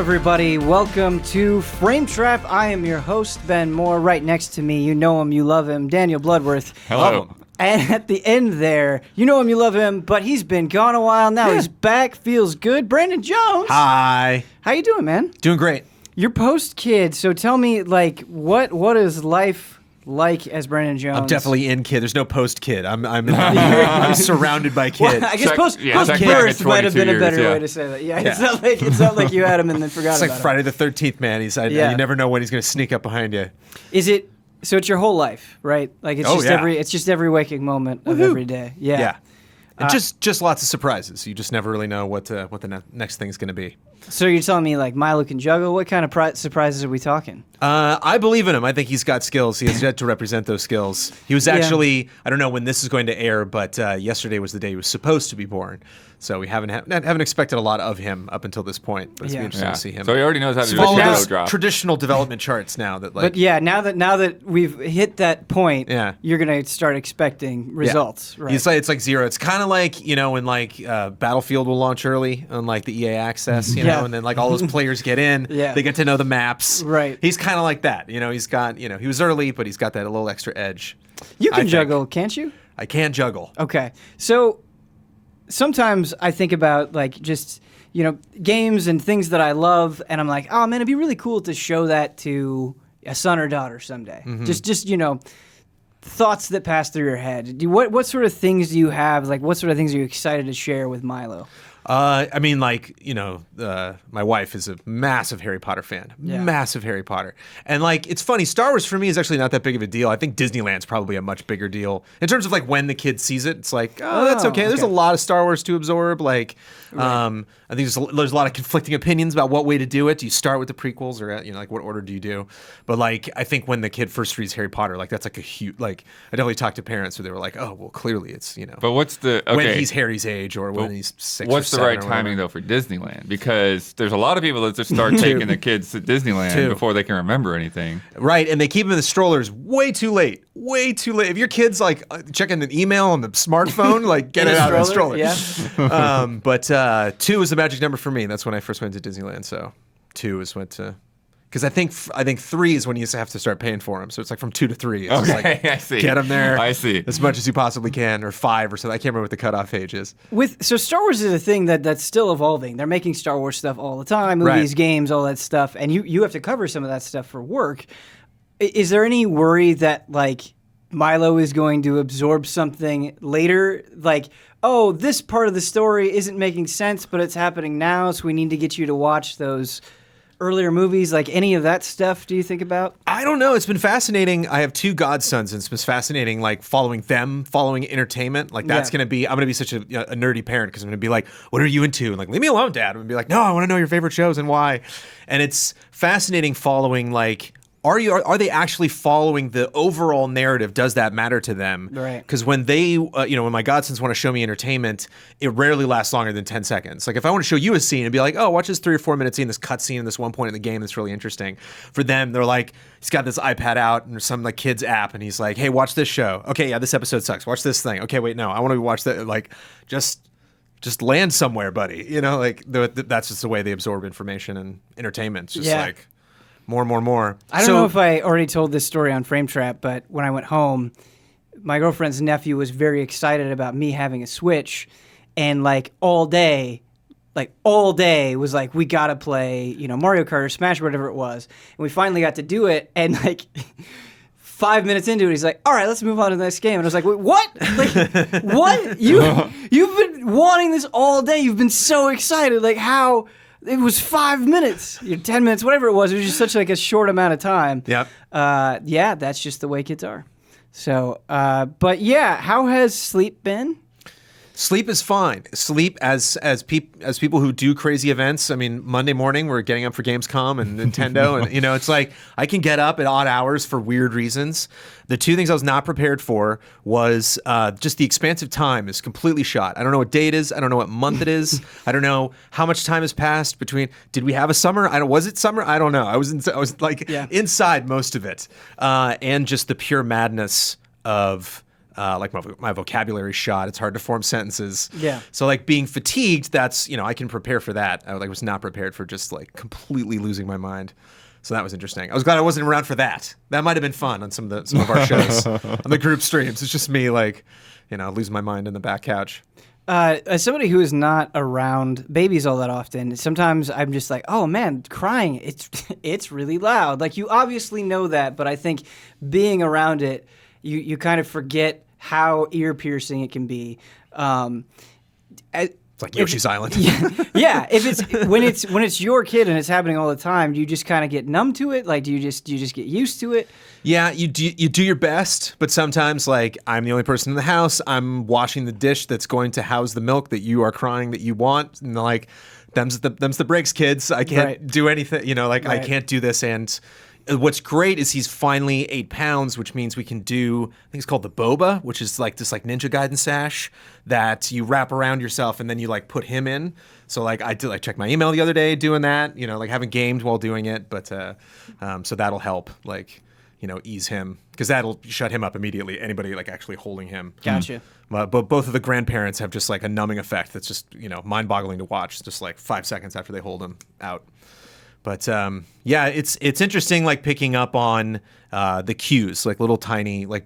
everybody. Welcome to Frame Trap. I am your host, Ben Moore. Right next to me, you know him, you love him, Daniel Bloodworth. Hello. And at the end there, you know him, you love him, but he's been gone a while now. He's back, feels good. Brandon Jones. Hi. How you doing, man? Doing great. You're post-kid, so tell me, like, what is life like as Brandon Jones? I'm definitely in kid. There's no post-kid. I'm surrounded by kids. Well, I guess post-birth might have been a better way to say that. Yeah, it's not like you had him and then forgot about him. It's like Friday the 13th, man. You never know when he's going to sneak up behind you. Is it? So it's your whole life, right? Like it's just every waking moment of every day. Yeah. And just lots of surprises. You just never really know what the next thing's going to be. So you're telling me like Milo can juggle? What kind of surprises are we talking? I believe in him. I think he's got skills. He has yet to represent those skills. He was actually, I don't know when this is going to air, but yesterday was the day he was supposed to be born. So we haven't expected a lot of him up until this point. But it's been interesting to see him. So he already knows how to do follow a those drop. Traditional development charts now. But yeah, now that we've hit that point, you're gonna start expecting results. Yeah. Right? It's like zero. It's kind of like when Battlefield will launch early on like the EA Access, know, and then like all those players get in, they get to know the maps. Right. He's kind of like that. He's got he was early, but he's got that little extra edge. You can juggle, can't you? I can juggle. Okay, so. Sometimes I think about like just games and things that I love, and I'm like, oh man, it'd be really cool to show that to a son or daughter someday. Mm-hmm. Just thoughts that pass through your head. What sort of things do you have? Like, what sort of things are you excited to share with Milo? I mean, like, my wife is a massive Harry Potter fan. Yeah. Massive Harry Potter. And, like, it's funny. Star Wars, for me, is actually not that big of a deal. I think Disneyland's probably a much bigger deal. In terms of, like, when the kid sees it, it's like, oh, that's okay. There's a lot of Star Wars to absorb. Like, I think there's a lot of conflicting opinions about what way to do it. Do you start with the prequels or, like, what order do you do? But, like, I think when the kid first reads Harry Potter, like, that's, like, a huge, like, I definitely talked to parents where they were like, oh, well, clearly it's, But what's the, okay. when he's Harry's age or when he's 6 or 7. What's the right timing, though, for Disneyland? Because there's a lot of people that just start taking the kids to Disneyland before they can remember anything. Right, and they keep them in the strollers way too late. Way too late. If your kid's like checking an email on the smartphone, like get it out of the stroller. Yeah. But 2 is the magic number for me. That's when I first went to Disneyland. So 2 is went to. Because I think 3 is when you have to start paying for them. So it's like from 2 to 3. It's just like, I see. Get them there. I see. As much as you possibly can, or 5 or so. I can't remember what the cutoff age is. So Star Wars is a thing that's still evolving. They're making Star Wars stuff all the time, movies, games, all that stuff, and you have to cover some of that stuff for work. Is there any worry that like Milo is going to absorb something later, like, oh, this part of the story isn't making sense, but it's happening now, so we need to get you to watch those earlier movies, like any of that stuff, do you think about? I don't know. It's been fascinating. I have 2 godsons, and it's been fascinating, like, following entertainment. Like, that's going to be, I'm going to be such a nerdy parent because I'm going to be like, what are you into? And like, leave me alone, Dad. I'm going to be like, no, I want to know your favorite shows and why. And it's fascinating following, like, are they actually following the overall narrative? Does that matter to them? Right. Because when they, when my godsons want to show me entertainment, it rarely lasts longer than 10 seconds. Like if I want to show you a scene and be like, oh, watch this 3 or 4 minute scene, this cut scene in this one point in the game that's really interesting. For them, they're like, he's got this iPad out and there's some like kid's app and he's like, hey, watch this show. Okay, yeah, this episode sucks. Watch this thing. Okay, wait, no, I want to watch that. Like, just land somewhere, buddy. Like that's just the way they absorb information and entertainment. It's just like. More. I don't know if I already told this story on Frame Trap, but when I went home, my girlfriend's nephew was very excited about me having a Switch, and like all day was like, we gotta play, Mario Kart or Smash or whatever it was, and we finally got to do it, and like 5 minutes into it, he's like, all right, let's move on to the next game. And I was like, wait, what? Like, what? You've been wanting this all day. You've been so excited. Like, how? It was 5 minutes, 10 minutes, whatever it was. It was just such like a short amount of time. Yep. That's just the way kids are. So, but yeah, how has sleep been? Sleep is fine. Sleep as people who do crazy events. I mean, Monday morning we're getting up for Gamescom and Nintendo, and it's like I can get up at odd hours for weird reasons. The 2 things I was not prepared for was just the expansive time is completely shot. I don't know what day it is. I don't know what month it is. I don't know how much time has passed between. Did we have a summer? Was it summer? I don't know. I was inside most of it, and just the pure madness of Like my vocabulary shot. It's hard to form sentences. Yeah. So like being fatigued, that's, I can prepare for that. I was not prepared for just like completely losing my mind. So that was interesting. I was glad I wasn't around for that. That might have been fun on some of our shows on the group streams. It's just me like, losing my mind in the back couch. As somebody who is not around babies all that often, sometimes I'm just like, oh man, crying, it's really loud. Like you obviously know that, but I think being around it, you kind of forget how ear piercing it can be. It's like Yoshi's Island. Yeah, if it's when it's your kid and it's happening all the time, do you just kind of get numb to it? Like, do you just get used to it? Yeah, you do your best, but sometimes like I'm the only person in the house. I'm washing the dish that's going to house the milk that you are crying that you want, and like them's the breaks, kids. I can't do anything. I can't do this. And what's great is he's finally 8 pounds, which means we can do, I think it's called the boba, which is like this like Ninja Gaiden sash that you wrap around yourself and then you like put him in. So like I did like check my email the other day doing that, like haven't gamed while doing it, but so that'll help like, ease him because that'll shut him up immediately. Anybody like actually holding him. Gotcha. But both of the grandparents have just like a numbing effect that's just, mind-boggling to watch just like 5 seconds after they hold him out. But yeah, it's interesting, like picking up on the cues, like little tiny, like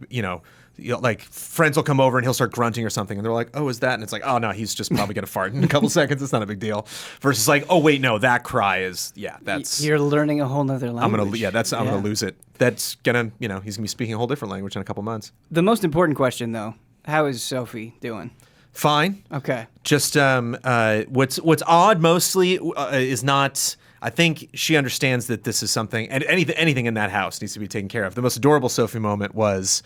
like friends will come over and he'll start grunting or something, and they're like, "Oh, is that?" And it's like, "Oh no, he's just probably gonna fart in a couple seconds. It's not a big deal." Versus like, "Oh wait, no, that cry is that's you're learning a whole nother language." I'm gonna lose it. That's gonna he's gonna be speaking a whole different language in a couple months. The most important question though, how is Sophie doing? Fine. Okay. Just what's odd mostly is not. I think she understands that this is something, and anything in that house needs to be taken care of. The most adorable Sophie moment was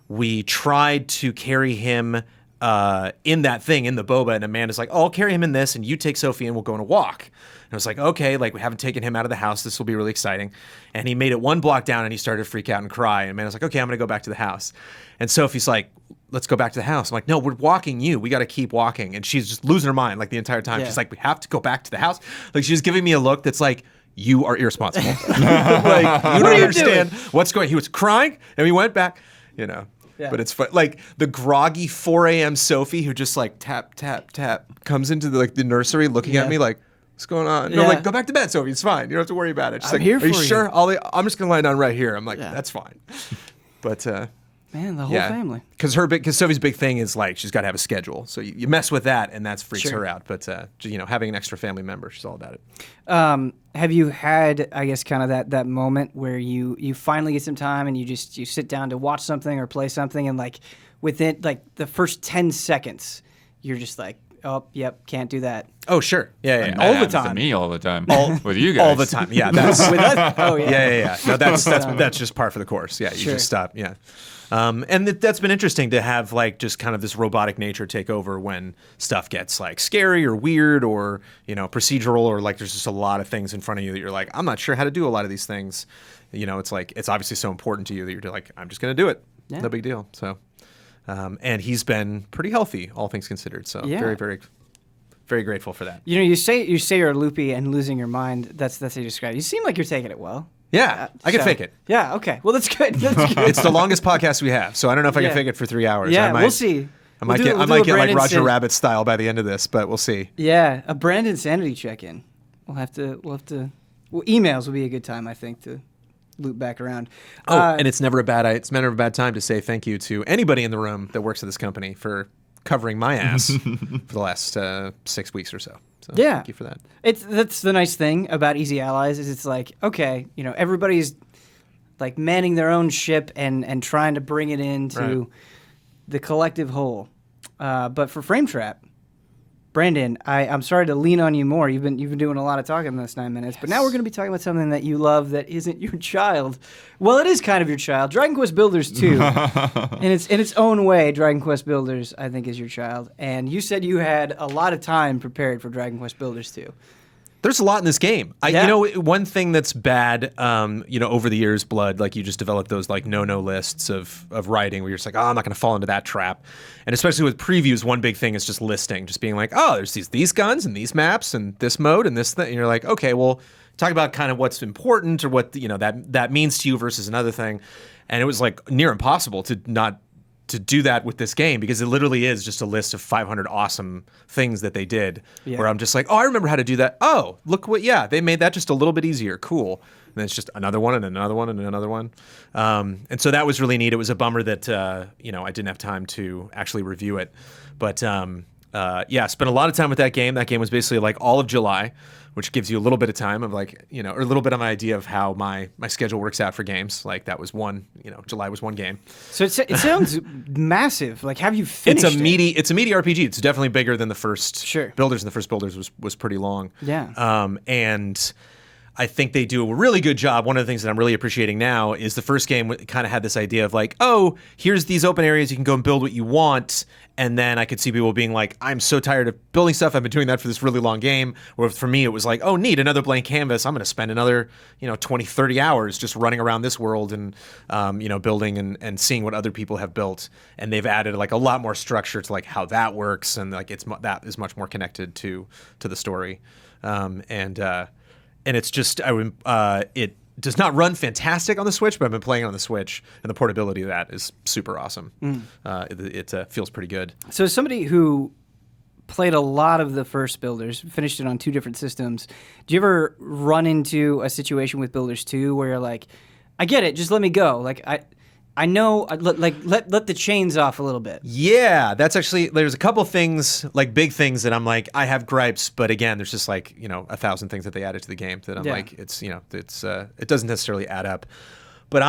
we tried to carry him in that thing, in the boba, and Amanda's like, "Oh, I'll carry him in this, and you take Sophie and we'll go on a walk." And I was like, "Okay, like we haven't taken him out of the house. This will be really exciting." And he made it 1 block down and he started to freak out and cry. And Amanda's like, "Okay, I'm going to go back to the house." And Sophie's like, "Let's go back to the house." I'm like, "No, we're walking you. We got to keep walking." And she's just losing her mind like the entire time. Yeah. She's like, "We have to go back to the house." Like she's giving me a look that's like, you are irresponsible. Like you don't understand what's going. He was crying and we went back, Yeah. But it's fun. Like the groggy 4 a.m. Sophie who just like tap, tap, tap comes into the nursery looking at me like, what's going on? No, like, go back to bed, Sophie. It's fine. You don't have to worry about it. She's like, here are you for you. sure? I'm just going to lie down right here. I'm like, that's fine. But man, the whole family. Because Sophie's big thing is like she's got to have a schedule. So you mess with that, and that freaks her out. But having an extra family member, she's all about it. Have you had, I guess, kind of that moment where you finally get some time and you sit down to watch something or play something, and like within like the first 10 seconds, you're just like, oh, yep, can't do that. Oh, sure. Yeah. All the time. To me all the time. With you guys. All the time. Yeah. That's With us? Oh, yeah. Yeah. No, that's just par for the course. Yeah. You just stop. Yeah. And that's been interesting to have like just kind of this robotic nature take over when stuff gets like scary or weird or, procedural, or like there's just a lot of things in front of you that you're like, I'm not sure how to do a lot of these things. It's like, it's obviously so important to you that you're like, I'm just going to do it. Yeah. No big deal. So, and he's been pretty healthy, all things considered. So very, very, very grateful for that. You say you're loopy and losing your mind. That's how you describe it. You seem like you're taking it well. Yeah, I can fake it. Yeah, okay. Well, that's good. That's good. It's the longest podcast we have, so I don't know if I can fake it for 3 hours. Yeah, we'll see. I might get like Roger Rabbit style by the end of this, but we'll see. Yeah, a Brandon sanity check-in. We'll have to. Emails will be a good time, I think, to loop back around. And it's never a bad time to say thank you to anybody in the room that works at this company for covering my ass for the last 6 weeks or so. So thank you for that. That's the nice thing about Easy Allies is it's like, okay, everybody's like manning their own ship and trying to bring it into the collective whole. But for Frame Trap, Brandon, I'm sorry to lean on you more. You've been doing a lot of talking in this 9 minutes, but now we're going to be talking about something that you love that isn't your child. Well, it is kind of your child. Dragon Quest Builders 2, in its own way, Dragon Quest Builders, I think, is your child. And you said you had a lot of time prepared for Dragon Quest Builders 2. There's a lot in this game. One thing that's bad, over the years, Blood, like you just develop those like no lists of writing where you're just like, oh, I'm not going to fall into that trap. And especially with previews, one big thing is just listing, just being like, oh, there's these guns and these maps and this mode and this thing. And you're like, okay, well, talk about kind of what's important or what that means to you versus another thing. And it was like near impossible to not do that with this game, because it literally is just a list of 500 awesome things that they did. Where I'm just like, oh, I remember how to do that. Oh, look what, they made that just a little bit easier. Cool. And then it's just another one and another one and another one. And so that was really neat. It was a bummer that I didn't have time to actually review it, but spent a lot of time with that game. That game was basically like all of July, which gives you a little bit of time of like, or a little bit of an idea of how my schedule works out for games. Like that was July was one game. So it sounds massive. Like, have you finished It's a meaty RPG. It's definitely bigger than the first Builders, and the first Builders was pretty long. Yeah. And I think they do a really good job. One of the things that I'm really appreciating now is the first game kind of had this idea of like, oh, here's these open areas, you can go and build what you want. And then I could see people being like, I'm so tired of building stuff. I've been doing that for this really long game. Or for me, it was like, oh, neat, another blank canvas. I'm going to spend another 20, 30 hours just running around this world and building and seeing what other people have built. And they've added like a lot more structure to like how that works, and like that is much more connected to the story. And it's just, it does not run fantastic on the Switch, but I've been playing it on the Switch, and the portability of that is super awesome. It feels pretty good. So as somebody who played a lot of the first Builders, finished it on 2 different systems, do you ever run into a situation with Builders 2 where you're like, I get it, just let me go. Like, I know, let the chains off a little bit. Yeah, that's actually, there's a couple things, like big things that I'm like, I have gripes, but again, there's just like, 1,000 things that they added to the game that I'm like, it's, it doesn't necessarily add up. But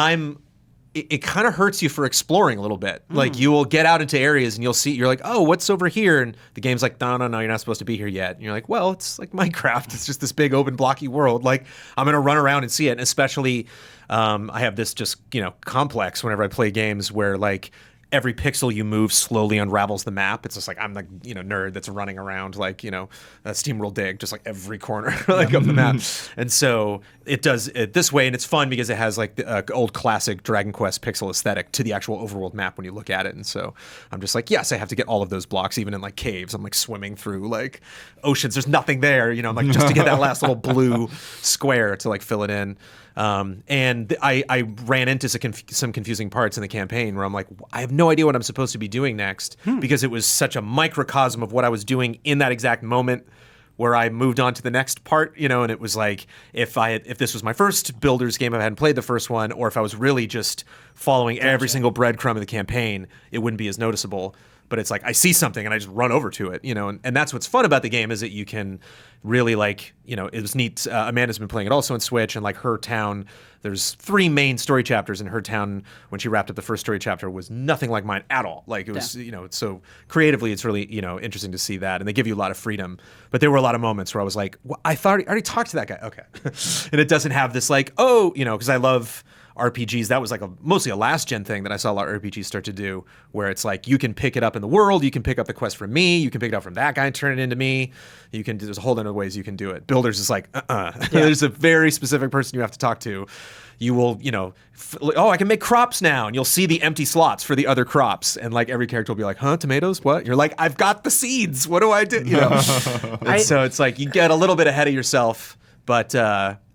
it kind of hurts you for exploring a little bit. Like you will get out into areas and you're like, oh, what's over here? And the game's like, no, you're not supposed to be here yet. And you're like, well, it's like Minecraft. It's just this big open blocky world. Like I'm going to run around and see it. And especially, I have this just, complex whenever I play games where like every pixel you move slowly unravels the map. It's just like I'm the nerd that's running around like SteamWorld Dig, just like every corner like of the map. And so it does it this way, and it's fun because it has like the old classic Dragon Quest pixel aesthetic to the actual overworld map when you look at it. And so I'm just like, yes, I have to get all of those blocks, even in like caves. I'm like swimming through like oceans. There's nothing there, I'm like just to get that last little blue square to like fill it in. And I ran into some confusing parts in the campaign where I'm like, I have no idea what I'm supposed to be doing next because it was such a microcosm of what I was doing in that exact moment where I moved on to the next part, and it was like if this was my first Builders game, I hadn't played the first one, or if I was really just following every single breadcrumb of the campaign, it wouldn't be as noticeable. But it's like I see something and I just run over to it, and that's what's fun about the game is that you can really like, it was neat. Amanda's been playing it also on Switch, and like her town, there's 3 main story chapters in her town. When she wrapped up the first story chapter was nothing like mine at all. Like it was, so creatively it's really, interesting to see that. And they give you a lot of freedom. But there were a lot of moments where I was like, well, I already talked to that guy. Okay. And it doesn't have this like, oh, because I love RPGs. That was like mostly a last gen thing that I saw a lot of RPGs start to do, where it's like you can pick it up in the world, you can pick up the quest from me, you can pick it up from that guy and turn it into me. There's a whole lot of ways you can do it. Builders is like, There's a very specific person you have to talk to. You will, I can make crops now, and you'll see the empty slots for the other crops, and like every character will be like, huh, tomatoes, what? You're like, I've got the seeds. What do I do? And so it's like you get a little bit ahead of yourself, but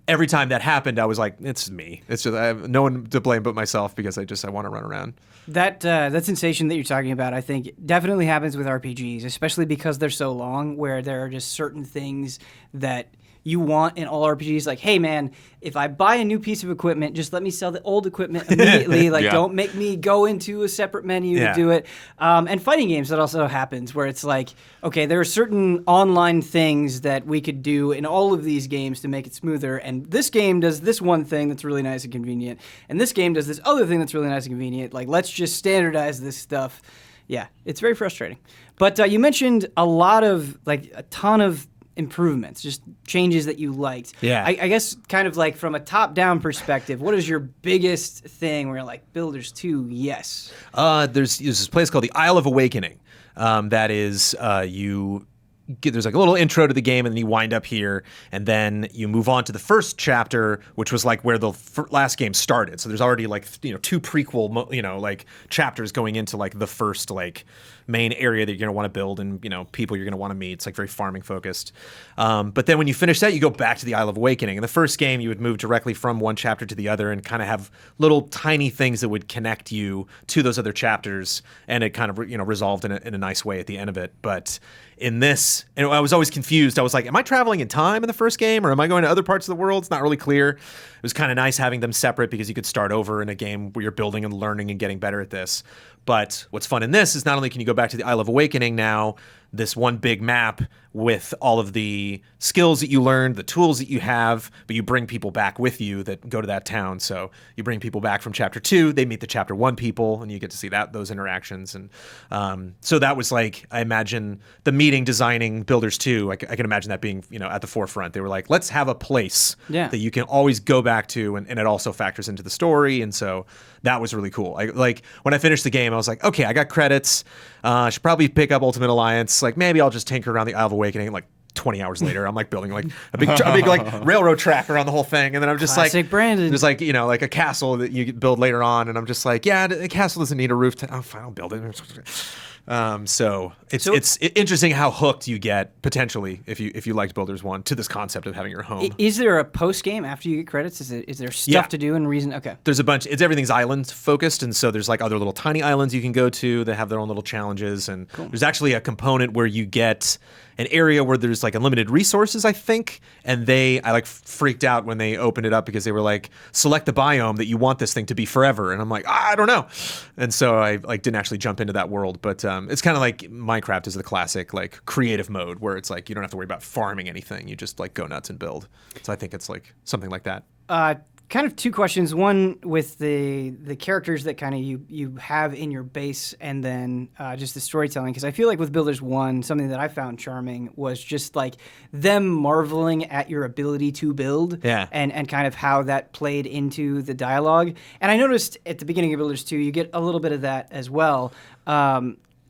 every time that happened, I was like, it's me. It's just I have no one to blame but myself because I want to run around. That sensation that you're talking about, I think, definitely happens with RPGs, especially because they're so long, where there are just certain things that you want in all RPGs. Like, hey, man, if I buy a new piece of equipment, just let me sell the old equipment immediately. Like, don't make me go into a separate menu to do it. And fighting games, that also happens, where it's like, okay, there are certain online things that we could do in all of these games to make it smoother. And this game does this one thing that's really nice and convenient. And this game does this other thing that's really nice and convenient. Like, let's just standardize this stuff. Yeah, it's very frustrating. But you mentioned a ton of improvements, just changes that you liked. Yeah. I guess kind of like from a top-down perspective, what is your biggest thing where you're like, Builders 2, yes? There's this place called the Isle of Awakening. That is, there's like a little intro to the game, and then you wind up here, and then you move on to the first chapter, which was like where the last game started. So there's already like two prequel like chapters going into like the first like main area that you're going to want to build, and people you're going to want to meet. It's like very farming focused. But then when you finish that, you go back to the Isle of Awakening. In the first game, you would move directly from one chapter to the other and kind of have little tiny things that would connect you to those other chapters, and it kind of resolved in a nice way at the end of it. But in this, and I was always confused. I was like, am I traveling in time in the first game, or am I going to other parts of the world? It's not really clear. It was kind of nice having them separate because you could start over in a game where you're building and learning and getting better at this. But what's fun in this is not only can you go back to the Isle of Awakening now, this one big map with all of the skills that you learned, the tools that you have, but you bring people back with you that go to that town. So you bring people back from Chapter 2, they meet the Chapter 1 people, and you get to see those interactions. And so that was like, I imagine the meeting designing Builders 2, I can imagine that being at the forefront. They were like, let's have a place that you can always go back to, and it also factors into the story. And so that was really cool. Like when I finished the game, I was like, okay, I got credits. I should probably pick up Ultimate Alliance. Like maybe I'll just tinker around the Isle of Awakening. Like 20 hours later, I'm like building like a big like railroad track around the whole thing, and then I'm just Classic like, Brandon. There's like like a castle that you build later on, and I'm just like, yeah, the castle doesn't need a roof. Oh, fine, I'll build it. So it's interesting how hooked you get potentially if you liked Builders 1 to this concept of having your home. Is there a post game after you get credits? Is there stuff to do and reason? Okay. There's a bunch. Everything's island focused, and so there's like other little tiny islands you can go to that have their own little challenges, and there's actually a component where you get an area where there's like unlimited resources, I think, and I like freaked out when they opened it up because they were like, select the biome that you want this thing to be forever, and I'm like, I don't know, and so I like didn't actually jump into that world, but it's kind of like Minecraft is the classic like creative mode where it's like you don't have to worry about farming anything, you just like go nuts and build. So I think it's like something like that. Kind of two questions. One with the characters that kind of you have in your base, and then just the storytelling. Because I feel like with Builders 1, something that I found charming was just like them marveling at your ability to build, and kind of how that played into the dialogue. And I noticed at the beginning of Builders 2, you get a little bit of that as well.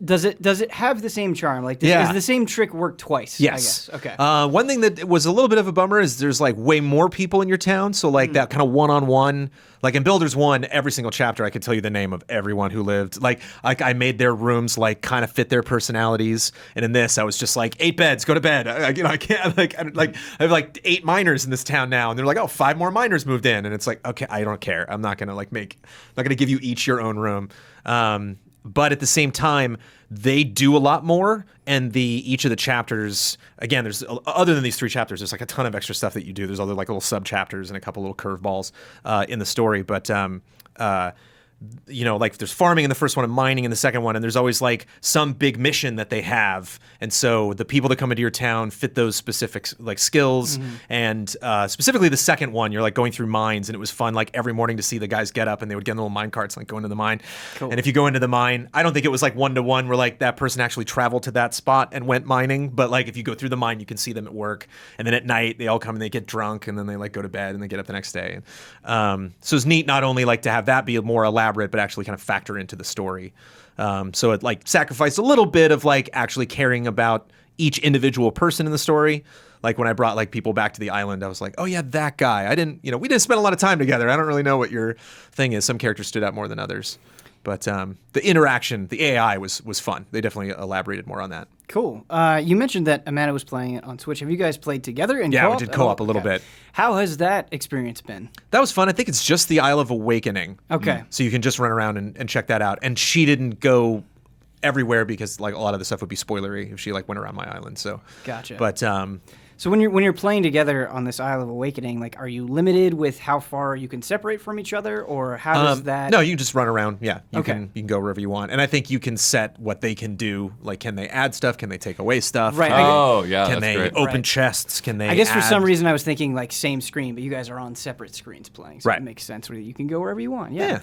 Does it have the same charm? Like, does the same trick work twice? Yes. I guess. Okay. One thing that was a little bit of a bummer is there's like way more people in your town. So like that kind of one-on-one, like in Builders 1, every single chapter I could tell you the name of everyone who lived. Like I made their rooms like kind of fit their personalities. And in this, I was just like 8 beds, go to bed. I can't I have like 8 miners in this town now, and they're like, oh, 5 more miners moved in, and it's like, okay, I don't care. I'm not gonna give you each your own room. But at the same time, they do a lot more, and each of the chapters, again, there's other than these 3 chapters, there's like a ton of extra stuff that you do. There's other like little sub chapters and a couple little curveballs in the story, but like there's farming in the first one and mining in the second one, and there's always like some big mission that they have, and so the people that come into your town fit those specific like skills. And specifically the second one, you're like going through mines, and it was fun like every morning to see the guys get up and they would get in little mine carts and like go into the mine. Cool. And if you go into the mine, I don't think it was like 1-to-1 where like that person actually traveled to that spot and went mining, but like if you go through the mine, you can see them at work, and then at night they all come and they get drunk, and then they like go to bed and they get up the next day. So it's neat not only like to have that be more elaborate, but actually kind of factor into the story. So it like sacrificed a little bit of like actually caring about each individual person in the story. Like when I brought like people back to the island, I was like, oh yeah, that guy. We didn't spend a lot of time together. I don't really know what your thing is. Some characters stood out more than others. But the interaction, the AI was fun. They definitely elaborated more on that. Cool. You mentioned that Amanda was playing it on Switch. Have you guys played together in co-op? Yeah, we did co-op a little bit. How has that experience been? That was fun. I think it's just the Isle of Awakening. Okay. So you can just run around and check that out. And she didn't go everywhere because like a lot of the stuff would be spoilery if she like went around my island. So gotcha. But so when you're playing together on this Isle of Awakening, like, are you limited with how far you can separate from each other, or how does that? No, you can just run around. Yeah, you can go wherever you want, and I think you can set what they can do. Like, can they add stuff? Can they take away stuff? Right. Can they great. open chests? Can they? I guess for some reason I was thinking like same screen, but you guys are on separate screens playing, so it makes sense. Where you can go wherever you want. Yeah.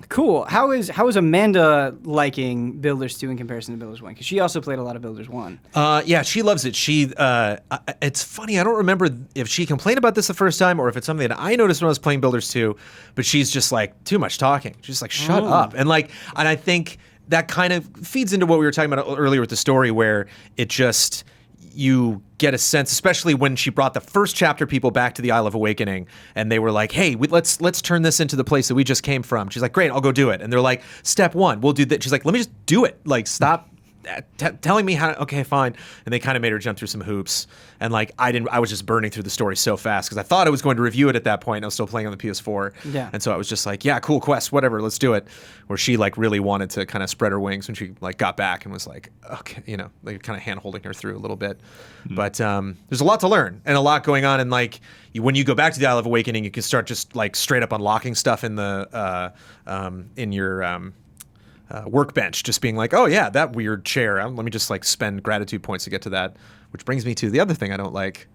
Cool. How is Amanda liking Builders 2 in comparison to Builders 1? Because she also played a lot of Builders 1. Yeah, she loves it. It's funny. I don't remember if she complained about this the first time or if it's something that I noticed when I was playing Builders 2. But she's just like too much talking. She's like, shut up. And I think that kind of feeds into what we were talking about earlier with the story, where it just, you get a sense, especially when she brought the first chapter people back to the Isle of Awakening, and they were like, hey, let's turn this into the place that we just came from. She's like, great, I'll go do it. And they're like, step one, we'll do that. She's like, let me just do it. Like, stop telling me how. Okay, fine. And they kind of made her jump through some hoops. And like, I was just burning through the story so fast because I thought I was going to review it at that point. I was still playing on the PS4. Yeah. And so I was just like, yeah, cool quest, whatever, let's do it. Where she like really wanted to kind of spread her wings when she like got back and was like, okay, you know, like kind of hand holding her through a little bit. But there's a lot to learn and a lot going on. And like, when you go back to the Isle of Awakening, you can start just like straight up unlocking stuff in the in your workbench, just being like, oh yeah, that weird chair. Let me just like spend gratitude points to get to that. Which brings me to the other thing I don't like: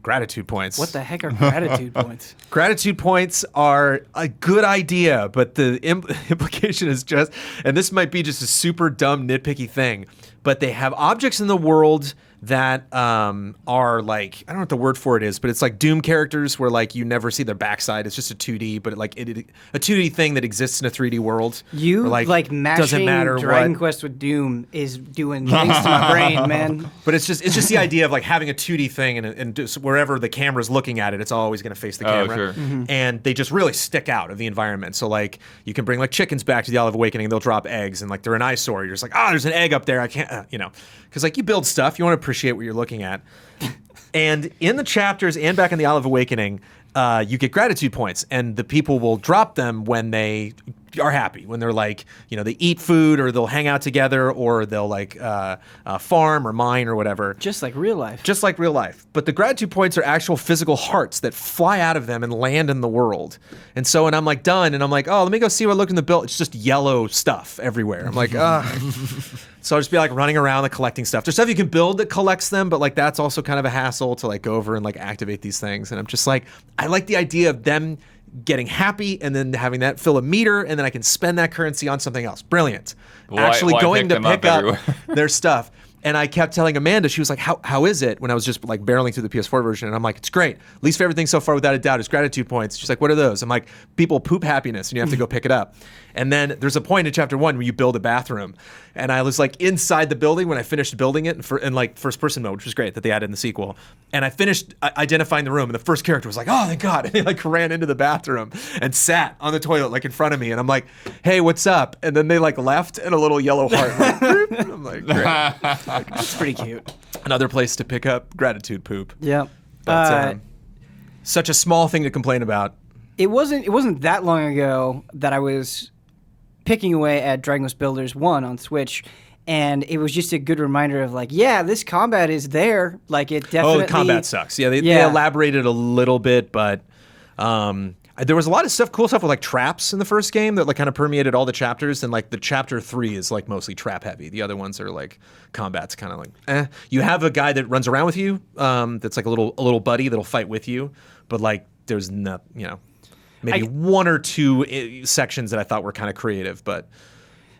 gratitude points. What the heck are gratitude points? Gratitude points are a good idea, but the implication is just, and this might be just a super dumb nitpicky thing, but they have objects in the world that are like, I don't know what the word for it is, but it's like Doom characters where like you never see their backside. It's just a 2D, but a 2D thing that exists in a 3D world. You like mashing doesn't matter Dragon what. Quest with Doom is doing things to my brain, man. But it's just the idea of like having a 2D thing and just wherever the camera's looking at it, it's always going to face the camera. Sure. Mm-hmm. And they just really stick out of the environment. So like you can bring like chickens back to the Isle of Awakening and they'll drop eggs and like they're an eyesore. You're just like, there's an egg up there. I can't, because like you build stuff, you want to appreciate what you're looking at. And in the chapters and back in the Isle of Awakening, you get gratitude points, and the people will drop them when they are happy, when they're like, they eat food or they'll hang out together or they'll like farm or mine or whatever. Just like real life. Just like real life. But the gratitude points are actual physical hearts that fly out of them and land in the world. And so when I'm like done and I'm like, let me go see what I looked in the bill, it's just yellow stuff everywhere. I'm like, So I'll just be like running around like collecting stuff. There's stuff you can build that collects them, but like that's also kind of a hassle to like go over and like activate these things. And I'm just like, I like the idea of them getting happy and then having that fill a meter, and then I can spend that currency on something else. Brilliant. Actually going to pick up their stuff. And I kept telling Amanda, she was like, how is it? When I was just like barreling through the PS4 version. And I'm like, it's great. Least favorite thing so far without a doubt is gratitude points. She's like, what are those? I'm like, people poop happiness and you have to go pick it up. And then there's a point in chapter 1 where you build a bathroom. And I was like inside the building when I finished building it in like first person mode, which was great that they added in the sequel. And I finished identifying the room, and the first character was like, oh, thank God. And he like ran into the bathroom and sat on the toilet like in front of me. And I'm like, hey, what's up? And then they like left, and a little yellow heart went, and I'm like, great. That's pretty cute. Another place to pick up gratitude poop. Yeah. But such a small thing to complain about. It wasn't that long ago that I was picking away at Dragon Quest Builders 1 on Switch, and it was just a good reminder of like, yeah, this combat is there. Like it definitely. Oh, the combat sucks. Yeah, they elaborated a little bit, but there was a lot of cool stuff with like traps in the first game that like kind of permeated all the chapters, and like the chapter 3 is like mostly trap heavy. The other ones are like combat's kind of like You have a guy that runs around with you, that's like a little buddy that'll fight with you, but like there's not, maybe one or two sections that I thought were kind of creative, but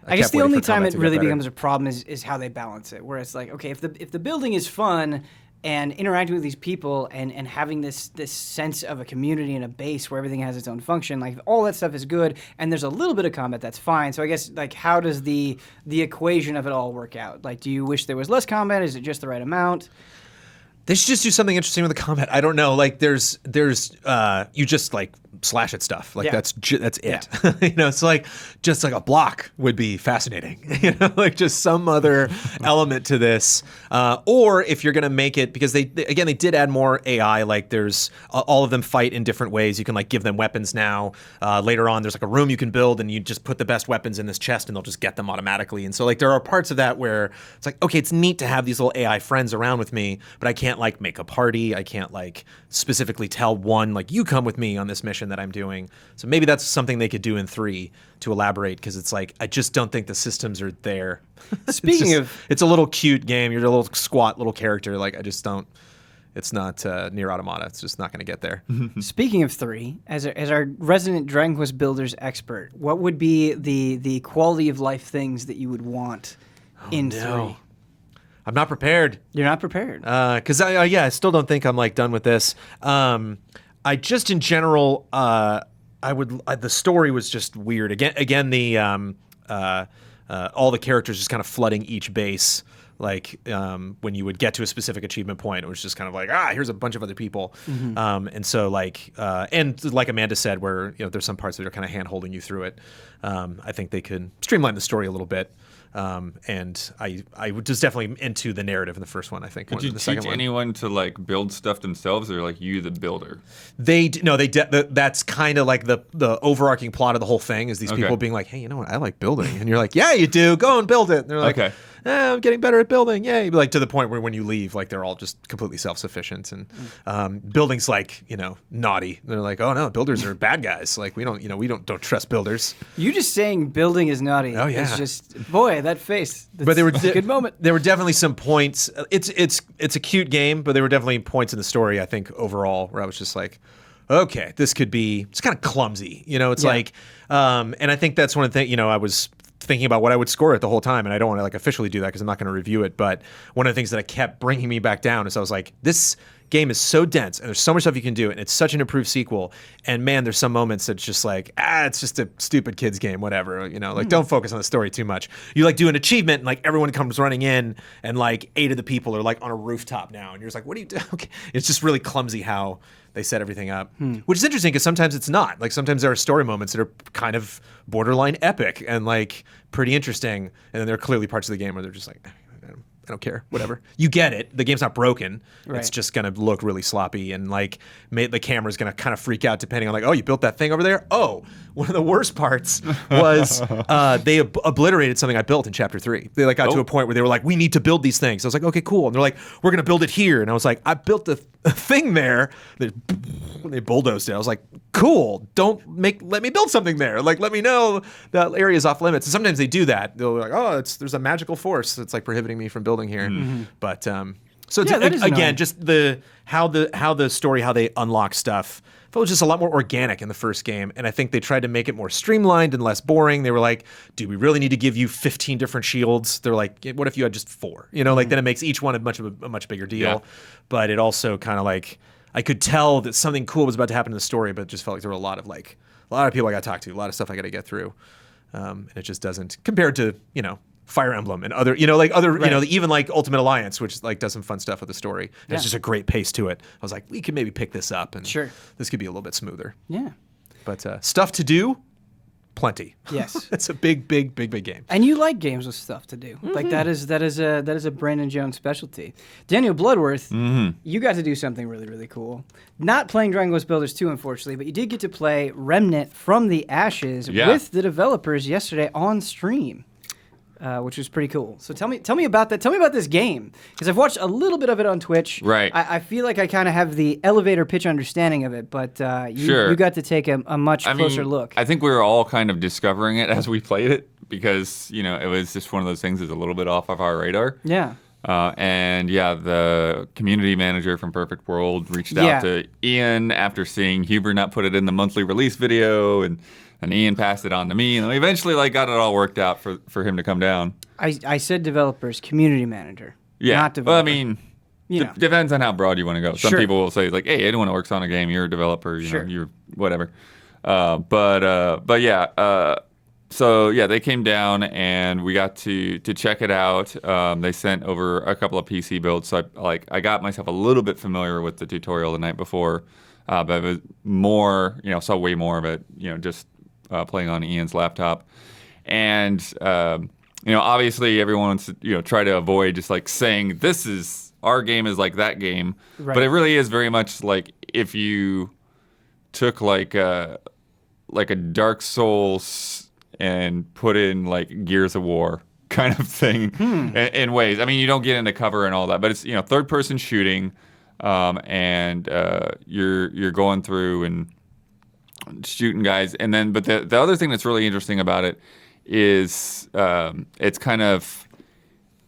I guess the only time it really becomes a problem is how they balance it, where it's like, okay, if the building is fun and interacting with these people and having this sense of a community and a base where everything has its own function, like all that stuff is good, and there's a little bit of combat, that's fine. So I guess like how does the equation of it all work out? Like, do you wish there was less combat? Is it just the right amount? They should just do something interesting with the combat. I don't know. Like there's you just like slash at stuff. Like that's it. Yeah. It's like just like a block would be fascinating. Like just some other element to this. Or if you're gonna make it, because they did add more AI. Like there's all of them fight in different ways. You can like give them weapons now. Later on, there's like a room you can build, and you just put the best weapons in this chest, and they'll just get them automatically. And so like there are parts of that where it's like, okay, it's neat to have these little AI friends around with me, but I can't like make a party. I can't like specifically tell one like you come with me on this mission that I'm doing. So maybe that's something they could do in 3 to elaborate, because it's like I just don't think the systems are there. Speaking it's a little cute game. You're a little squat little character. Like I just don't. It's not Nier Automata. It's just not going to get there. Speaking of 3, as our resident Dragon Quest Builders expert, what would be the quality of life things that you would want in 3? I'm not prepared. You're not prepared? Because I still don't think I'm like done with this. I just in general, the story was just weird. Again, the all the characters just kind of flooding each base. Like when you would get to a specific achievement point, it was just kind of like, here's a bunch of other people. And so like, and like Amanda said, where there's some parts that are kind of hand holding you through it. I think they could streamline the story a little bit. And I was definitely into the narrative in the first one. I think. Did you teach anyone to like build stuff themselves, or like you the builder? That's kind of like the overarching plot of the whole thing is these people being like, hey, you know what? I like building, and you're like, yeah, you do. Go and build it. And they're like, okay. I'm getting better at building. Yay. Like to the point where when you leave, like they're all just completely self-sufficient and building's like, naughty. They're like, oh no, builders are bad guys. Like we don't trust builders. You just saying building is naughty. Oh yeah. It's just, boy, that face. But there were a good moment. There were definitely some points. It's a cute game, but there were definitely points in the story, I think, overall, where I was just like, okay, this could be, it's kind of clumsy. It's like, and I think that's one of the things, I was thinking about what I would score it the whole time, and I don't want to like officially do that because I'm not going to review it, but one of the things that I kept bringing me back down is I was like, this game is so dense and there's so much stuff you can do, and it's such an improved sequel, and man, there's some moments that's just like, it's just a stupid kid's game, whatever, like don't focus on the story too much. You like do an achievement and like everyone comes running in and like 8 of the people are like on a rooftop now, and you're just like, what do you do? Okay. It's just really clumsy how they set everything up, which is interesting because sometimes it's not. Like sometimes there are story moments that are kind of borderline epic and like pretty interesting, and then there are clearly parts of the game where they're just like, I don't care, whatever. You get it. The game's not broken. Right. It's just going to look really sloppy, and like the camera's going to kind of freak out depending on like, oh, you built that thing over there? Oh, one of the worst parts was they obliterated something I built in chapter 3. They like got to a point where they were like, we need to build these things. I was like, okay, cool. And they're like, we're going to build it here. And I was like, I built a thing there. They bulldozed it. I was like, cool. Let me build something there. Like, let me know that area is off limits. And sometimes they do that. They'll be like, oh, there's a magical force that's like prohibiting me from building here. But so again, just how the story, how they unlock stuff felt just a lot more organic in the first game, and I think they tried to make it more streamlined and less boring. They were like, do we really need to give you 15 different shields? They're like, what if you had just 4? Like then it makes each one a much bigger deal. Yeah. But it also kind of like, I could tell that something cool was about to happen in the story, but it just felt like there were a lot of people I got to talk to, a lot of stuff I got to get through, and it just doesn't, compared to Fire Emblem and other, even like Ultimate Alliance, which like does some fun stuff with the story. There's just a great pace to it. I was like, we could maybe pick this up, and this could be a little bit smoother. Yeah. But stuff to do, plenty. Yes. It's a big game. And you like games with stuff to do. Like that is a Brandon Jones specialty. Daniel Bloodworth, you got to do something really, really cool. Not playing Dragon Quest Builders 2, unfortunately, but you did get to play Remnant from the Ashes with the developers yesterday on stream. Which was pretty cool. So tell me about that. Tell me about this game, because I've watched a little bit of it on Twitch. Right. I feel like I kind of have the elevator pitch understanding of it, but you got to take a much closer look. I think we were all kind of discovering it as we played it, because it was just one of those things that's a little bit off of our radar. Yeah. The community manager from Perfect World reached out to Ian after seeing Huber not put it in the monthly release video, and Ian passed it on to me, and we eventually got it all worked out for him to come down. I said developers, community manager, not developer. Well, I mean, depends on how broad you want to go. Some people will say like, hey, anyone who works on a game, you're a developer, you're whatever. So they came down and we got to check it out. They sent over a couple of PC builds, so I got myself a little bit familiar with the tutorial the night before, but it was more, saw way more of it, just playing on Ian's laptop. And obviously everyone wants to try to avoid just like saying this is our game is like that game, right. But it really is very much like if you took like a Dark Souls and put in like Gears of War kind of thing in ways. I mean, you don't get into cover and all that, but it's third person shooting, and you're going through and shooting guys, and then but the other thing that's really interesting about it is it's kind of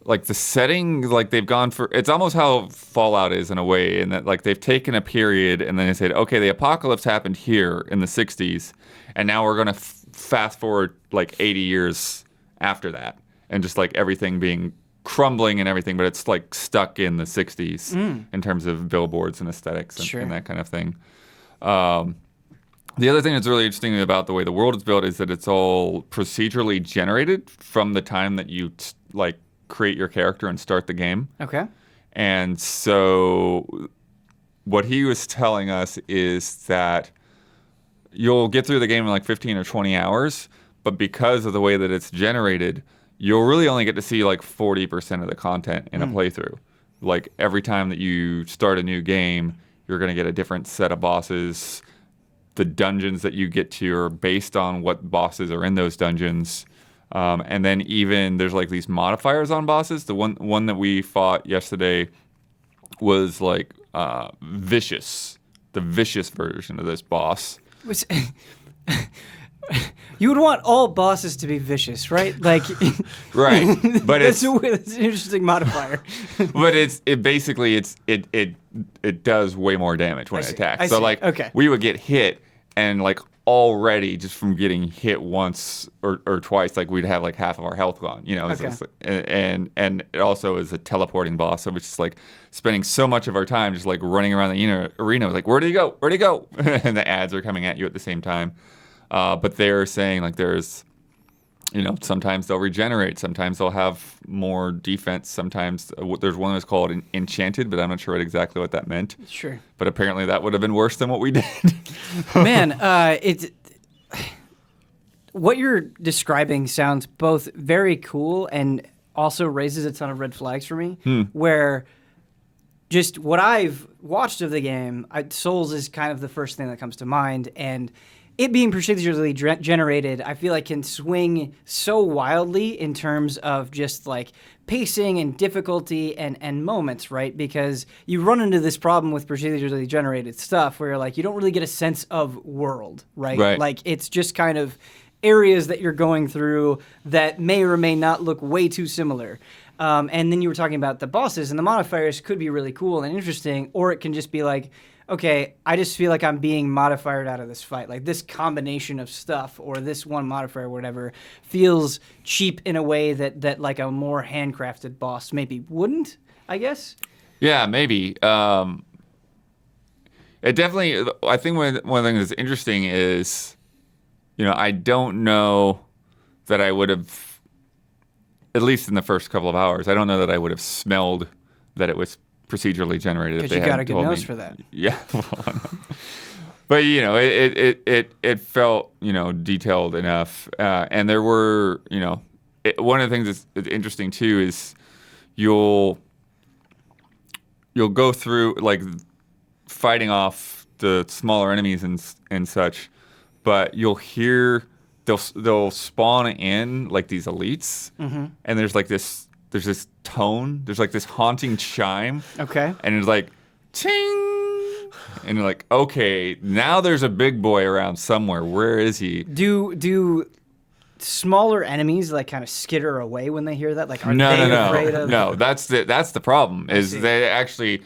like the setting, like they've gone for, it's almost how Fallout is in a way, in that like they've taken a period and then they said, okay, the apocalypse happened here in the 60s, and now we're going to fast forward like 80 years after that, and just like everything being crumbling and everything, but it's like stuck in the 60s in terms of billboards and aesthetics and that kind of thing. The other thing that's really interesting about the way the world is built is that it's all procedurally generated from the time that you like create your character and start the game. Okay. And so what he was telling us is that you'll get through the game in like 15 or 20 hours, but because of the way that it's generated, you'll really only get to see like 40% of the content in a playthrough. Like every time that you start a new game, you're going to get a different set of bosses. The dungeons that you get to are based on what bosses are in those dungeons. And then even there's like these modifiers on bosses. The one that we fought yesterday was like vicious, the vicious version of this boss. You would want all bosses to be vicious, right? Like, right? But that's an interesting modifier. But it basically does way more damage when it attacks. So like, we would get hit and like already just from getting hit once or twice, like we'd have like half of our health gone. You know, and it also is a teleporting boss, so it's just like spending so much of our time just like running around the arena, like where do you go? Where do you go? And the ads are coming at you at the same time. But they're saying like there's, sometimes they'll regenerate, sometimes they'll have more defense, sometimes there's one that's called enchanted, but I'm not sure exactly what that meant. Sure. But apparently that would have been worse than what we did. Man, what you're describing sounds both very cool and also raises a ton of red flags for me, where just what I've watched of the game, Souls is kind of the first thing that comes to mind, and it being procedurally generated, I feel like can swing so wildly in terms of just like pacing and difficulty and moments, right? Because you run into this problem with procedurally generated stuff where like you don't really get a sense of world, right? Like it's just kind of areas that you're going through that may or may not look way too similar. And then you were talking about the bosses, and the modifiers could be really cool and interesting, or it can just be like, okay, I just feel like I'm being modified out of this fight. Like this combination of stuff or this one modifier or whatever feels cheap in a way that like a more handcrafted boss maybe wouldn't, I guess. Yeah, maybe. It definitely, I think one of the things that's interesting is, I don't know that I would have, at least in the first couple of hours, I don't know that I would have smelled that it was procedurally generated. Because you got a good nose for that. Yeah. But it felt detailed enough, and there were one of the things that's interesting too is you'll go through like fighting off the smaller enemies and such, but you'll hear they'll spawn in like these elites, and there's this tone, there's like this haunting chime. Okay. And it's like, ting! And you're like, okay, now there's a big boy around somewhere. Where is he? Do smaller enemies like kind of skitter away when they hear that? Like, are they afraid of? No, that's the problem, is they actually,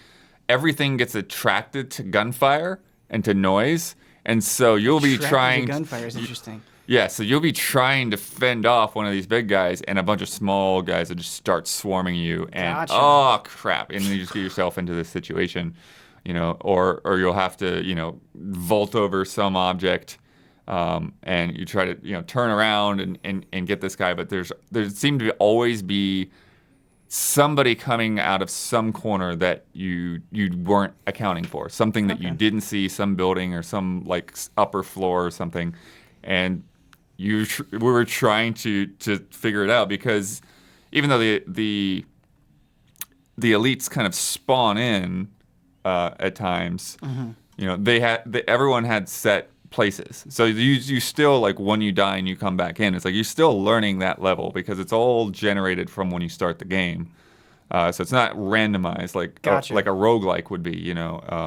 everything gets attracted to gunfire and to noise. And so you'll be trying. Gunfire is interesting. Yeah, so you'll be trying to fend off one of these big guys, and a bunch of small guys will just start swarming you, and oh crap! And you just get yourself into this situation, or you'll have to vault over some object, and you try to turn around and get this guy, but there seemed to always be somebody coming out of some corner that you weren't accounting for, something that you didn't see, some building or some like upper floor or something, and we were trying to figure it out, because even though the elites kind of spawn in at times, everyone had set places. So you still, like, when you die and you come back in, it's like you're still learning that level because it's all generated from when you start the game. So it's not randomized like like a roguelike would be,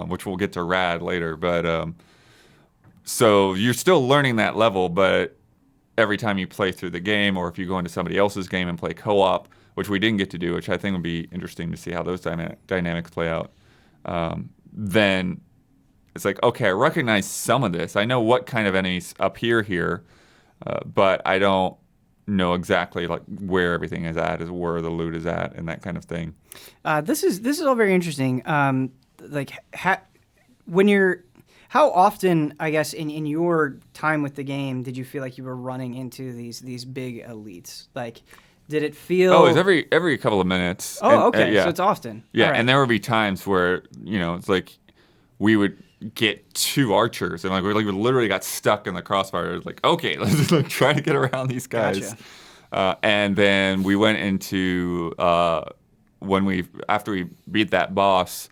which we'll get to rad later. But so you're still learning that level, but every time you play through the game, or if you go into somebody else's game and play co-op, which we didn't get to do, which I think would be interesting to see how those dynamics play out, then it's like, okay, I recognize some of this. I know what kind of enemies appear here, but I don't know exactly like where everything is at, is where the loot is at, and that kind of thing. This is all very interesting. When you're, How often, I guess, in your time with the game, did you feel like you were running into these big elites? Like, did it feel? Oh, it's every couple of minutes. Oh, And, okay. yeah. So it's often. Yeah, All right. and there would be times where it's like we would get 2 archers, and we literally got stuck in the crossfire. It was like, okay, let's just try to get around these guys. Gotcha. And then we went into after we beat that boss.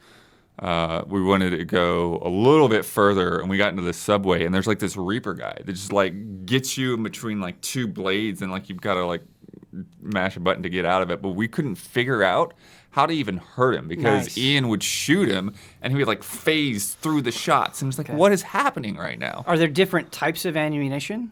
We wanted to go a little bit further, and we got into the subway, and there's like this Reaper guy that just gets you in between 2 blades, and you've got to mash a button to get out of it. But we couldn't figure out how to even hurt him because Nice. Ian would shoot him, and he would phase through the shots, and it's like, what is happening right now? Are there different types of ammunition?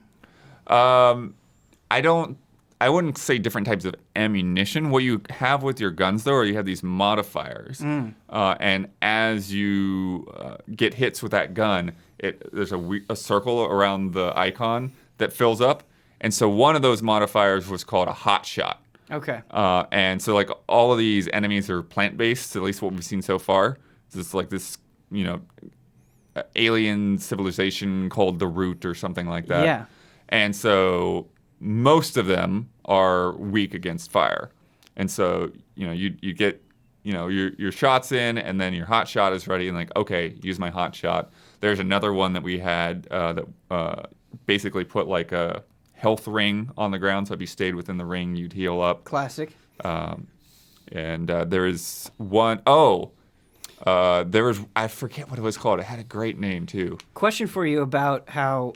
I wouldn't say different types of ammunition. What you have with your guns, though, are you have these modifiers. And as you get hits with that gun, there's a circle around the icon that fills up. And so one of those modifiers was called a hot shot. Okay. And so all of these enemies are plant-based, at least what we've seen so far. So it's this, alien civilization called the Root or something like that. Yeah. And so most of them are weak against fire. And so, you get, your shots in, and then your hot shot is ready, and okay, use my hot shot. There's another one that we had that basically put a health ring on the ground, so if you stayed within the ring, you'd heal up. Classic. And there is one, I forget what it was called. It had a great name too. Question for you about how,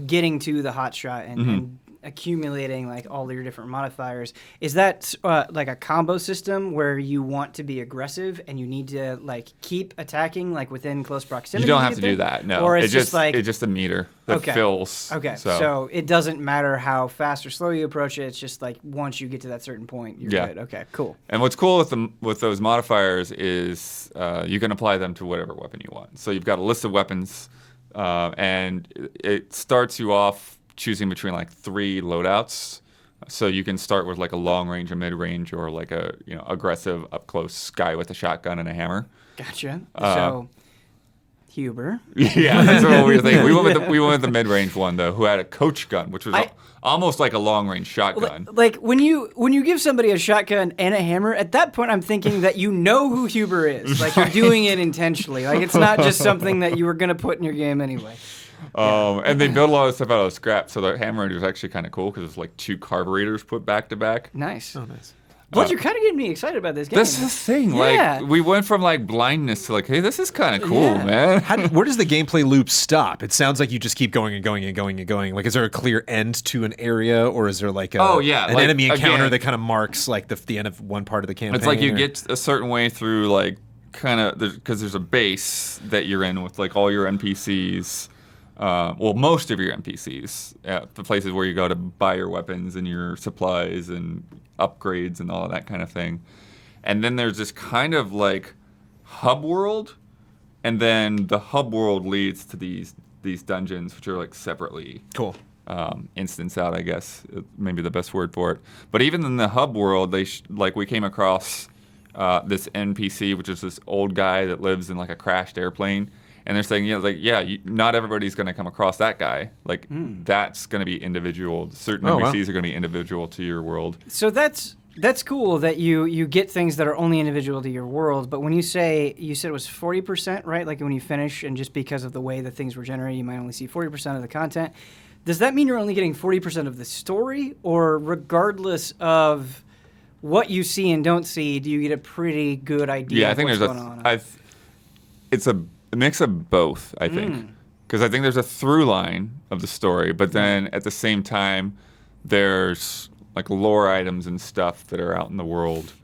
getting to the hot shot and accumulating all your different modifiers. Is that a combo system where you want to be aggressive and you need to keep attacking within close proximity? You don't have to do that. No, or it's just a meter that fills. Okay, so it doesn't matter how fast or slow you approach it. It's just once you get to that certain point, you're good. Okay, cool. And what's cool with those modifiers is you can apply them to whatever weapon you want. So you've got a list of weapons, and it starts you off choosing between 3 loadouts. So you can start with a long range, a mid range, or a aggressive up close guy with a shotgun and a hammer. Gotcha. So Huber. Yeah, that's what we were thinking. We went with the mid range one though, who had a coach gun, which was almost like a long range shotgun. When you give somebody a shotgun and a hammer, at that point I'm thinking that you know who Huber is. You're doing it intentionally. It's not just something that you were gonna put in your game anyway. And they build a lot of stuff out of scrap, so the hammer is actually kind of cool because it's 2 carburetors put back to back. Nice. Oh, nice. Blood, you're kind of getting me excited about this game. That's the thing. Yeah. We went from blindness to hey, this is kind of cool, man. Where does the gameplay loop stop? It sounds like you just keep going and going and going and going. Is there a clear end to an area, or is there an enemy encounter that kind of marks the end of one part of the campaign? It's you get a certain way through because there's a base that you're in with all your NPCs. Most of your NPCs, the places where you go to buy your weapons and your supplies and upgrades and all of that kind of thing. And then there's this kind of hub world, and then the hub world leads to these dungeons, which are separately cool. Instanced out, I guess, maybe the best word for it. But even in the hub world, we came across this NPC, which is this old guy that lives in a crashed airplane. And they're saying, not everybody's going to come across that guy. That's going to be individual. Certain NPCs are going to be individual to your world. So that's cool that you get things that are only individual to your world. But when you said it was 40%, right? When you finish, and just because of the way that things were generated, you might only see 40% of the content. Does that mean you're only getting 40% of the story, or regardless of what you see and don't see, do you get a pretty good idea? Yeah, I think what's there's going on? It's a mix of both, I think. Because I think there's a through line of the story, but then at the same time, there's lore items and stuff that are out in the world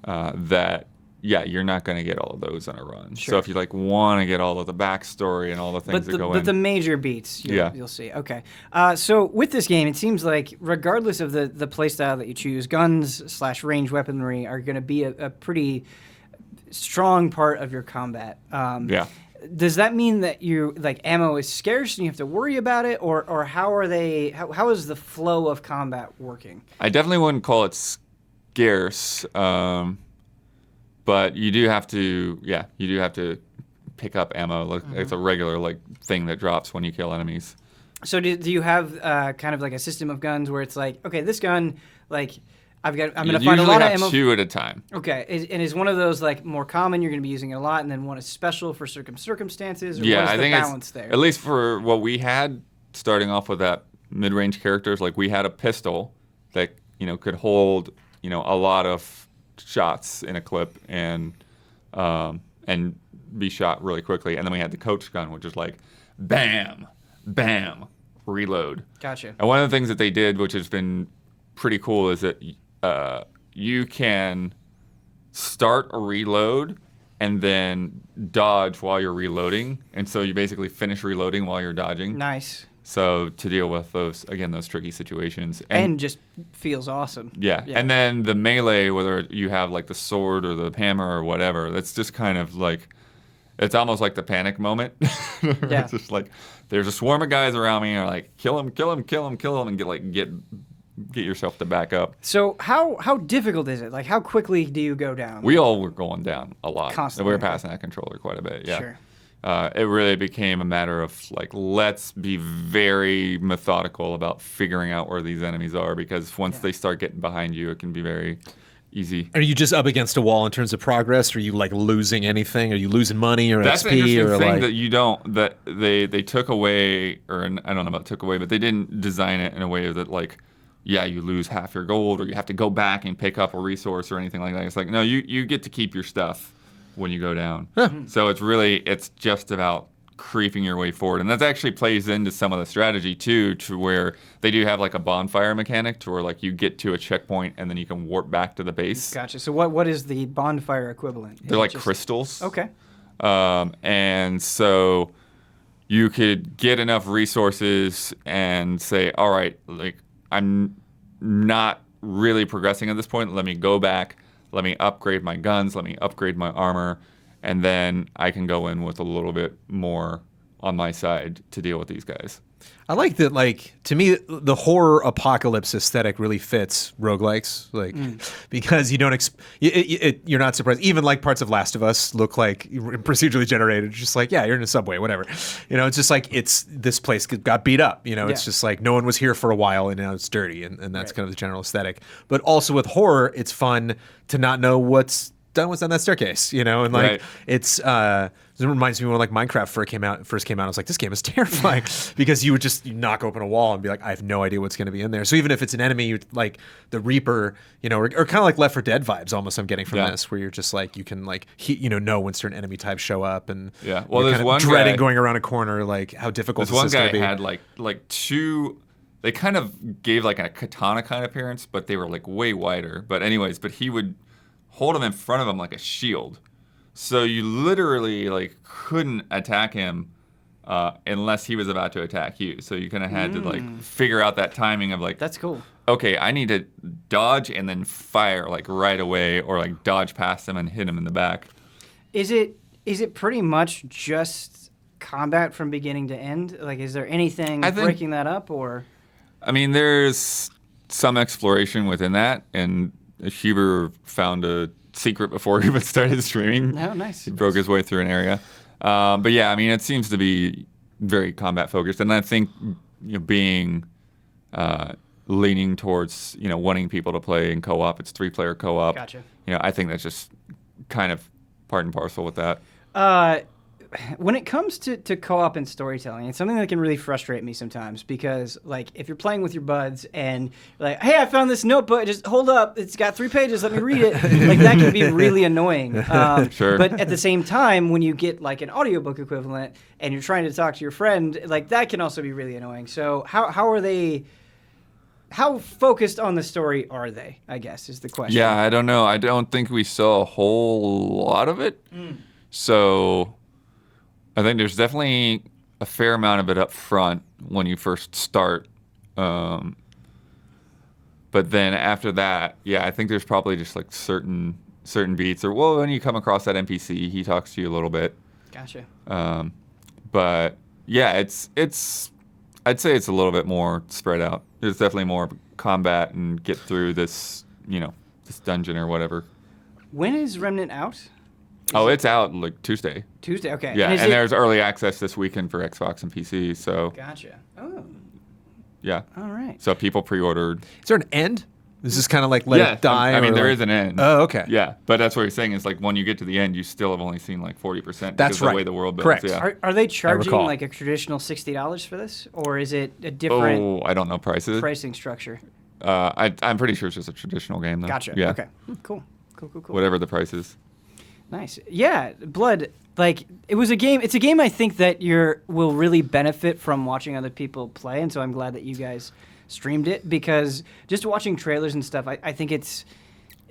that, you're not going to get all of those on a run. Sure. So if you want to get all of the backstory and all the things that go in. But the major beats, you'll see. Okay. So with this game, it seems like regardless of the playstyle that you choose, guns/range weaponry are going to be a pretty strong part of your combat. Does that mean that you ammo is scarce and you have to worry about it, or how is the flow of combat working? I definitely wouldn't call it scarce, but you do have to pick up ammo. Like it's a regular like thing that drops when you kill enemies. So do you have kind of like a system of guns where it's like, okay, this gun, like I'm going to find a lot of ammo. Two at a time. Okay, and is one of those like more common? You're going to be using it a lot, and then one is special for circumstances. Or Yeah, what is I think the balance there? At least for what we had, starting off with that mid-range characters, like we had a pistol that could hold a lot of shots in a clip and be shot really quickly, and then we had the coach gun, which is like bam, bam, reload. Gotcha. And one of the things that they did, which has been pretty cool, is that you can start a reload and then dodge while you're reloading, and so you basically finish reloading while you're dodging. Nice. So to deal with those tricky situations. And just feels awesome. Yeah. And then the melee, whether you have like the sword or the hammer or whatever, that's just kind of like, it's almost like the panic moment. Yeah. It's just like, there's a swarm of guys around me, and like, kill him, and get yourself to back up. So how difficult is it? Like, how quickly do you go down? We all were going down a lot. Constantly. We were passing that controller quite a bit. Yeah. Sure. It really became a matter of like, let's be very methodical about figuring out where these enemies are, because once they start getting behind you, it can be very easy. Are you just up against a wall in terms of progress? Are you like losing anything? Are you losing money or That's XP? an interesting or thing like... that you don't, that they took away, or I don't know about took away, but they didn't design it in a way that like, yeah, you lose half your gold, or you have to go back and pick up a resource or anything like that. It's like, no, you get to keep your stuff when you go down. So it's just about creeping your way forward. And that actually plays into some of the strategy too, to where they do have like a bonfire mechanic to where like you get to a checkpoint and then you can warp back to the base. Gotcha. So what is the bonfire equivalent? They're like crystals. Okay. And so you could get enough resources and say, all right, like I'm not really progressing at this point. Let me go back. Let me upgrade my guns. Let me upgrade my armor. And then I can go in with a little bit more on my side to deal with these guys. I like that, like, to me, the horror apocalypse aesthetic really fits roguelikes, like, because you don't, you're not surprised. Even like parts of Last of Us look like procedurally generated, just like, yeah, you're in a subway, whatever. It's just like, this place got beat up, it's just like no one was here for a while and now it's dirty, and that's kind of the general aesthetic. But also with horror, it's fun to not know what's down that staircase, and like it's it reminds me when like Minecraft first came out. I was like, this game is terrifying because you would you knock open a wall and be like, I have no idea what's going to be in there. So even if it's an enemy, like the Reaper, or kind of like Left 4 Dead vibes almost. I'm getting from this, where you're just like you can like know when certain enemy types show up, and well, there's one dreading guy, going around a corner, like how difficult. This one guy be. had like two. They kind of gave like a katana kind of appearance, but they were like way wider. But he would hold him in front of him like a shield. So you literally like couldn't attack him unless he was about to attack you. So you kind of had to like figure out that timing of like, that's cool. Okay, I need to dodge and then fire like right away, or like dodge past him and hit him in the back. Is it pretty much just combat from beginning to end? Like, is there anything breaking that up, or? I mean, there's some exploration within that, and Huber found a secret before he even started streaming. Oh, nice. He broke his way through an area. But yeah, I mean, it seems to be very combat focused, and I think being leaning towards wanting people to play in co-op. It's 3-player co-op. Gotcha. I think that's just kind of part and parcel with that. When it comes to co-op and storytelling, it's something that can really frustrate me sometimes, because like if you're playing with your buds and you're like, hey, I found this notebook, just hold up, it's got 3 pages, let me read it. Like that can be really annoying. Sure. But at the same time, when you get like an audiobook equivalent and you're trying to talk to your friend, like that can also be really annoying. So how focused on the story are they, I guess, is the question. Yeah, I don't know. I don't think we saw a whole lot of it. So I think there's definitely a fair amount of it up front when you first start. But then after that, yeah, I think there's probably just like certain beats, or when you come across that NPC, he talks to you a little bit. Gotcha. But yeah, I'd say it's a little bit more spread out. There's definitely more combat and get through this, this dungeon or whatever. When is Remnant out? Oh, it's out like Tuesday. Tuesday, okay. Yeah, is and it- there's early access this weekend for Xbox and PC. So Gotcha. Oh, yeah, all right. so people pre-ordered. Is there an end? Is this kind of like let it die? I mean, or there like- is an end. Oh, okay. Yeah, but that's what you're saying is like when you get to the end, you still have only seen like 40%. That's because of right. the way the world builds. Correct. Yeah. Are they charging recall. like a traditional $60 for this, or is it a different Oh, I don't know prices. pricing structure? I'm pretty sure it's just a traditional game though. Gotcha. Yeah. Okay. Cool. Whatever the price is. Nice. Yeah, Blood. Like it was a game. It's a game I think that will really benefit from watching other people play, and so I'm glad that you guys streamed it because just watching trailers and stuff, I think it's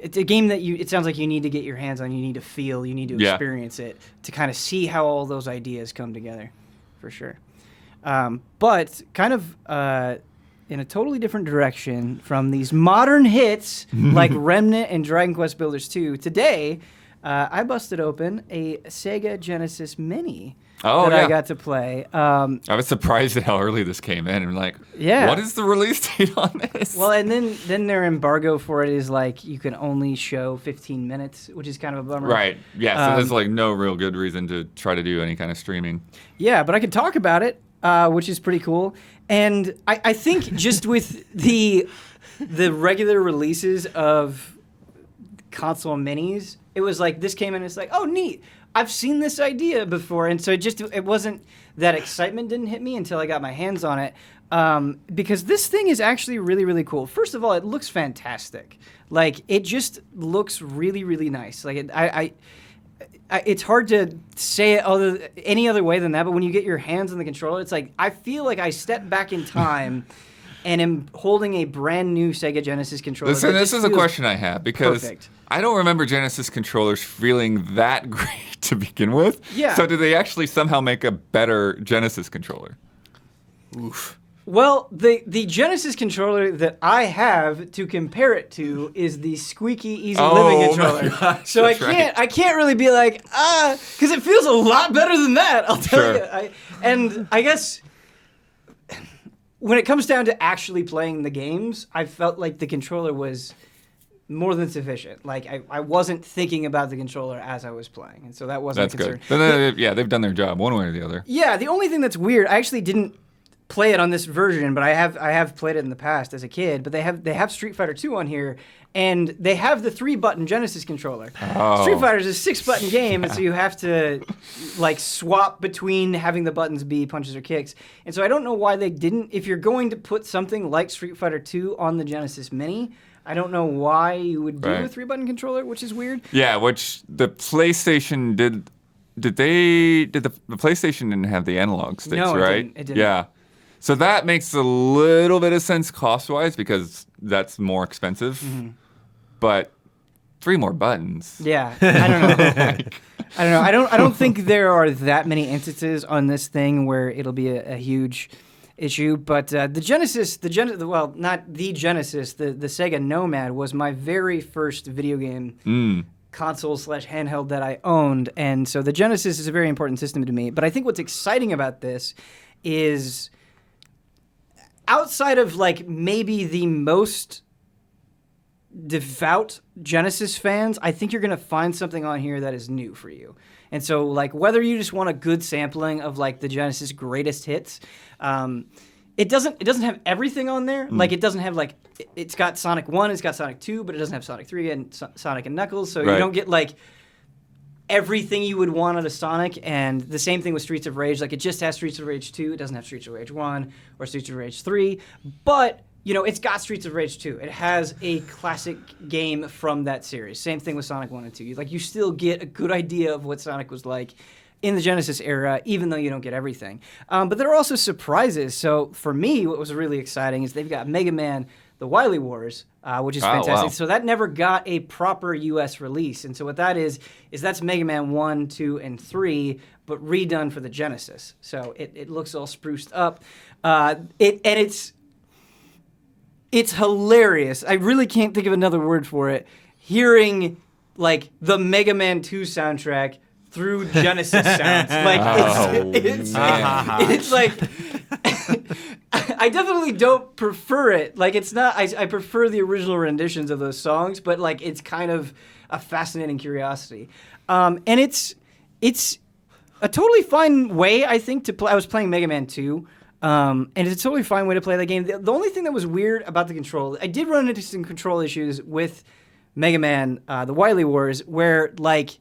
a game that it sounds like you need to get your hands on. You need to feel. You need to experience it to kind of see how all those ideas come together, for sure. But kind of in a totally different direction from these modern hits like Remnant and Dragon Quest Builders 2. Today, I busted open a Sega Genesis Mini that I got to play. I was surprised at how early this came in. I'm like, Yeah. what is the release date on this? Well, and then their embargo for it is like you can only show 15 minutes, which is kind of a bummer. right. Yeah, so there's like no real good reason to try to do any kind of streaming. Yeah, but I could talk about it, which is pretty cool. And I think just with the regular releases of console minis, it was like this came in, it's like, oh, neat. I've seen this idea before. And so it wasn't, that excitement didn't hit me until I got my hands on it. Because this thing is actually really, really cool. First of all, it looks fantastic. Like, it just looks really, really nice. Like, it's hard to say it any other way than that, but when you get your hands on the controller, it's like, I feel like I stepped back in time and am holding a brand new Sega Genesis controller. Listen, that this just is a feels question I have because perfect. I don't remember Genesis controllers feeling that great to begin with. Yeah. So did they actually somehow make a better Genesis controller? Oof. Well, the Genesis controller that I have to compare it to is the squeaky Easy Living my controller. gosh, So that's right. I can't really be like, because it feels a lot better than that. I'll tell Sure. you. And I guess when it comes down to actually playing the games, I felt like the controller was more than sufficient. Like I wasn't thinking about the controller as I was playing, and so that wasn't That's a concern. good. Then yeah, they've done their job one way or the other. Yeah, the only thing that's weird, I actually didn't play it on this version, but I have played it in the past as a kid. But they have Street Fighter 2 on here, and they have the 3-button Genesis controller. Oh. Street Fighter is a 6-button game, and so you have to like swap between having the buttons be punches or kicks. And so I don't know why they didn't. If you're going to put something like Street Fighter 2 on the Genesis Mini, I don't know why you would do a Right. 3-button controller, which is weird. Yeah, which the PlayStation did. Did the PlayStation didn't have the analog sticks, No, it right? didn't. It didn't. Yeah. So that makes a little bit of sense cost-wise because that's more expensive. Mm-hmm. But 3 more buttons. Yeah, I don't know. I don't know. I don't think there are that many instances on this thing where it'll be a huge issue. But the Genesis, well, not the Genesis, the Sega Nomad was my very first video game console / handheld that I owned, and so the Genesis is a very important system to me. But I think what's exciting about this is outside of like maybe the most devout Genesis fans, I think you're going to find something on here that is new for you. And so like whether you just want a good sampling of like the Genesis greatest hits, it doesn't have everything on there. Like it doesn't have like it's got Sonic 1, it's got Sonic 2, but it doesn't have Sonic 3 and Sonic and Knuckles, so you Right. don't get like everything you would want out of Sonic. And the same thing with Streets of Rage. Like it just has Streets of Rage 2, it doesn't have Streets of Rage 1 or Streets of Rage 3, but you know, it's got Streets of Rage 2. It has a classic game from that series. Same thing with Sonic 1 and 2. You still get a good idea of what Sonic was like in the Genesis era, even though you don't get everything. But there are also surprises. So for me, what was really exciting is they've got Mega Man, The Wily Wars, which is fantastic. wow. So that never got a proper U.S. release. And so what that is that's Mega Man 1, 2, and 3, but redone for the Genesis. So it looks all spruced up. It's hilarious. I really can't think of another word for it. Hearing like the Mega Man 2 soundtrack through Genesis sounds. Like Oh, it's man. it's like I definitely don't prefer it. Like, it's not. I prefer the original renditions of those songs, but like, it's kind of a fascinating curiosity. And it's a totally fine way, I think, to play. I was playing Mega Man 2, and it's a totally fine way to play that game. The only thing that was weird about the control, I did run into some control issues with Mega Man, the Wily Wars, where like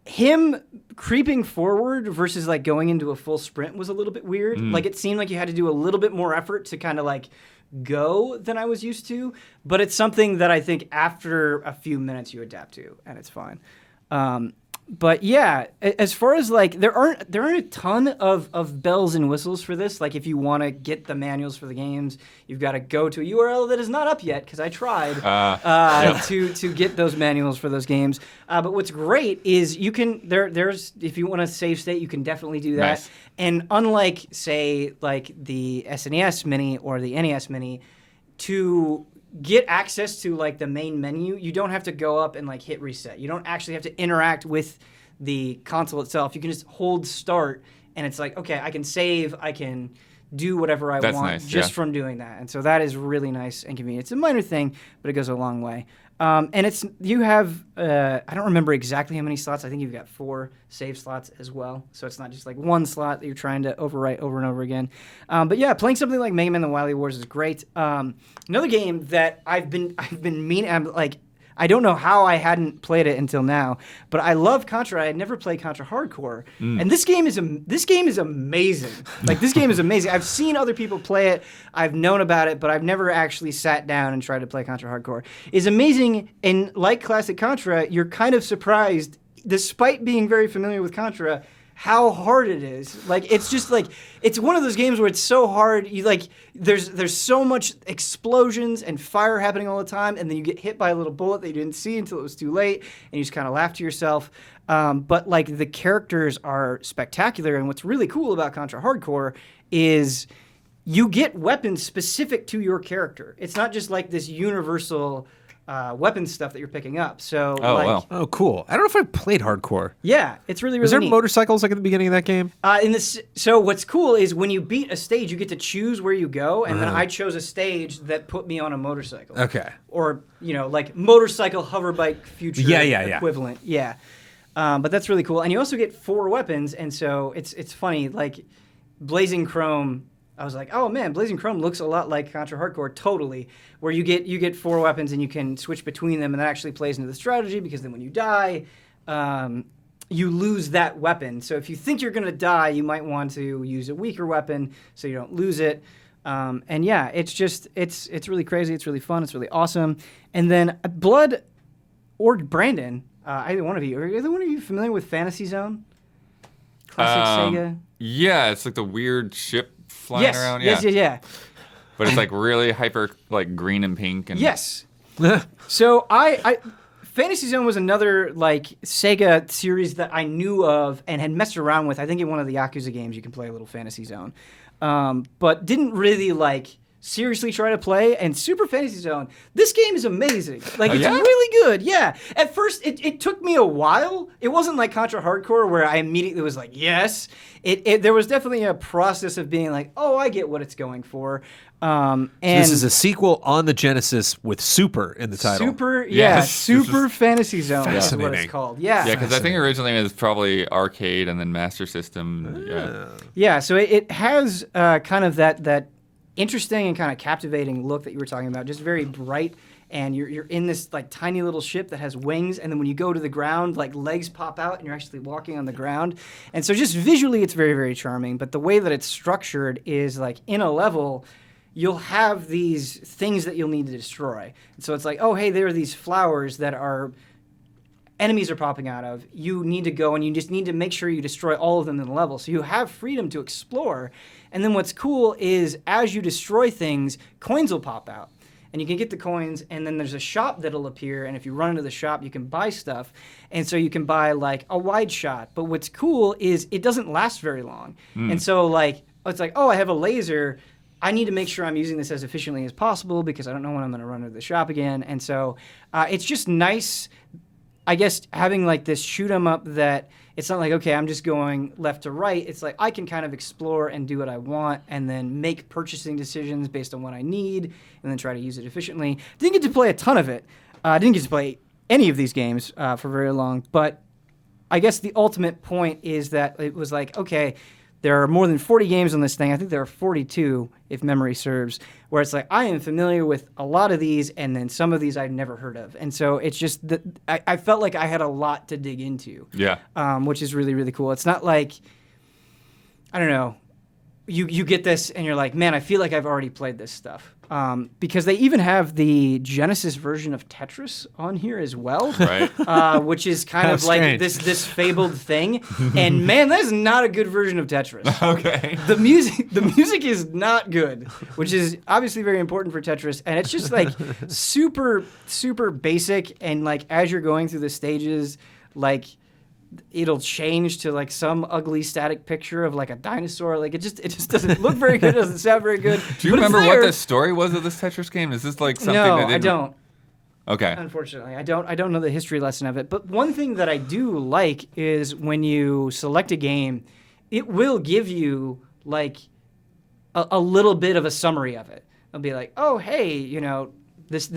him creeping forward versus like going into a full sprint was a little bit weird. Like it seemed like you had to do a little bit more effort to kind of like go than I was used to. But it's something that I think after a few minutes you adapt to, and it's fine. But yeah, as far as like there aren't a ton of bells and whistles for this. Like if you want to get the manuals for the games, you've got to go to a URL that is not up yet because I tried to get those manuals for those games. But what's great is you can there's if you want to save state, you can definitely do that. Nice. And unlike say like the SNES Mini or the NES Mini, to get access to like the main menu, you don't have to go up and like hit reset. You don't actually have to interact with the console itself. You can just hold start and it's like, okay, I can save, I can do whatever I That's want nice, just yeah. from doing that. And so that is really nice and convenient. It's a minor thing, but it goes a long way. And you have, I don't remember exactly how many slots. I think you've got 4 save slots as well. So it's not just like one slot that you're trying to overwrite over and over again. But yeah, playing something like Mega Man: The Wily Wars is great. Another game that I've been I don't know how I hadn't played it until now, but I love Contra. I had never played Contra Hardcore, and this game is amazing. Like this game is amazing. I've seen other people play it. I've known about it, but I've never actually sat down and tried to play Contra Hardcore. It's amazing, and like classic Contra, you're kind of surprised, despite being very familiar with Contra, how hard it is. Like it's just like it's one of those games where it's so hard. You like there's so much explosions and fire happening all the time, and then you get hit by a little bullet that you didn't see until it was too late, and you just kind of laugh to yourself. But like the characters are spectacular, and what's really cool about Contra Hardcore is you get weapons specific to your character. It's not just like this universal weapon stuff that you're picking up. So, wow. Oh, cool. I don't know if I played Hardcore. Yeah, it's really, really Is there neat. motorcycles like at the beginning of that game? So what's cool is when you beat a stage, you get to choose where you go, and then I chose a stage that put me on a motorcycle. Okay. Or, like motorcycle hover bike future equivalent. Yeah. But that's really cool. And you also get 4 weapons, and so it's funny, like Blazing Chrome, I was like, oh man, Blazing Chrome looks a lot like Contra Hardcore, totally. Where you get 4 weapons and you can switch between them, and that actually plays into the strategy because then when you die, you lose that weapon. So if you think you're gonna die, you might want to use a weaker weapon so you don't lose it. And yeah, it's really crazy. It's really fun. It's really awesome. And then Blood or Brandon, either one of you, are either one of you familiar with Fantasy Zone? Classic Sega. Yeah, it's like the weird ship flying around. Yeah. But it's like really hyper, like green and pink. And Yes. So I Fantasy Zone was another like Sega series that I knew of and had messed around with. I think in one of the Yakuza games you can play a little Fantasy Zone, but didn't really like seriously try to play. And Super Fantasy Zone, this game is amazing. Like it's really good. Yeah. At first it took me a while. It wasn't like Contra Hardcore where I immediately was like yes. There was definitely a process of being like, oh, I get what it's going for. And So this is a sequel on the Genesis with Super in the title. Super Fantasy Zone is what it's called. Yeah. Yeah, because I think originally it was probably arcade and then Master System. Yeah, so it has kind of that interesting and kind of captivating look that you were talking about, just very bright, and you're in this like tiny little ship that has wings, and then when you go to the ground, like legs pop out and you're actually walking on the ground. And so just visually it's very, very charming, but the way that it's structured is like in a level you'll have these things that you'll need to destroy. And so it's like, oh, hey, there are these flowers that are enemies are popping out of. You need to go and you just need to make sure you destroy all of them in the level. So you have freedom to explore. And then what's cool is as you destroy things, coins will pop out. And you can get the coins, and then there's a shop that'll appear, and if you run into the shop, you can buy stuff. And so you can buy, like, a wide shot. But what's cool is it doesn't last very long. And so, like, it's like, oh, I have a laser. I need to make sure I'm using this as efficiently as possible because I don't know when I'm going to run into the shop again. And so it's just nice I guess having like this shoot 'em up that it's not like, okay, I'm just going left to right. It's like I can kind of explore and do what I want and then make purchasing decisions based on what I need and then try to use it efficiently. Didn't get to play a ton of it. I didn't get to play any of these games for very long, but I guess the ultimate point is that it was like, okay, there are more than 40 games on this thing. I think there are 42, if memory serves, where it's like, I am familiar with a lot of these, and then some of these I've never heard of. And so it's just that I felt like I had a lot to dig into, which is really, really cool. It's not like, I don't know, you get this and you're like, man, I feel like I've already played this stuff. Because they even have the Genesis version of Tetris on here as well, Right. Which is kind of like strange. this fabled thing. And man, that is not a good version of Tetris. Okay. The music is not good, which is obviously very important for Tetris. And it's just like super, super basic. And like as you're going through the stages, like it'll change to like some ugly static picture of like a dinosaur. Like it just doesn't look very good. It doesn't sound very good. Do you remember what the story was of this Tetris game? Is this like something No, that didn't... I don't. Okay. Unfortunately, I don't know the history lesson of it. But one thing that I do like is when you select a game, it will give you like a little bit of a summary of it. It'll be like, oh, hey, you know, this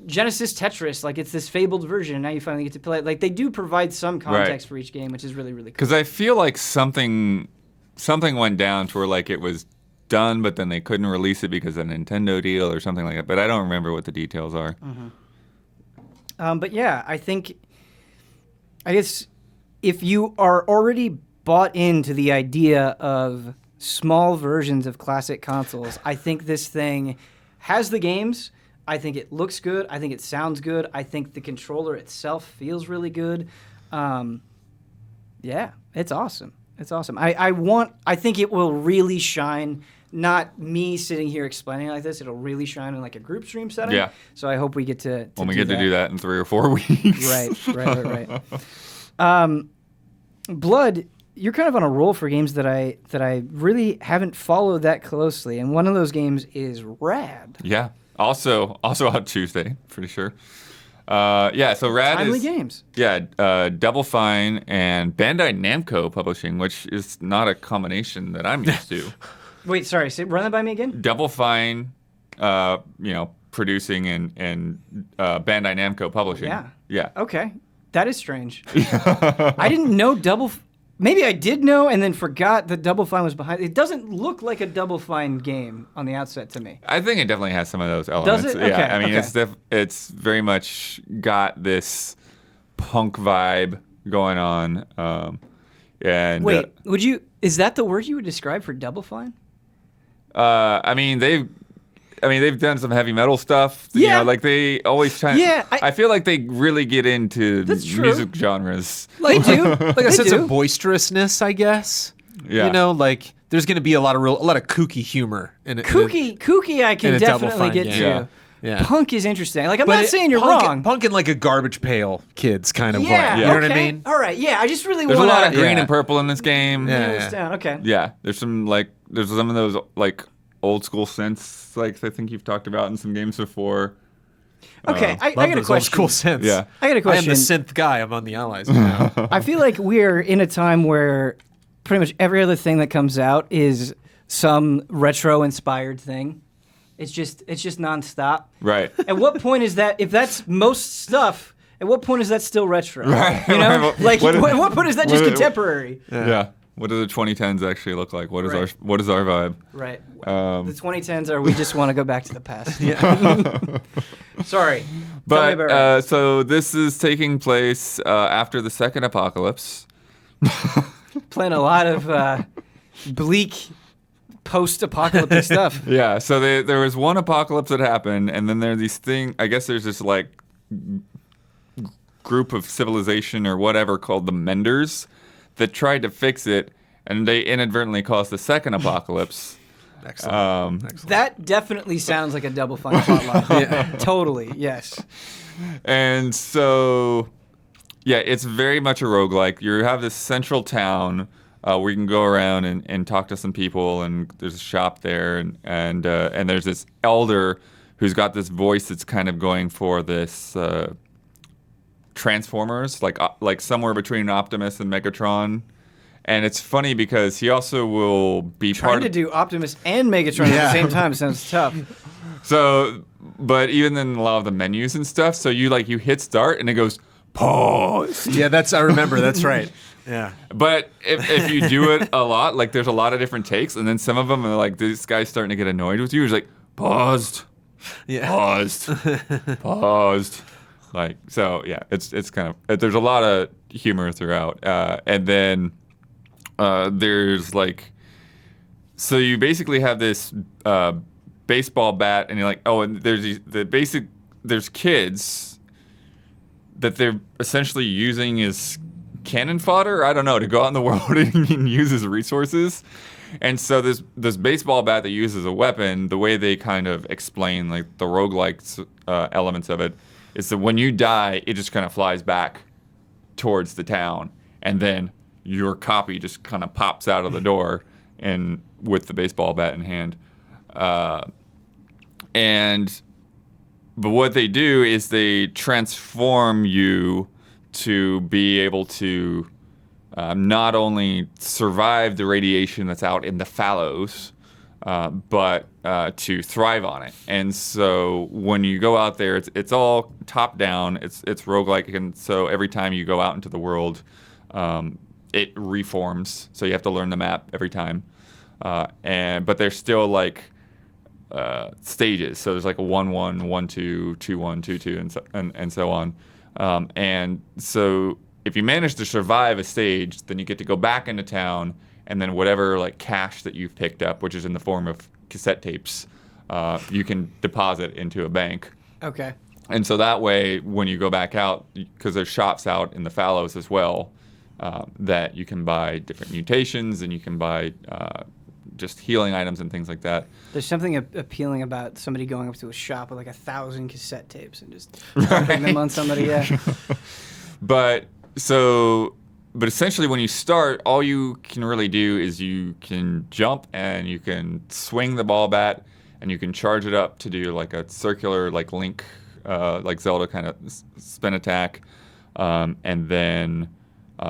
Genesis Tetris, like it's this fabled version. And now you finally get to play it. Like they do provide some context for each game, which is really, really cool. Because I feel like something went down to where like it was done, but then they couldn't release it because of a Nintendo deal or something like that. But I don't remember what the details are. But yeah, I guess if you are already bought into the idea of small versions of classic consoles, I think this thing has the games. I think it looks good. I think it sounds good. I think the controller itself feels really good. Yeah, it's awesome. It's awesome. I think it will really shine. Not me sitting here explaining like this. It'll really shine in like a group stream setting. Yeah. So I hope we get to When we get to do that in 3 or 4 weeks. Right. Blood, you're kind of on a roll for games that I really haven't followed that closely, and one of those games is Rad. Yeah. Also out Tuesday, pretty sure. So Rad Timely is games. Yeah, Double Fine and Bandai Namco Publishing, which is not a combination that I'm used to. Wait, sorry. Run that by me again. Double Fine, producing and Bandai Namco Publishing. Yeah. Okay, that is strange. I didn't know Maybe I did know and then forgot that Double Fine was behind. It doesn't look like a Double Fine game on the outset to me. I think it definitely has some of those elements. Does it? Yeah, Okay, I mean, okay. it's very much got this punk vibe going on. Wait, is that the word you would describe for Double Fine? They've done some heavy metal stuff. Yeah. Like they always try. Yeah, I feel like they really get into That's true. music genres. They do. Like a sense of boisterousness, I guess. Yeah. You know, like there's going to be a lot of kooky humor in it. Kooky I can in a Double definitely Fine get game. to. Yeah. Punk is interesting. Like I'm not saying you're wrong. Punk in like a garbage pail kids kind of Yeah, way. You know what I okay. mean? All right, yeah. I just really There's want a lot of to green Yeah. and purple in this game. Yeah. nail this down. Okay. Yeah, there's some of those like old school synths, like I think you've talked about in some games before. Okay, I Love got a those question. old school synths. Yeah. I got a I am question. the synth guy among the allies. Now. I feel like we're in a time where pretty much every other thing that comes out is some retro-inspired thing. It's just nonstop. Right. At what point is that? If that's most stuff, at what point is that still retro? Right, You know, right. like What- at what point is that just what- contemporary? Yeah. What do the 2010s actually look like? What is Right. our vibe? Right. Um, The 2010s are we just want to go back to the past. Yeah. Sorry. Tell me But about Rad. so this is taking place after the second apocalypse. Playing a lot of bleak post-apocalyptic stuff. Yeah. So there was one apocalypse that happened, and then there's these I guess there's this like group of civilization or whatever called the Menders that tried to fix it, and they inadvertently caused the second apocalypse. Excellent. Excellent. That definitely sounds like a Double Fine plotline. Yeah. Totally, yes. And so, yeah, it's very much a roguelike. You have this central town where you can go around and talk to some people, and there's a shop there, and there's this elder who's got this voice that's kind of going for this Transformers, like somewhere between Optimus and Megatron. And it's funny because he also will be Trying to do Optimus and Megatron at the same time sounds tough. So, but even in a lot of the menus and stuff, so you hit start and it goes pause. Yeah, I remember. That's right. Yeah. But if you do it a lot, like there's a lot of different takes, and then some of them are like, this guy's starting to get annoyed with you. He's like, paused. Yeah. Paused. Paused. Like, so yeah, it's kind of, there's a lot of humor throughout. And then there's so you basically have this baseball bat, and you're like, oh, and there's kids that they're essentially using as cannon fodder, I don't know, to go out in the world and use as resources. And so this baseball bat they use as a weapon, the way they kind of explain like the roguelike elements of it, is that when you die, it just kind of flies back towards the town, and then your copy just kind of pops out of the door and with the baseball bat in hand. But what they do is they transform you to be able to not only survive the radiation that's out in the fallows, but to thrive on it. And so when you go out there, it's all top down. It's roguelike, and so every time you go out into the world, it reforms. So you have to learn the map every time. But there's still stages. So there's like a 1-1, 1-2, 2-1, 2-2, and so on. And so if you manage to survive a stage, then you get to go back into town, and then whatever cash that you've picked up, which is in the form of cassette tapes, you can deposit into a bank. Okay. And so that way, when you go back out, because there's shops out in the fallows as well, that you can buy different mutations, and you can buy just healing items and things like that. There's something appealing about somebody going up to a shop with 1,000 cassette tapes and just dumping them on somebody. Yeah. But essentially, when you start, all you can really do is you can jump and you can swing the ball bat, and you can charge it up to do a circular Link, Zelda kind of spin attack, and then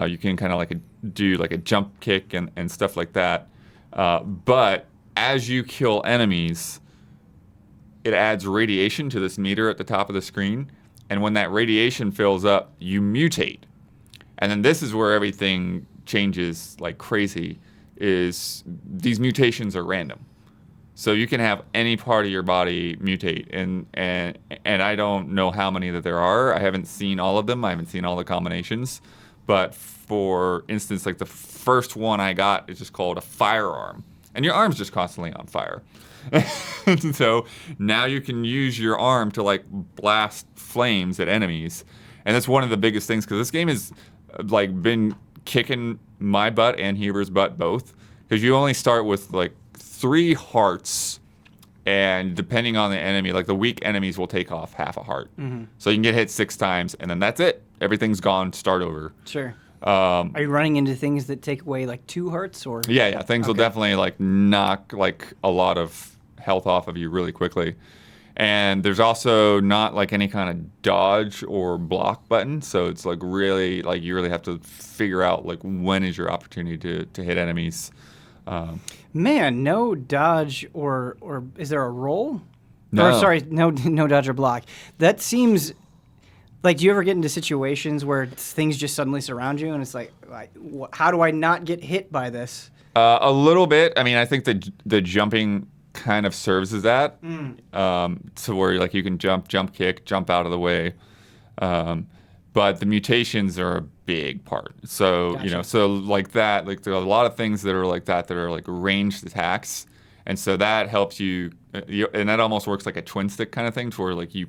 you can kind of do a jump kick and stuff like that. But as you kill enemies, it adds radiation to this meter at the top of the screen. And when that radiation fills up, you mutate. And then this is where everything changes like crazy, is these mutations are random. So you can have any part of your body mutate. And I don't know how many that there are. I haven't seen all of them. I haven't seen all the combinations. But for instance, the first one I got is just called a firearm. And your arm's just constantly on fire. And so now you can use your arm to blast flames at enemies. And that's one of the biggest things, because this game has been kicking my butt and Huber's butt both. Because you only start with 3 hearts, and depending on the enemy, the weak enemies will take off half a heart. Mm-hmm. So you can get hit 6 times, and then that's it. Everything's gone. Start over. Sure. Are you running into things that take away 2 hearts, or? Yeah. Things will definitely knock a lot of health off of you really quickly. And there's also not any kind of dodge or block button, so it's really you really have to figure out when is your opportunity to hit enemies. Man, no dodge or is there a roll? No. Or sorry, no dodge or block. That seems do you ever get into situations where things just suddenly surround you and it's how do I not get hit by this? A little bit. I mean, I think the jumping kind of serves as that, to where you can jump kick, jump out of the way. But the mutations are a big part. So, Gotcha. So that, there are a lot of things that are that are ranged attacks. And so that helps you, and that almost works like a twin stick kind of thing, to where you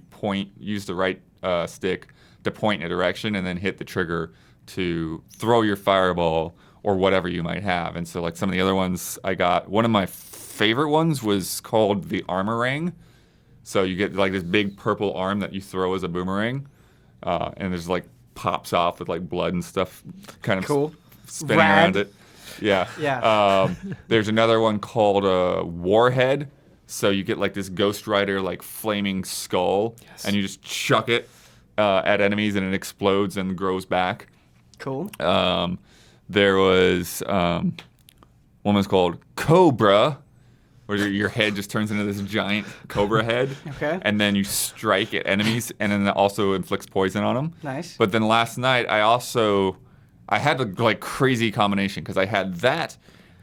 use the right stick to point in a direction and then hit the trigger to throw your fireball or whatever you might have. And so some of the other ones I got, one of my favorite ones was called the Armorang. So you get this big purple arm that you throw as a boomerang. And there's pops off with blood and stuff kind of cool. Spinning Rad. around it. Yeah. Yeah. There's another one called Warhead. So you get this Ghost Rider flaming skull, and you just chuck it at enemies and it explodes and grows back. Cool. There was one was called Cobra, where your head just turns into this giant cobra head. Okay. And then you strike at enemies, and then it also inflicts poison on them. Nice. But then last night, I had a like crazy combination because I had that,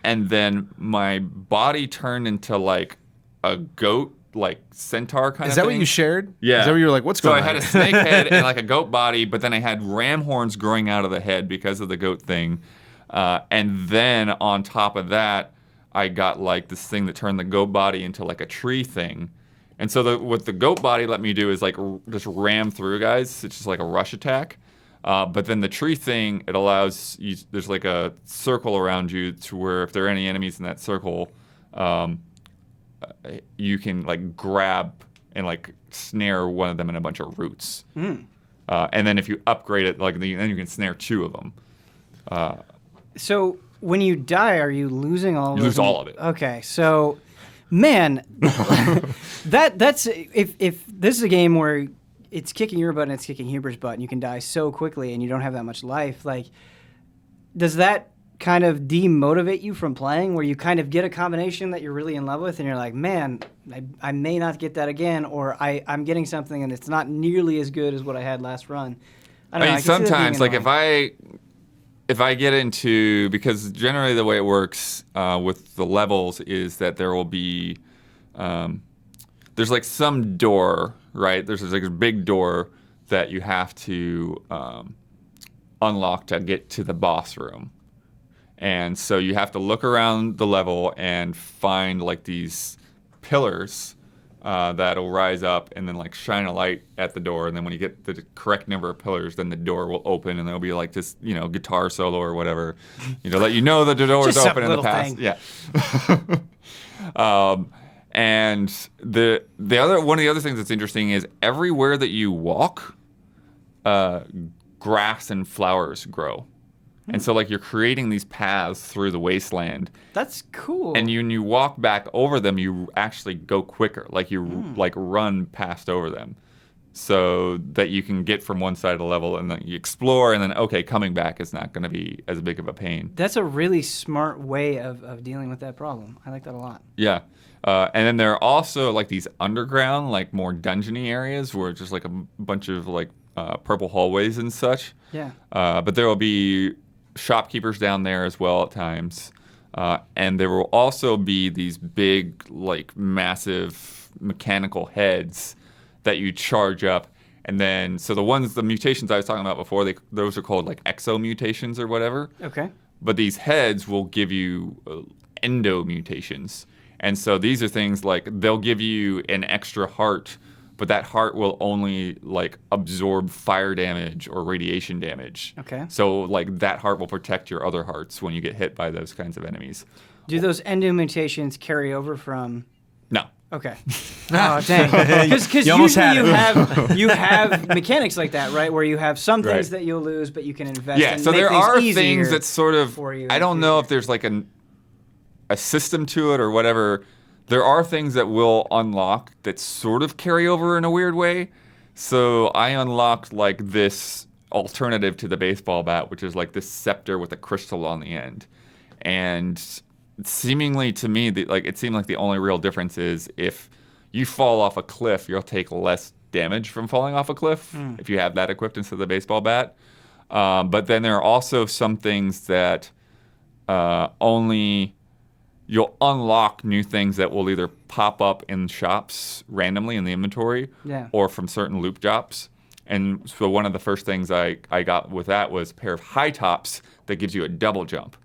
and then my body turned into like a goat, like centaur kind of thing. Is that what you shared? Yeah. Is that where you were like, what's going on? So I had a snake head and like a goat body, but then I had ram horns growing out of the head because of the goat thing. And then on top of that, I got like this thing that turned the goat body into like a tree thing. And so what the goat body let me do is like just ram through guys. It's just like a rush attack. But then the tree thing, it allows you, there's like a circle around you to where if there are any enemies in that circle, you can like grab and like snare one of them in a bunch of roots. And then if you upgrade it, like then you can snare 2 of them. So when you die, are you losing all of it? You lose all of it. Okay, so man, that's if this is a game where it's kicking your butt and it's kicking Huber's butt, and you can die so quickly and you don't have that much life. Like, does that kind of demotivate you from playing, where you kind of get a combination that you're really in love with and you're like, man, I may not get that again, or I'm getting something and it's not nearly as good as what I had last run? I don't know. I can mean, see that being sometimes, like annoying. if I get into, because generally the way it works with the levels is that there will be, there's like some door, right? There's like a big door that you have to unlock to get to the boss room. And so you have to look around the level and find like these pillars that'll rise up and then like shine a light at the door. And then when you get the correct number of pillars, then the door will open and there'll be like this, guitar solo or whatever, let you know that the door is Just open some in the little past. thing. Yeah. And the other one of the other things that's interesting is everywhere that you walk, grass and flowers grow. And so like you're creating these paths through the wasteland. That's cool. And when you walk back over them, you actually go quicker. Like you like run past over them, so that you can get from one side of the level and then you explore, and then coming back is not going to be as big of a pain. That's a really smart way of dealing with that problem. I like that a lot. Yeah. And then there are also like these underground, like more dungeony areas where it's just like a bunch of like purple hallways and such. Yeah. But there will be shopkeepers down there as well at times. And there will also be these big, like massive mechanical heads that you charge up. And then, so the mutations I was talking about before, those are called like exo mutations or whatever. Okay. But these heads will give you endo mutations. And so these are things like they'll give you an extra heart, but that heart will only like absorb fire damage or radiation damage. Okay. So like that heart will protect your other hearts when you get hit by those kinds of enemies. Do those endo mutations carry over from? No. Okay. Oh dang! Because You almost usually had you have mechanics like that, right? Where you have some things Right. that you'll lose, but you can invest. Yeah. in So make there things are easier things that sort of for you in I don't the know future. if there's like a system to it or whatever. There are things that will unlock that sort of carry over in a weird way. So I unlocked like this alternative to the baseball bat, which is like this scepter with a crystal on the end. And seemingly to me, it seemed like the only real difference is if you fall off a cliff, you'll take less damage from falling off a cliff if you have that equipped instead of the baseball bat. But then there are also some things that you'll unlock new things that will either pop up in shops randomly in the inventory or from certain loop drops. And so one of the first things I got with that was a pair of high tops that gives you a double jump.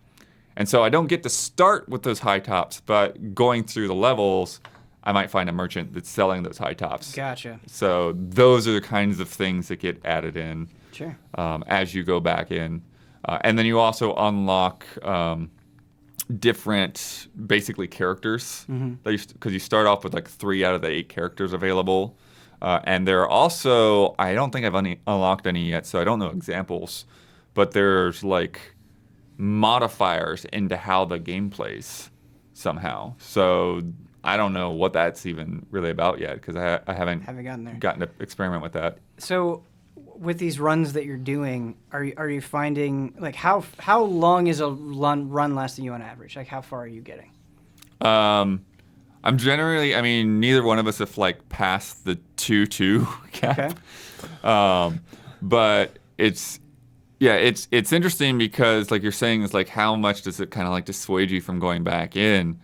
And so I don't get to start with those high tops, but going through the levels, I might find a merchant that's selling those high tops. Gotcha. So those are the kinds of things that get added in Sure. as you go back in. And then you also unlock different, basically, characters. Because you start off with like 3 out of the 8 characters available. And there are also, I don't think I've unlocked any yet, so I don't know examples. But there's like modifiers into how the game plays somehow. So I don't know what that's even really about yet because I haven't Haven't gotten there. gotten to experiment with that. So with these runs that you're doing, are you finding like how long is a run lasting you on average? Like how far are you getting? I'm generally, I mean, neither one of us have like passed the 2-2 cap. Okay. But it's interesting because like you're saying, it's like how much does it kind of like dissuade you from going back in?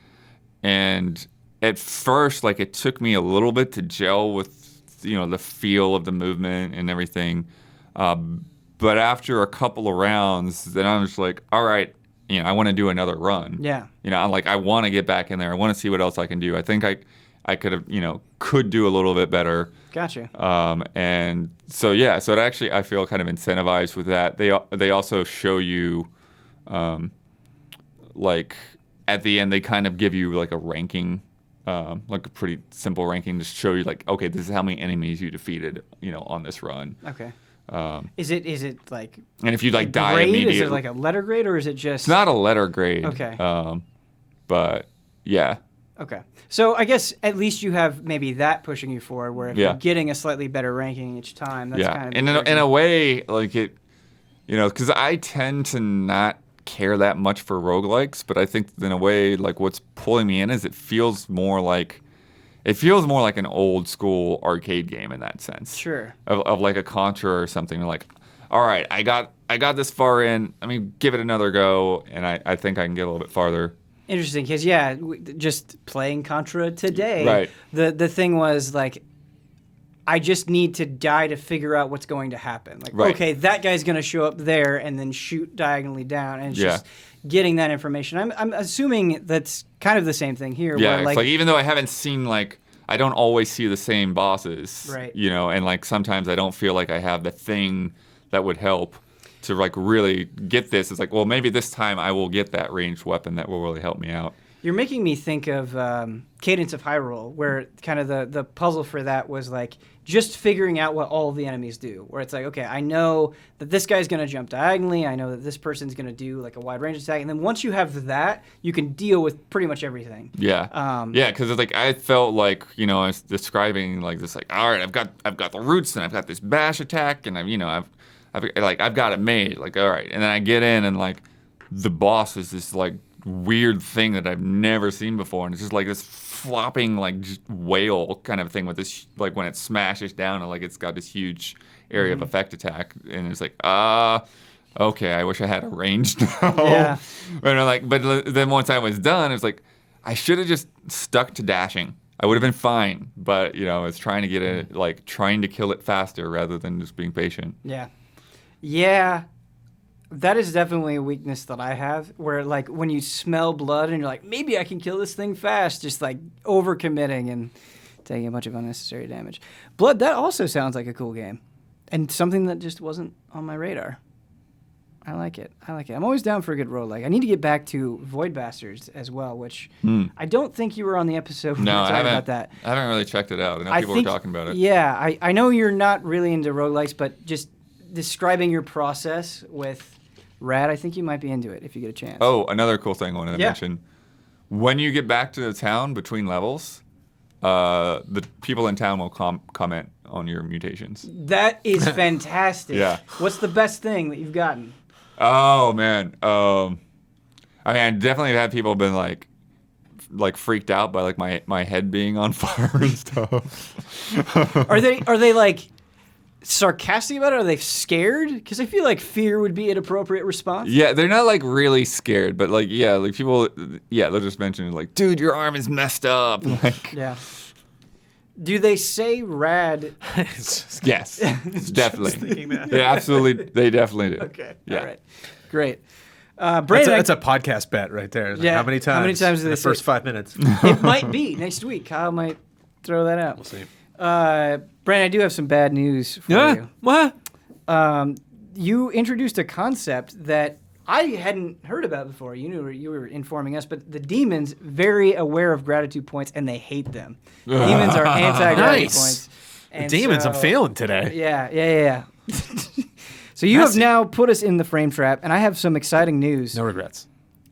And at first, like it took me a little bit to gel with, the feel of the movement and everything. But after a couple of rounds, then I'm just like, all right, I want to do another run. Yeah. I'm like, I want to get back in there. I want to see what else I can do. I think I could have, could do a little bit better. Gotcha. And so, yeah, so it actually, I feel kind of incentivized with that. They also show you, like, at the end, they kind of give you, like, a ranking, like a pretty simple ranking to show you, like, okay, this is how many enemies you defeated, on this run. Okay. Is it like... And if you, like, die grade? immediately... Is it like a letter grade, or is it just... It's not a letter grade. Okay. But, yeah. Okay. So I guess at least you have maybe that pushing you forward, where if you're getting a slightly better ranking each time, that's kind of... In a way, like it, because I tend to not care that much for roguelikes, but I think in a way, like what's pulling me in is it feels more like an old school arcade game in that sense. Sure. Of like a Contra or something. Like, all right, I got this far in. I mean, give it another go, and I think I can get a little bit farther. Interesting, because just playing Contra today, right. The thing was like, I just need to die to figure out what's going to happen. Like, right. Okay, that guy's going to show up there and then shoot diagonally down, and it's just getting that information. I'm assuming that's kind of the same thing here. Yeah, where, it's like even though I haven't seen like I don't always see the same bosses, right? And like sometimes I don't feel like I have the thing that would help to like really get this. It's like, well, maybe this time I will get that ranged weapon that will really help me out. You're making me think of Cadence of Hyrule, where kind of the puzzle for that was like just figuring out what all of the enemies do. Where it's like, okay, I know that this guy's going to jump diagonally. I know that this person's going to do like a wide range attack. And then once you have that, you can deal with pretty much everything. Yeah. Because it's like I felt like, I was describing like this, like, all right, I've got the roots and I've got this bash attack and I've got it made. Like, all right. And then I get in and like the boss is this like weird thing that I've never seen before, and it's just like this flopping like whale kind of thing with this like when it smashes down and like it's got this huge area of effect attack, and it's like okay, I wish I had a range now. Yeah. but then once I was done, it's like I should have just stuck to dashing. I would have been fine, but I was trying to get it, like trying to kill it faster rather than just being patient. Yeah. That is definitely a weakness that I have, where like when you smell blood and you're like, maybe I can kill this thing fast, just like overcommitting and taking a bunch of unnecessary damage. Blood, that also sounds like a cool game, and something that just wasn't on my radar. I like it. I'm always down for a good roguelike. I need to get back to Void Bastards as well, which I don't think you were on the episode when we were talking about that. I haven't really checked it out. I know people were talking about it. Yeah, I know you're not really into roguelikes, but just describing your process with Rad, I think you might be into it if you get a chance. Oh, another cool thing I wanted to mention. When you get back to the town between levels, the people in town will comment on your mutations. That is fantastic. Yeah. What's the best thing that you've gotten? Oh, man. I definitely have had people been like freaked out by like my head being on fire and stuff. Are they like sarcastic about it? Are they scared? Because I feel like fear would be an appropriate response. Yeah, they're not like really scared, but like like people, they'll just mention like, dude, your arm is messed up. Like, yeah. Do they say rad? Yes, definitely. They definitely do. Okay. Yeah. All right. Great. Brandon, that's a podcast bet right there. Yeah. How many times? How many times do in they the first say? 5 minutes? It might be next week. Kyle might throw that out. We'll see. Brandon, I do have some bad news for you. What? You introduced a concept that I hadn't heard about before. You were informing us, but the demons very aware of gratitude points and they hate them. Demons are anti-gratitude Nice. points. And Demons, so, I'm failing today. Yeah. So you have now put us in the frame trap, and I have some exciting news. No regrets.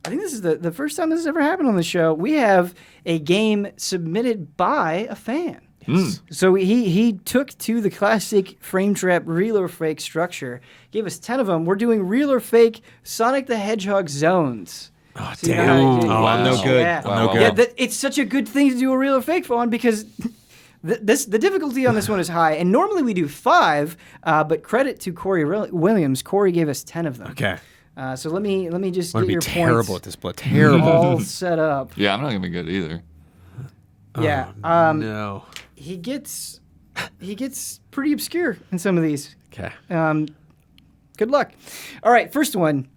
I think this is the first time this has ever happened on the show. We have a game submitted by a fan. So he took to the classic frame trap real or fake structure, gave us 10 of them. We're doing real or fake Sonic the Hedgehog zones. Oh, So you know damn. how you- I'm no good. Yeah. I'm no Wow. good. Yeah, it's such a good thing to do a real or fake on because the difficulty on this one is high. And normally we do 5, but credit to Corey Williams. Corey gave us 10 of them. Okay. So let me just I'm get going your to be terrible points at this, but terrible. all set up. Yeah, I'm not gonna be good either. Yeah. No. He gets pretty obscure in some of these. Okay. Good luck. All right, first one.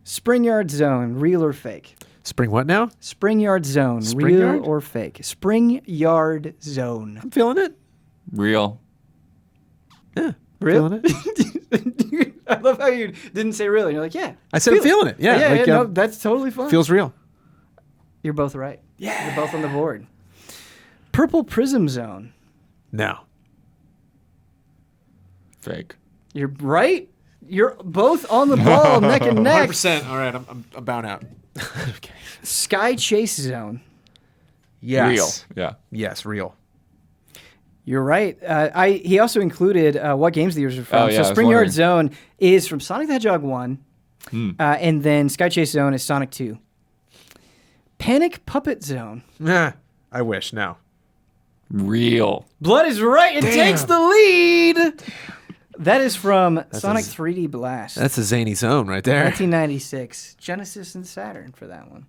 Spring Yard Zone, real or fake? Spring what now? Spring Yard Zone, Spring real Yard? or fake? Spring Yard Zone. I'm feeling it. Real. Yeah. Real? Feeling it. I love how you didn't say real. You're like, yeah. I said I'm feeling it. Yeah. Yeah, like, no, that's totally fine. feels real. You're both right. Yeah. You're both on the board. Purple Prism Zone. No. Fake. You're right. You're both on the ball, neck and neck. 100%. All right. I'm bound out. Okay. Sky Chase Zone. Yes. Real. Yeah. Yes, real. You're right. He also included what games the years are from. Oh, yeah, I so was Spring Yard wondering. Zone is from Sonic the Hedgehog 1, and then Sky Chase Zone is Sonic 2. Panic Puppet Zone. Nah. I wish. No. Real. Blood is right. It takes the lead. That is from Sonic a- 3D Blast. That's a zany zone right there. 1996. Genesis and Saturn for that one.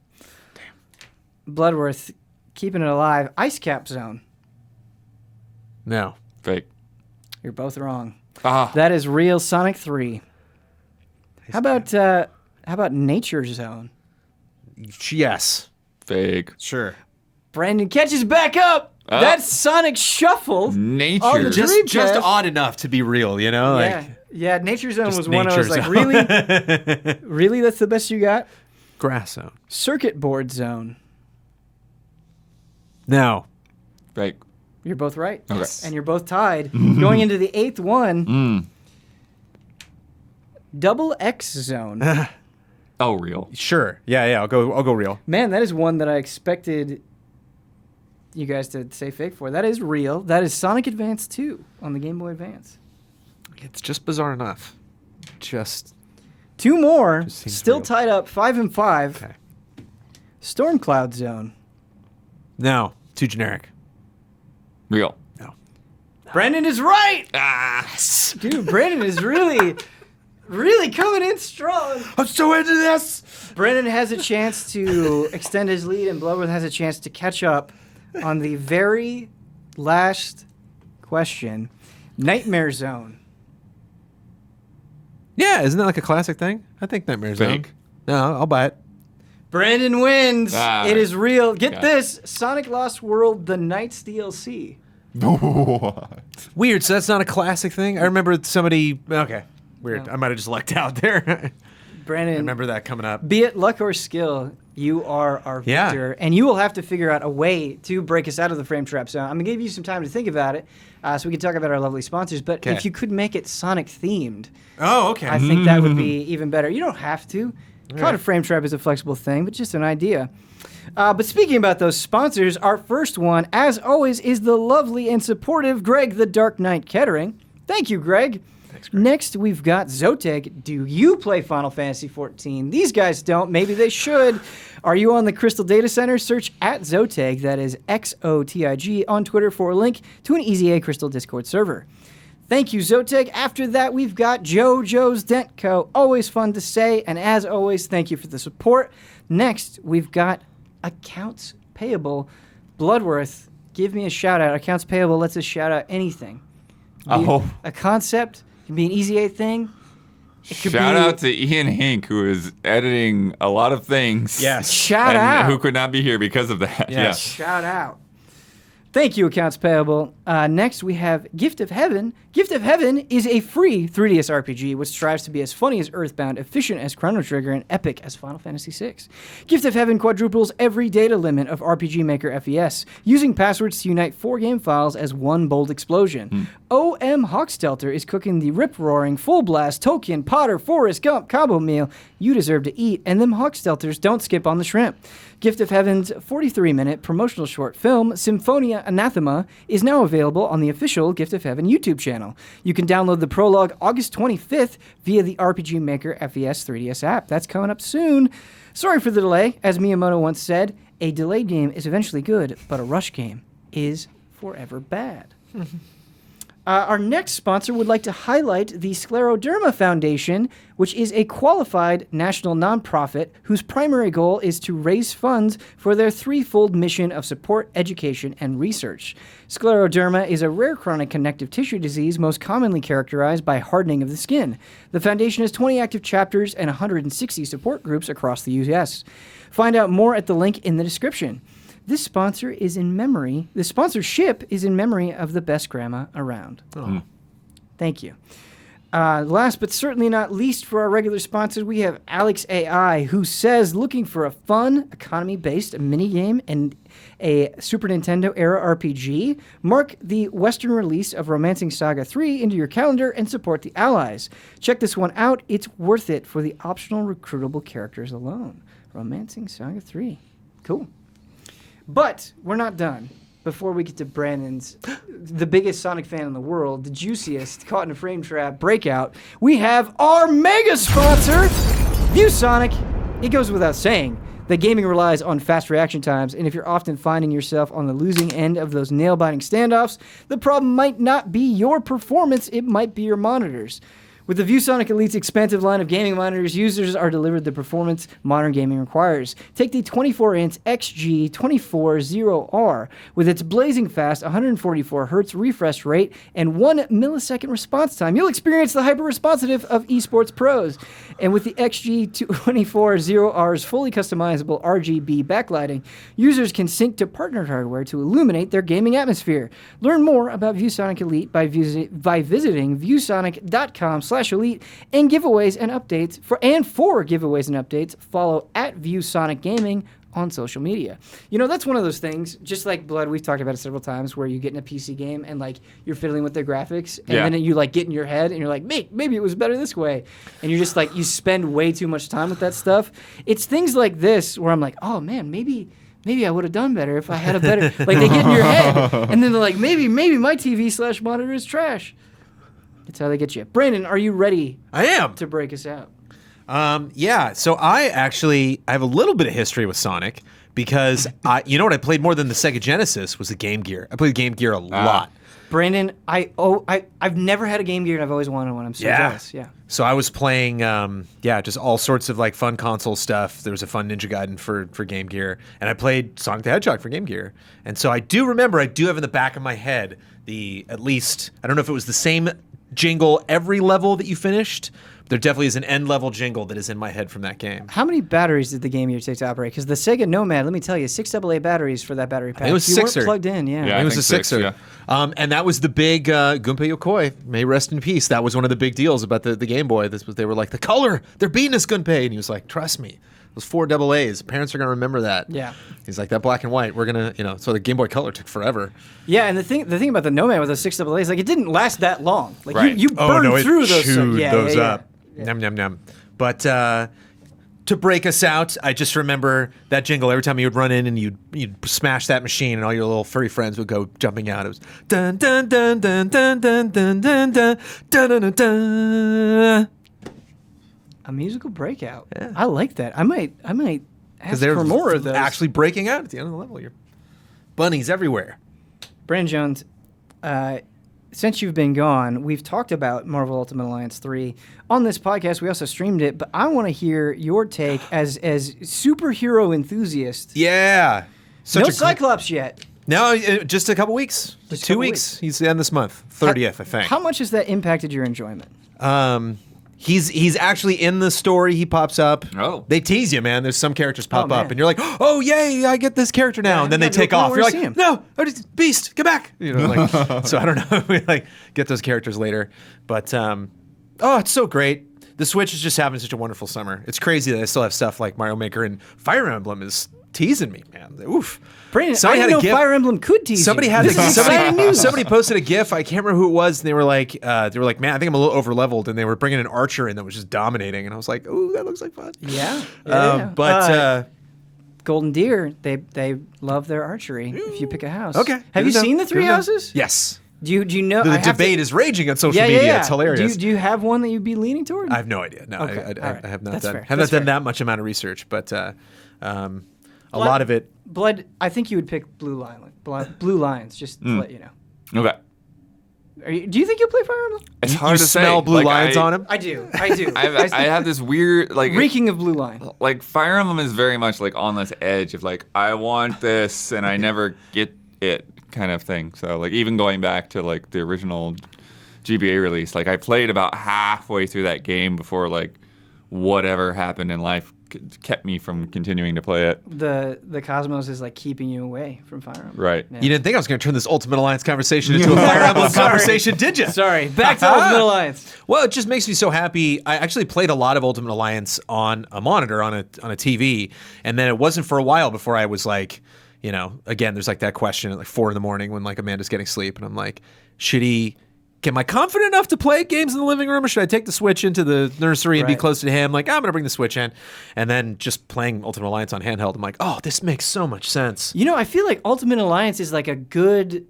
Bloodworth keeping it alive. Ice Cap Zone. No. Fake. You're both wrong. Ah. That is real Sonic 3. How about Nature Zone? Yes. Fake. Sure. Brandon catches back up. Oh. That's Sonic Shuffle. Nature. Oh, the Dream Just Test. odd enough to be real, you know? Yeah, Nature Zone just was one I was Nature like, Zone. really? Really? That's the best you got? Grass zone. Circuit Board Zone. No. Fake. You're both right. Okay. And you're both tied. Going into the 8th one, Double X Zone. Oh, real. Sure. Yeah. I'll go real. Man, that is one that I expected you guys to say fake for. That is real. That is Sonic Advance 2 on the Game Boy Advance. It's just bizarre enough. Just 2 more, Just seems still real. tied up, 5 and 5. okay. Storm Cloud Zone. No. Too generic. Real. No. Brandon is right. Ah. Dude, Brandon is really coming in strong. I'm so into this. Brandon has a chance to extend his lead, and Bloodworth has a chance to catch up on the very last question. Nightmare Zone. Yeah, isn't that like a classic thing? I think Nightmare Zone. Fake. No, I'll buy it. Brandon wins. Ah. It is real. Get Yeah. this. Sonic Lost World, the Knights DLC. What? Weird. So that's not a classic thing. I remember somebody. Okay. Weird. No. I might have just lucked out there. I Brandon, remember that coming up. be it luck or skill, you are our Yeah. victor, and you will have to figure out a way to break us out of the frame trap zone. I'm gonna give you some time to think about it, so we can talk about our lovely sponsors. But Okay. if you could make it Sonic themed, Oh, okay. I think that would be even better. You don't have to. Caught a frame trap is a flexible thing, but just an idea. But speaking about those sponsors, our first one, as always, is the lovely and supportive Greg the Dark Knight Kettering. Thank you, Greg. Thanks, Greg. Next, we've got Zotek. Do you play Final Fantasy XIV? These guys don't. Maybe they should. Are you on the Crystal Data Center? Search at Zotig, that is XOTIG, on Twitter for a link to an EZA Crystal Discord server. Thank you, Zotek. After that, we've got JoJo's Dent Co. Always fun to say, and as always, thank you for the support. Next, we've got Accounts Payable. Bloodworth, give me a shout-out. Accounts Payable lets us shout out anything. Oh. A concept, it can be an EZA thing. It could Shout be- out to Ian Hink, who is editing a lot of things. Yes. Shout and out. who could not be here because of that. Yes. Shout out. Thank you, Accounts Payable. Next, we have Gift of Heaven. Gift of Heaven is a free 3DS RPG which strives to be as funny as Earthbound, efficient as Chrono Trigger, and epic as Final Fantasy VI. Gift of Heaven quadruples every data limit of RPG Maker FES, using passwords to unite 4 game files as one bold explosion. OM Hawkstelter is cooking the rip-roaring, full-blast, Tolkien, Potter, Forrest Gump combo meal you deserve to eat, and them Hawkstelters don't skip on the shrimp. Gift of Heaven's 43-minute promotional short film, Symphonia Anathema, is now available available on the official Gift of Heaven YouTube channel. You can download the prologue August 25th via the RPG Maker FES 3DS app. That's coming up soon. Sorry for the delay. As Miyamoto once said, a delayed game is eventually good, but a rush game is forever bad. Our next sponsor would like to highlight the Scleroderma Foundation, which is a qualified national nonprofit whose primary goal is to raise funds for their threefold mission of support, education, and research. Scleroderma is a rare chronic connective tissue disease most commonly characterized by hardening of the skin. The foundation has 20 active chapters and 160 support groups across the U.S. Find out more at the link in the description. This sponsorship is in memory of the best grandma around. Oh. Thank you. Last but certainly not least for our regular sponsors, we have Alex AI, who says, looking for a fun, economy-based minigame and a Super Nintendo era RPG, mark the Western release of Romancing Saga 3 into your calendar and support the Allies. Check this one out. It's worth it for the optional recruitable characters alone. Romancing Saga 3. Cool. But we're not done. Before we get to Brandon's, the biggest Sonic fan in the world, the juiciest, caught in a frame trap breakout, we have our mega sponsor, ViewSonic. It goes without saying that gaming relies on fast reaction times, and if you're often finding yourself on the losing end of those nail-biting standoffs, the problem might not be your performance, it might be your monitors. With the ViewSonic Elite's expansive line of gaming monitors, users are delivered the performance modern gaming requires. Take the 24-inch XG240R with its blazing fast 144 Hz refresh rate and 1 millisecond response time. You'll experience the hyper-responsive of esports pros. And with the XG240R's fully customizable RGB backlighting, users can sync to partnered hardware to illuminate their gaming atmosphere. Learn more about ViewSonic Elite by visiting viewsonic.com/elite and giveaways and updates for giveaways and updates, follow at ViewSonic Gaming on social media. You know, that's one of those things, just like Blood, we've talked about it several times, where you get in a PC game and like you're fiddling with the graphics and then you like get in your head and you're like, maybe it was better this way. And you're just like, you spend way too much time with that stuff. It's things like this where I'm like, oh man, maybe I would have done better if I had a better, like they get in your head and then they're like, maybe my TV/monitor is trash. That's how they get you. Brandon, are you ready? I am. To break us out? Yeah. So I have a little bit of history with Sonic because you know what I played more than the Sega Genesis was the Game Gear. I played Game Gear a lot. Brandon, I've never had a Game Gear and I've always wanted one. I'm so jealous. Yeah. So I was playing, just all sorts of like fun console stuff. There was a fun Ninja Gaiden for Game Gear, and I played Sonic the Hedgehog for Game Gear. And so I do have in the back of my head at least, I don't know if it was the same jingle every level that you finished. There definitely is an end level jingle that is in my head from that game. How many batteries did the Game Gear take to operate? Because the Sega Nomad, let me tell you, 6 AA batteries for that battery pack. It was a sixer. You weren't plugged in, Yeah, it was a sixer. Yeah. And that was the big Gunpei Yokoi, may rest in peace. That was one of the big deals about the Game Boy. They were like, the color, they're beating us, Gunpei. And he was like, trust me. Those 4 AA's. Parents are going to remember that. Yeah. He's like, that black and white, we're going to, so the Game Boy Color took forever. Yeah, and the thing about the Nomad with those 6 AA's, like, it didn't last that long. Like, right. you burned through those. Chewed those up. Yeah. Num, num, num. But to break us out, I just remember that jingle. Every time you would run in and you'd smash that machine and all your little furry friends would go jumping out. It was dun dun dun dun dun dun dun dun dun dun dun dun. A musical breakout. Yeah. I like that. I might ask they're for more of those. Actually breaking out at the end of the level. You're bunnies everywhere. Brandon Jones, since you've been gone, we've talked about Marvel Ultimate Alliance 3 on this podcast. We also streamed it, but I want to hear your take as superhero enthusiast. Yeah. No Cyclops yet. No, just a couple weeks. Just 2 weeks. He's the end this month. 30th, I think. How much has that impacted your enjoyment? He's actually in the story. He pops up. Oh. They tease you, man. There's some characters pop up, and you're like, oh, yay, I get this character now. Yeah, and then they take off. You're like, no, Beast, get back. So I don't know. We get those characters later. But, it's so great. The Switch is just having such a wonderful summer. It's crazy that I still have stuff like Mario Maker, and Fire Emblem is teasing me, man. Oof. Brandon, I didn't know Fire Emblem could tease somebody you. had This is exciting news. Somebody posted a GIF. I can't remember who it was, and they were like, man, I think I'm a little over leveled, and they were bringing an archer in that was just dominating, and I was like, ooh, that looks like fun. Yeah. But Golden Deer, they love their archery. If you pick a house, Okay. Have you seen the three houses? Yes. Do you know The debate is raging on social media. It's hilarious. Do you have one that you'd be leaning toward? I have no idea. No, Okay. I have not That's done. fair. Have not done that much amount of research, but a lot of it. Blood. I think you would pick Blue Lions. Just to let you know. Okay. Do you think you'll play Fire Emblem? It's You hard to smell say. blue Like, lines on him. I do. I have this weird like Reeking of blue line. like Fire Emblem is very much like on this edge of like I want this and I never get it kind of thing. So like even going back to like the original GBA release, like I played about halfway through that game before like whatever happened in life kept me from continuing to play it. The cosmos is like keeping you away from Fire Emblem. Right. Yeah. You didn't think I was going to turn this Ultimate Alliance conversation into a Fire Emblem conversation, did you? Sorry. Back to Ultimate Alliance. Well, it just makes me so happy. I actually played a lot of Ultimate Alliance on a monitor, on a TV, and then it wasn't for a while before I was like, you know, again, there's like that question at like 4 a.m. when like Amanda's getting sleep, and I'm like, am I confident enough to play games in the living room, or should I take the Switch into the nursery and be Right. close to him? Like, I'm going to bring the Switch in. And then just playing Ultimate Alliance on handheld, I'm like, oh, this makes so much sense. You know, I feel like Ultimate Alliance is like a good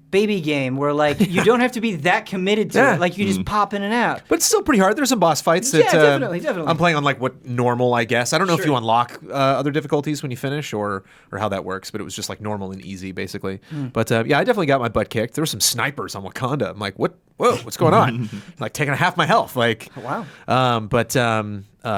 baby game where like you don't have to be that committed to Yeah. it. Like you just pop in and out. But it's still pretty hard. There's some boss fights that Yeah, definitely. I'm playing on like what normal, I guess. I don't know if Sure. you unlock other difficulties when you finish or how that works, but it was just like normal and easy basically. But yeah, I definitely got my butt kicked. There were some snipers on Wakanda. I'm like, whoa, what's going on? Like taking half my health. Like, Wow.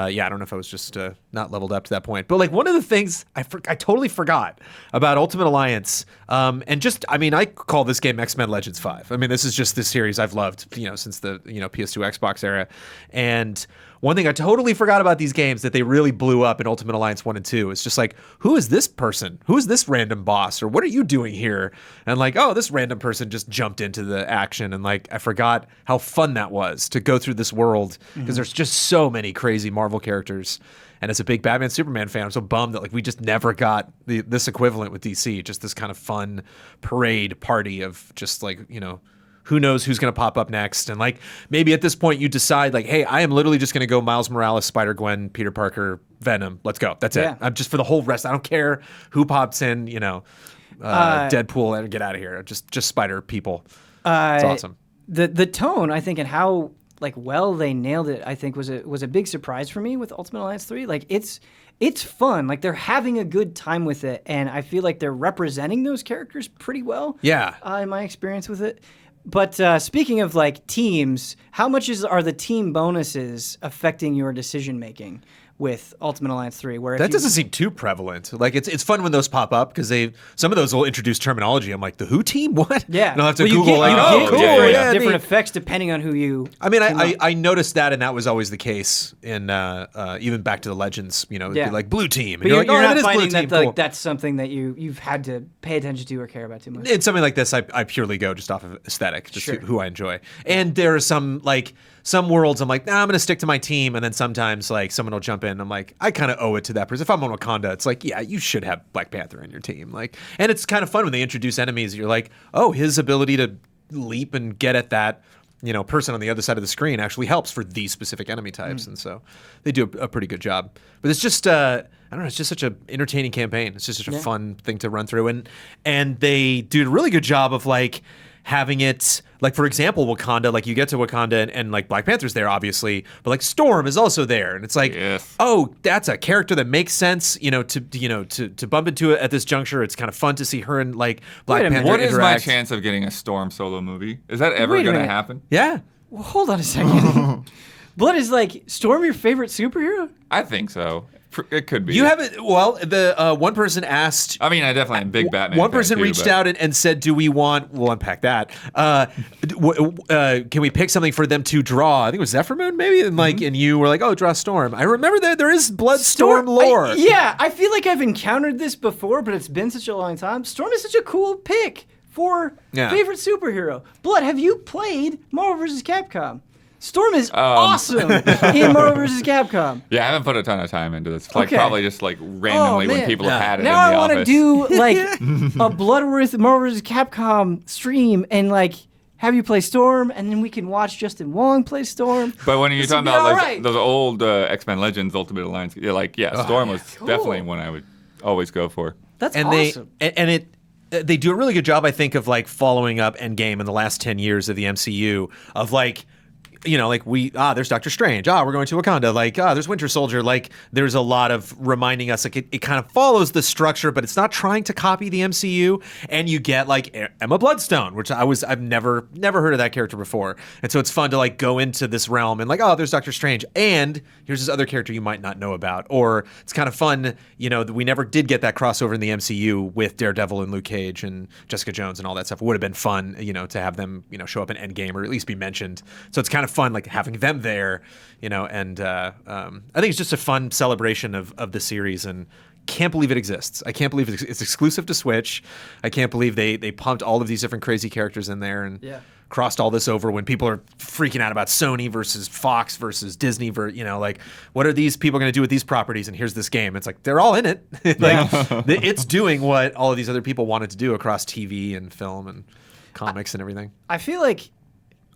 yeah, I don't know if I was just not leveled up to that point. But like one of the things I totally forgot about Ultimate Alliance, and just, I mean, I call this game X-Men Legends 5. I mean, this is just this series I've loved, you know, since the, you know, PS2 Xbox era. And one thing I totally forgot about these games that they really blew up in Ultimate Alliance 1 and 2 is just like, who is this person? Who is this random boss? Or what are you doing here? And like, oh, this random person just jumped into the action. And like, I forgot how fun that was to go through this world because there's just so many crazy Marvel characters. And as a big Batman Superman fan, I'm so bummed that like we just never got this equivalent with DC, just this kind of fun parade party of just like, you know, who knows who's going to pop up next. And like maybe at this point you decide like, hey, I am literally just going to go Miles Morales, Spider-Gwen, Peter Parker, Venom. Let's go. That's Yeah. it. I'm just for the whole rest. I don't care who pops in, you know, Deadpool, and get out of here. Just Spider people. It's awesome. The tone, I think, and how like well they nailed it, I think was a big surprise for me with Ultimate Alliance 3. Like it's fun. Like they're having a good time with it, and I feel like they're representing those characters pretty well. Yeah. In my experience with it. But speaking of like teams, how much are the team bonuses affecting your decision making with Ultimate Alliance 3? Where if That you- doesn't seem too prevalent. Like it's fun when those pop up because some of those will introduce terminology. I'm like, the who team? What? Yeah, And I'll have to Well, you Google get, like, you oh, get cool, different, yeah, different neat. effects depending on who you. I mean, team up. I noticed that, and that was always the case in even back to the Legends. You know, it'd Yeah. be like blue team, and But you're like, not that is blue finding team. that Cool. like that's something that you've had to pay attention to or care about too much. In something like this, I purely go just off of aesthetic, just Sure. who I enjoy. And there are some worlds I'm like, nah, I'm gonna stick to my team, and then sometimes like someone will jump in. I'm like, I kind of owe it to that person. If I'm on Wakanda, it's like, yeah, you should have Black Panther in your team. Like, and it's kind of fun when they introduce enemies. You're like, oh, his ability to leap and get at that, you know, person on the other side of the screen actually helps for these specific enemy types, and so they do a pretty good job. But it's just I don't know, it's just such an entertaining campaign. It's just such a fun thing to run through, and they do a really good job of like having it, like for example, Wakanda, like you get to Wakanda and like Black Panther's there obviously, but like Storm is also there, and it's like, Yes. oh, that's a character that makes sense, to bump into it at this juncture. It's kind of fun to see her and like Black Wait a minute. Panther What is my interact. chance of getting a Storm solo movie? Is that ever Wait a going to minute. happen? Yeah. Well, hold on a second. Blood is like Storm your favorite superhero? I think so. It could be. You haven't. Well, the one person asked. I mean, I definitely am a big Batman. One fan person too, reached but- out and said, "Do we want?" We'll unpack that. Can we pick something for them to draw? I think it was Zephyr Moon, maybe. And like, and you were like, "Oh, draw Storm." I remember that there is Blood Storm lore. I feel like I've encountered this before, but it's been such a long time. Storm is such a cool pick for favorite superhero. Blood, have you played Marvel vs. Capcom? Storm is awesome in Marvel vs. Capcom. Yeah, I haven't put a ton of time into this. Like Okay. probably just like randomly when man. people have had it Now in the I want to office. do like a Bloodworth Marvel vs. Capcom stream and like have you play Storm, and then we can watch Justin Wong play Storm. But when you're This talking would be about like alright. those old X-Men Legends Ultimate Alliance, Storm was Cool. definitely one I would always go for. That's and awesome. They do a really good job, I think, of like following up Endgame in the last 10 years of the MCU of like, you know, like there's Doctor Strange. We're going to Wakanda. Like, there's Winter Soldier. Like, there's a lot of reminding us, like, it kind of follows the structure, but it's not trying to copy the MCU. And you get like Emma Bloodstone, which I've never heard of that character before. And so it's fun to like go into this realm and like, there's Doctor Strange. And here's this other character you might not know about. Or it's kind of fun, you know, we never did get that crossover in the MCU with Daredevil and Luke Cage and Jessica Jones and all that stuff. It would have been fun, you know, to have them, you know, show up in Endgame or at least be mentioned. So it's kind of fun, like having them there, you know, and I think it's just a fun celebration of the series, and can't believe it exists. I can't believe it's exclusive to Switch. I can't believe they pumped all of these different crazy characters in there and crossed all this over when people are freaking out about Sony versus Fox versus Disney, you know, like, what are these people going to do with these properties? And here's this game. It's like, they're all in it. Like, it's doing what all of these other people wanted to do across TV and film and comics and everything. I feel like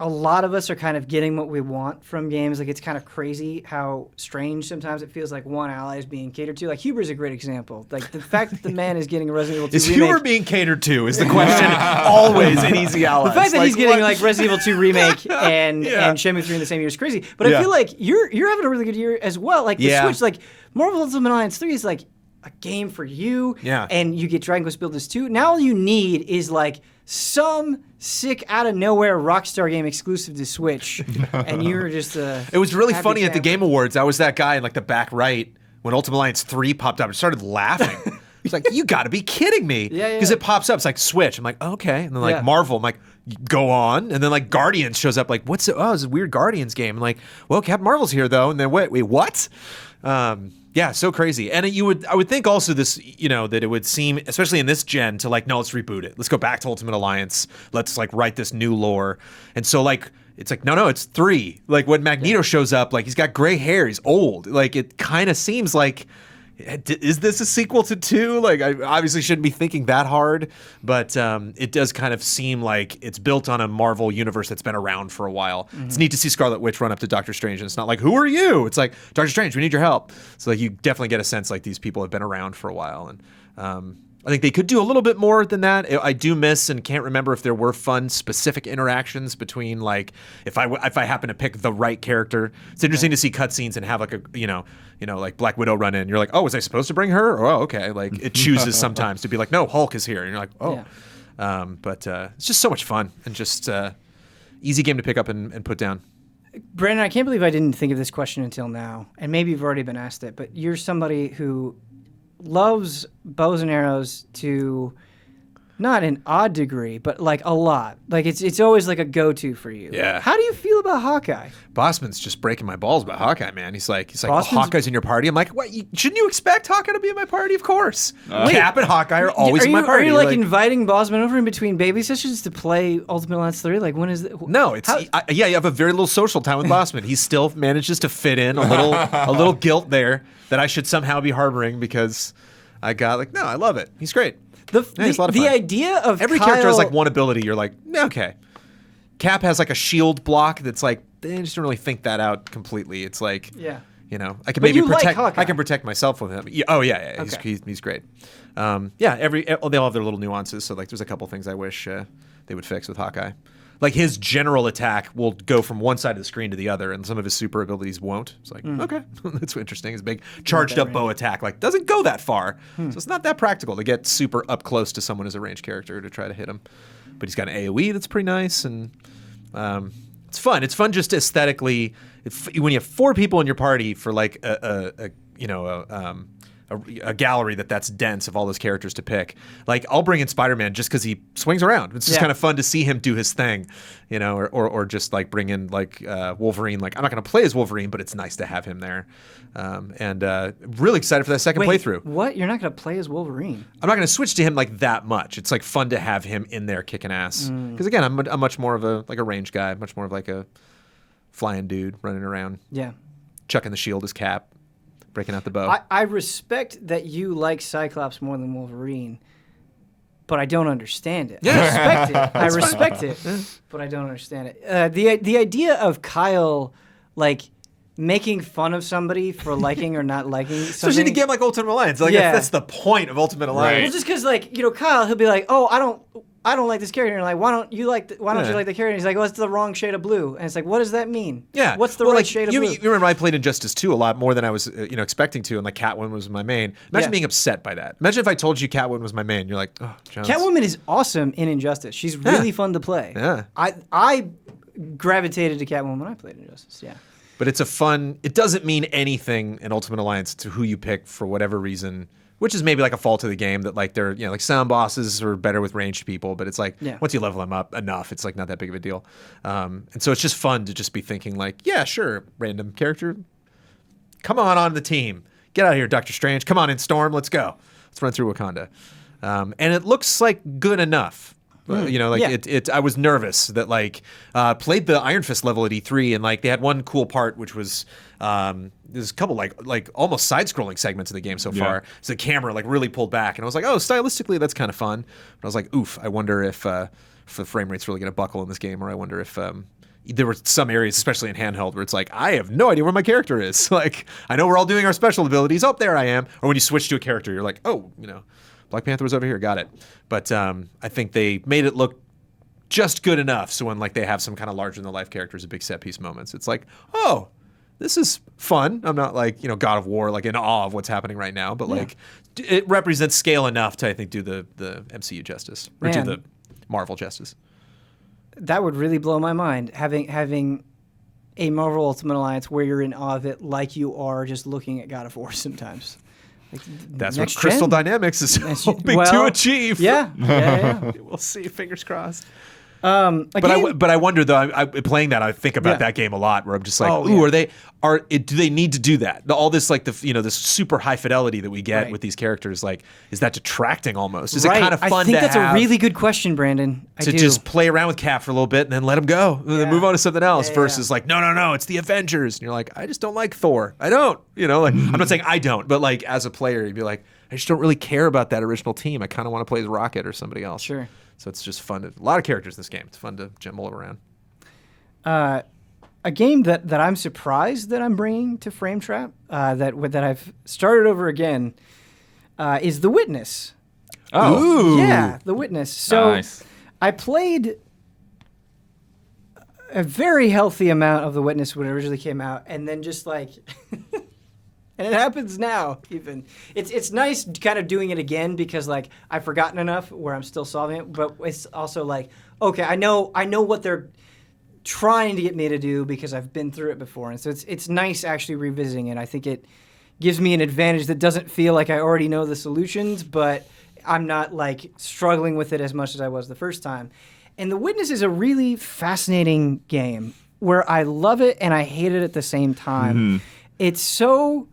a lot of us are kind of getting what we want from games. Like, it's kind of crazy how strange sometimes it feels like one ally is being catered to. Like, Huber's a great example. Like, the fact that the man is getting a Resident Evil 2 is remake. Huber being catered to is the question always in Easy Allies. The fact that like, he's getting like Resident Evil 2 remake and Shenmue 3 in the same year is crazy. But I feel like you're having a really good year as well. Like, the Switch, like, Marvel Ultimate Alliance 3 is like a game for you. Yeah. And you get Dragon Quest Builders 2. Now all you need is like some sick out of nowhere Rockstar game exclusive to Switch, and you're just It was really funny at the camper. Game Awards. I was that guy in like the back right when Ultimate Alliance 3 popped up. I started laughing. He's like, you got to be kidding me. Because it pops up. It's like Switch. I'm like, oh, okay. And then like Marvel. I'm like, go on. And then like Guardians shows up. Like, what's it? Oh, it's a weird Guardians game. I'm like, well, Captain Marvel's here though. And then wait, what? Yeah, so crazy. And I would think also this, you know, that it would seem, especially in this gen, to like, no, let's reboot it. Let's go back to Ultimate Alliance. Let's like write this new lore. And so like, it's like, no, it's 3. Like when Magneto shows up, like he's got gray hair, he's old. Like it kind of seems like, is this a sequel to 2? Like I obviously shouldn't be thinking that hard, but it does kind of seem like it's built on a Marvel universe that's been around for a while. Mm-hmm. It's neat to see Scarlet Witch run up to Doctor Strange, and it's not like, who are you? It's like, Doctor Strange, we need your help. So like you definitely get a sense like these people have been around for a while, and I think they could do a little bit more than that. I do miss and can't remember if there were fun specific interactions between like if I happen to pick the right character. It's interesting to see cutscenes and have like a you know like Black Widow run in. You're like, oh, was I supposed to bring her? Oh, okay. Like it chooses sometimes to be like, no, Hulk is here, and you're like, oh. Yeah. But it's just so much fun and just easy game to pick up and put down. Brandon, I can't believe I didn't think of this question until now, and maybe you've already been asked it, but you're somebody who loves bows and arrows to not an odd degree, but like a lot. Like it's always like a go-to for you. Yeah. How do you feel about Hawkeye? Bossman's just breaking my balls about Hawkeye, man. He's like, oh, Hawkeye's in your party. I'm like, what? Shouldn't you expect Hawkeye to be in my party? Of course. Cap and Hawkeye are always in my party. Are you like inviting Bossman over in between baby sessions to play Ultimate Alliance 3? Like when is it? No, it's you have a very little social time with Bossman. He still manages to fit in a little guilt there that I should somehow be harboring because I got like, no, I love it. He's great. He's a lot of fun. The idea of every character has like one ability. You're like, okay. Cap has like a shield block that's like, they just don't really think that out completely. It's like, you know, I can maybe protect. I can protect myself with him. Yeah, yeah. Okay. He's great. They all have their little nuances. So like, there's a couple things I wish they would fix with Hawkeye. Like his general attack will go from one side of the screen to the other, and some of his super abilities won't. It's like, okay, that's interesting. His big charged up bow attack like doesn't go that far, so it's not that practical to get super up close to someone as a ranged character to try to hit him. But he's got an AOE that's pretty nice, and it's fun. It's fun just aesthetically. When you have 4 people in your party for like a gallery that's dense of all those characters to pick. Like I'll bring in Spider-Man just because he swings around. It's just kind of fun to see him do his thing, you know, or just like bring in like Wolverine. Like I'm not going to play as Wolverine, but it's nice to have him there. And really excited for that second playthrough. What? You're not going to play as Wolverine? I'm not going to switch to him like that much. It's like fun to have him in there kicking ass. Because again, I'm much more of a range guy, much more of like a flying dude running around. Yeah. Chucking the shield as Cap. Breaking out the bow. I respect that you like Cyclops more than Wolverine, but I don't understand it. I respect it, but I don't understand it. The idea of Kyle, like, making fun of somebody for liking or not liking something. Especially in a game like Ultimate Alliance. Like that's the point of Ultimate Alliance. Well, just because like Kyle, he'll be like, oh, I don't like this character. And like, why don't you like you like the character? And he's like, oh, it's the wrong shade of blue. And it's like, what does that mean? Yeah. What's the right shade of blue? You remember I played Injustice 2 a lot more than I was expecting to, and like Catwoman was my main. Imagine being upset by that. Imagine if I told you Catwoman was my main. You're like, oh, Jones. Catwoman is awesome in Injustice. She's really fun to play. Yeah. I gravitated to Catwoman when I played Injustice. Yeah. But it's it doesn't mean anything in Ultimate Alliance to who you pick for whatever reason, which is maybe like a fault of the game that like they're, like sound bosses are better with ranged people, but it's like once you level them up enough, it's like not that big of a deal. And so it's just fun to just be thinking like, yeah, sure, random character, come on the team. Get out of here, Doctor Strange. Come on in, Storm. Let's go. Let's run through Wakanda. And it looks like good enough. I was nervous that like played the Iron Fist level at E3 and like they had one cool part which was there's a couple like almost side-scrolling segments of the game so far. So the camera like really pulled back and I was like, oh, stylistically that's kind of fun. But I was like, oof, I wonder if the frame rate's really going to buckle in this game, or I wonder if there were some areas, especially in handheld, where it's like, I have no idea where my character is. Like, I know we're all doing our special abilities. Oh, there I am. Or when you switch to a character, you're like, oh, Black Panther was over here. Got it. But I think they made it look just good enough. So when like they have some kind of larger than life characters, big set piece moments, it's like, oh, this is fun. I'm not like, God of War, like in awe of what's happening right now, but like it represents scale enough to, I think, do the MCU justice or do the Marvel justice. That would really blow my mind, having a Marvel Ultimate Alliance where you're in awe of it like you are just looking at God of War sometimes. Like, that's what Crystal Dynamics is hoping to achieve. Yeah. We'll see. Fingers crossed. But I wonder though. I playing that. I think about that game a lot. Where I'm just like, do they need to do that? All this like this super high fidelity that we get with these characters. Like, is that detracting almost? Is it kind of fun? I think that's a really good question, Brandon. To just play around with Cap for a little bit and then let him go, and then move on to something else. Versus like, no, it's the Avengers, and you're like, I just don't like Thor. I don't. Like I'm not saying I don't, but like as a player, you'd be like, I just don't really care about that original team. I kind of want to play as Rocket or somebody else. Sure. So it's just fun. A lot of characters in this game. It's fun to jumble around. A game that I'm surprised that I'm bringing to Frame Trap, that I've started over again, is The Witness. Oh. Ooh. Yeah, The Witness. So nice. I played a very healthy amount of The Witness when it originally came out, and then just like... And it happens now, even. It's nice kind of doing it again because, like, I've forgotten enough where I'm still solving it. But it's also like, okay, I know what they're trying to get me to do because I've been through it before. And so it's nice actually revisiting it. I think it gives me an advantage that doesn't feel like I already know the solutions, but I'm not, like, struggling with it as much as I was the first time. And The Witness is a really fascinating game where I love it and I hate it at the same time. Mm-hmm. It's so...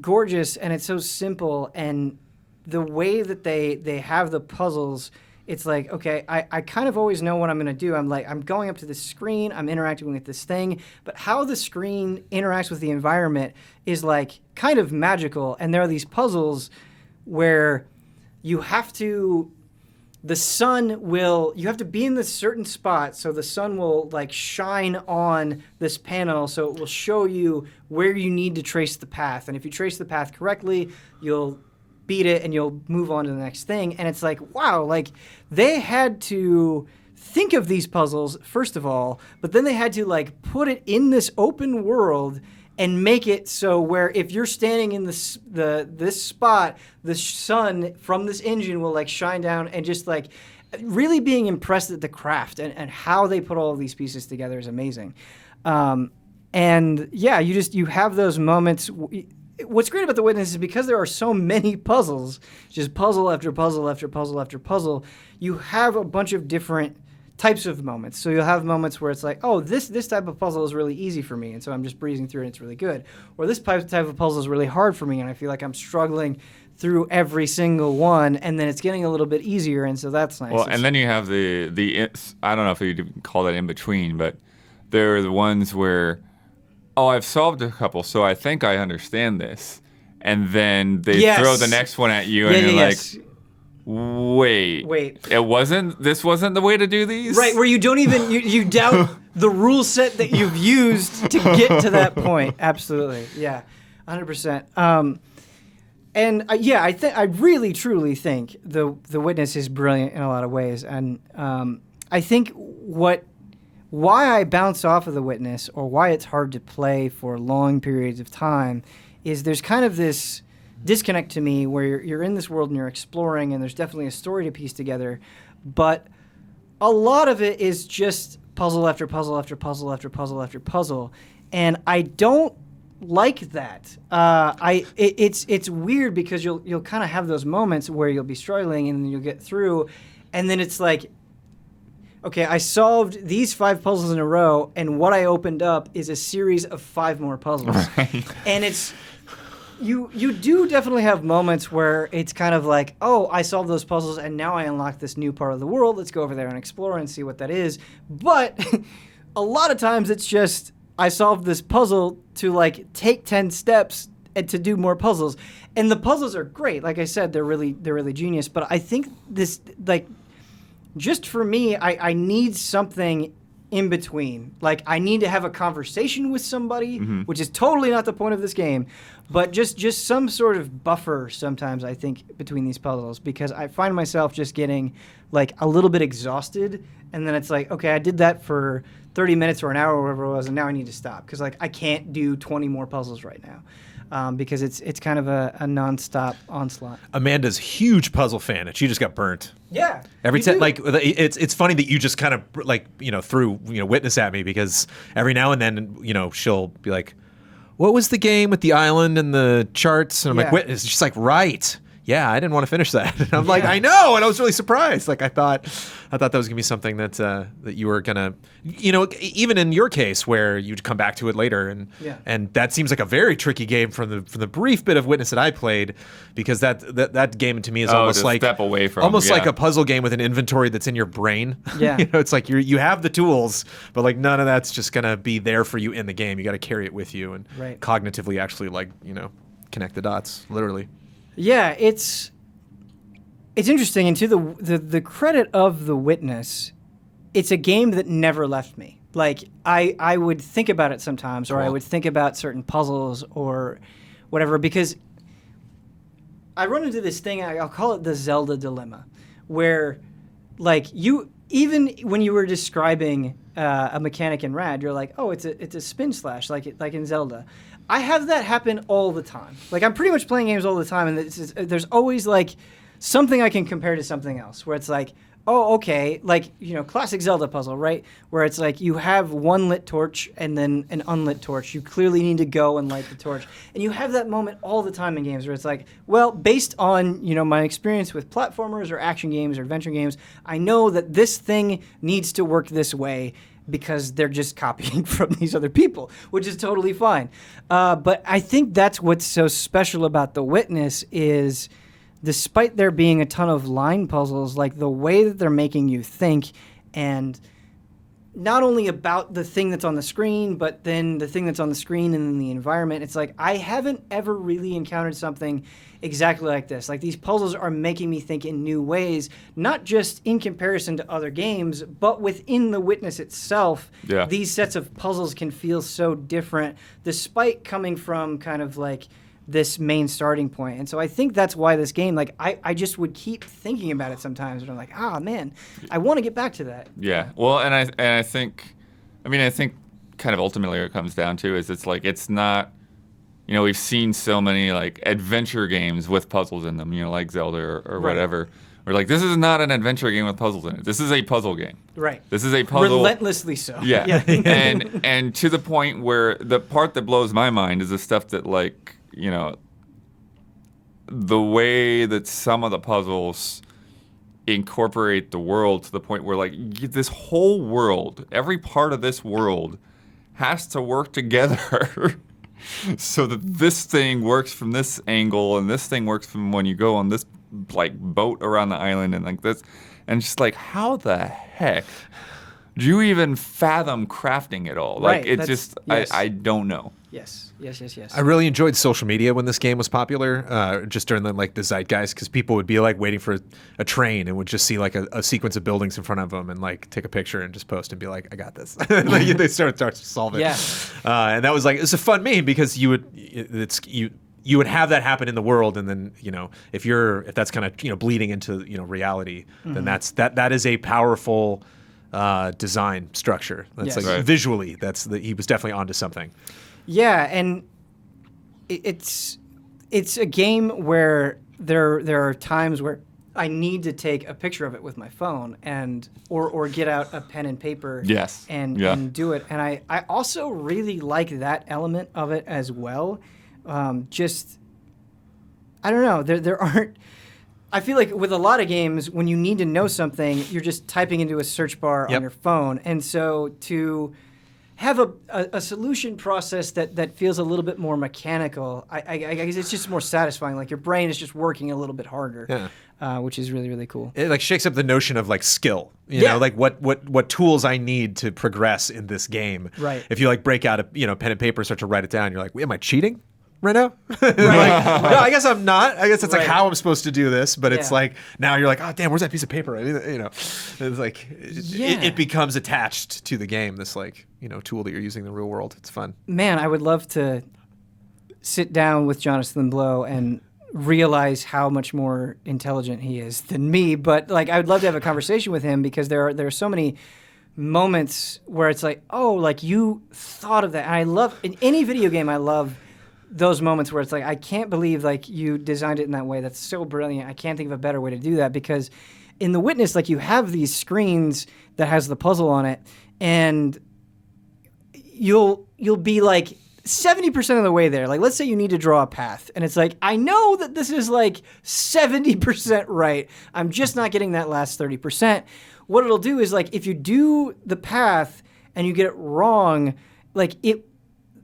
gorgeous and it's so simple, and the way that they have the puzzles, it's like, okay, I kind of always know what I'm going to do. I'm going up to this screen, I'm interacting with this thing, but how the screen interacts with the environment is like kind of magical. And there are these puzzles where you have to you have to be in this certain spot so the sun will like shine on this panel, so it will show you where you need to trace the path. And if you trace the path correctly, you'll beat it and you'll move on to the next thing. And it's like, wow, like they had to think of these puzzles, first of all, but then they had to like put it in this open world and make it so where if you're standing in this spot, the sun from this engine will like shine down, and just like really being impressed at the craft and how they put all of these pieces together is amazing. And yeah, you have those moments. What's great about The Witness is because there are so many puzzles, just puzzle after puzzle after puzzle after puzzle, you have a bunch of different types of moments. So you'll have moments where it's like, oh, this type of puzzle is really easy for me, and so I'm just breezing through and it's really good. Or this type of puzzle is really hard for me, and I feel like I'm struggling through every single one, and then it's getting a little bit easier, and so that's nice. Well, and then you have the I don't know if you'd call that in between, but there are the ones where, oh, I've solved a couple, so I think I understand this. And then they throw the next one at you, and you're like, wait. This wasn't the way to do these? Right, where you don't even, you doubt the rule set that you've used to get to that point. Absolutely. Yeah. 100%. I really truly think the Witness is brilliant in a lot of ways, and I think why I bounce off of the Witness, or why it's hard to play for long periods of time, is there's kind of this disconnect to me where you're in this world and you're exploring, and there's definitely a story to piece together, but a lot of it is just puzzle after puzzle after puzzle after puzzle after puzzle, and I don't like that. It's weird because you'll kind of have those moments where you'll be struggling and then you'll get through, and then it's like, okay, I solved these 5 puzzles in a row, and what I opened up is a series of 5 more puzzles. Right. And it's you do definitely have moments where it's kind of like, oh, I solved those puzzles and now I unlock this new part of the world. Let's go over there and explore and see what that is. But a lot of times it's just, I solved this puzzle to like take 10 steps and to do more puzzles. And the puzzles are great. Like I said, they're really genius. But I think this, like, just for me, I need something in between. Like, I need to have a conversation with somebody, which is totally not the point of this game, but just some sort of buffer sometimes, I think, between these puzzles, because I find myself just getting like a little bit exhausted, and then it's like, okay, I did that for 30 minutes or an hour or whatever it was, and now I need to stop because like I can't do 20 more puzzles right now. Because it's kind of a nonstop onslaught. Amanda's huge puzzle fan, and she just got burnt. Yeah. Every time, like, it's funny that you just kind of like, threw Witness at me, because every now and then, she'll be like, "What was the game with the island and the charts?" And I'm like, "Witness." She's like, "Right. Yeah, I didn't want to finish that." And I'm like, "I know," and I was really surprised. Like, I thought that was gonna be something that you were gonna, even in your case where you'd come back to it later, and that seems like a very tricky game from the brief bit of Witness that I played, because that game to me is almost like step away from like a puzzle game with an inventory that's in your brain. Yeah, it's like you have the tools, but like none of that's just gonna be there for you in the game. You got to carry it with you and cognitively actually connect the dots, literally. Yeah, it's interesting, and to the credit of The Witness, it's a game that never left me. Like, I would think about it sometimes, or I would think about certain puzzles or whatever, because I run into this thing, I'll call it the Zelda dilemma, where, like, even when you were describing a mechanic in Rad, you're like, oh, it's a spin slash, like in Zelda. I have that happen all the time. Like, I'm pretty much playing games all the time, and there's always, like, something I can compare to something else, where it's like, oh, okay, like, classic Zelda puzzle, right? Where it's like you have one lit torch and then an unlit torch. You clearly need to go and light the torch. And you have that moment all the time in games where it's like, well, based on, my experience with platformers or action games or adventure games, I know that this thing needs to work this way, because they're just copying from these other people, which is totally fine. But I think that's what's so special about The Witness is, despite there being a ton of line puzzles, like the way that they're making you think, and not only about the thing that's on the screen, but then the thing that's on the screen and then the environment. It's like, I haven't ever really encountered something exactly like this. Like, these puzzles are making me think in new ways, not just in comparison to other games, but within The Witness itself. Yeah. These sets of puzzles can feel so different, despite coming from kind of like this main starting point. And so I think that's why this game, like, I just would keep thinking about it sometimes, and I'm like, man, I want to get back to that. Yeah. Well, and I think kind of ultimately what it comes down to is it's like, it's not, we've seen so many like adventure games with puzzles in them, like Zelda or whatever. We're like, this is not an adventure game with puzzles in it. This is a puzzle game. Right. This is a puzzle. Relentlessly so. Yeah. and to the point where the part that blows my mind is the stuff that, like, the way that some of the puzzles incorporate the world, to the point where, like, this whole world, every part of this world has to work together so that this thing works from this angle and this thing works from when you go on this, like, boat around the island and like this. And just like, how the heck do you even fathom crafting it all? Like, Right, it's just, yes. I don't know. Yes. I really enjoyed social media when this game was popular, just during the zeitgeist, because people would be like waiting for a train and would just see like a sequence of buildings in front of them and like take a picture and just post and be like, I got this. Like they start to solve it. Yeah. And that was like, it's a fun meme because you would have that happen in the world, and then if that's kind of bleeding into reality, then that is a powerful design structure. That's Yes. like Right. visually, he was definitely onto something. Yeah, and it's a game where there are times where I need to take a picture of it with my phone or get out a pen and paper Yes. and do it. And I also really like that element of it as well. Just I don't know. There aren't. I feel like with a lot of games, when you need to know something, you're just typing into a search bar on your phone, and so to have a solution process that feels a little bit more mechanical, I guess it's just more satisfying. Like your brain is just working a little bit harder, which is really, really cool. It like shakes up the notion of like skill, Yeah. like what tools I need to progress in this game. Right. If you like break out a pen and paper, start to write it down, you're like, wait, am I cheating right now? No, I guess I'm not. I guess that's like Right. how I'm supposed to do this. But it's Yeah. like now you're like, oh damn, where's that piece of paper? It's like it becomes attached to the game. This like tool that you're using in the real world. It's fun. Man, I would love to sit down with Jonathan Blow and realize how much more intelligent he is than me. But like, I would love to have a conversation with him because there are so many moments where it's like, oh, like you thought of that. And I love in any video game. I love those moments where it's like, I can't believe like you designed it in that way. That's so brilliant. I can't think of a better way to do that because in The Witness, like you have these screens that has the puzzle on it, and you'll be like 70% of the way there. Like, let's say you need to draw a path, and it's like, I know that this is like 70% right. I'm just not getting that last 30%. What it'll do is like, if you do the path and you get it wrong, like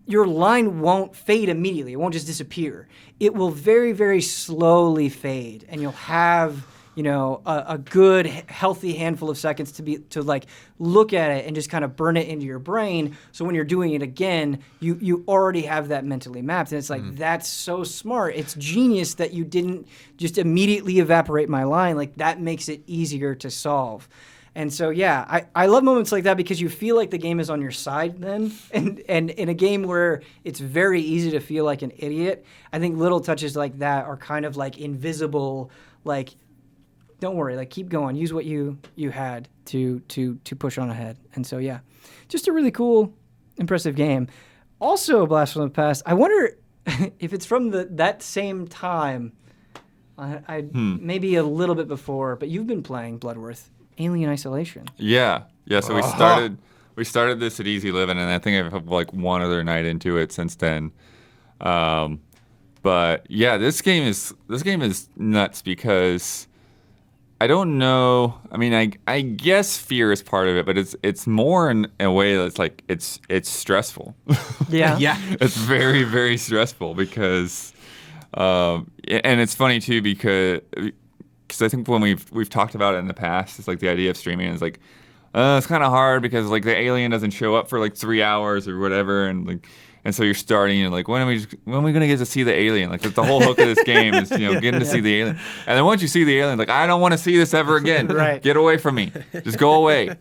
your line won't fade immediately. It won't just disappear. It will very, very slowly fade, and you'll have a good, healthy handful of seconds to like look at it and just kind of burn it into your brain. So when you're doing it again, you already have that mentally mapped, and it's like that's so smart. It's genius that you didn't just immediately evaporate my line. Like that makes it easier to solve. And so, yeah, I love moments like that because you feel like the game is on your side then. And in a game where it's very easy to feel like an idiot, I think little touches like that are kind of like invisible, like, don't worry, like keep going. Use what you had to push on ahead. And so, yeah, just a really cool, impressive game. Also, a Blast from the Past. I wonder if it's from that same time, maybe a little bit before, but you've been playing Bloodworth. Alien Isolation. Yeah. So we started this at Easy Living, and I think I've had like one other night into it since then. But yeah, this game is nuts because I don't know. I mean, I guess fear is part of it, but it's more in a way that's like it's stressful. Yeah. Yeah. It's very, very stressful because, and it's funny too because I think when we've talked about it in the past, it's like the idea of streaming is like it's kind of hard because like the alien doesn't show up for like 3 hours or whatever, and so you're starting and like when are we gonna get to see the alien? Like the whole hook of this game is getting to see the alien, and then once you see the alien, like I don't want to see this ever again. Right. Get away from me. Just go away.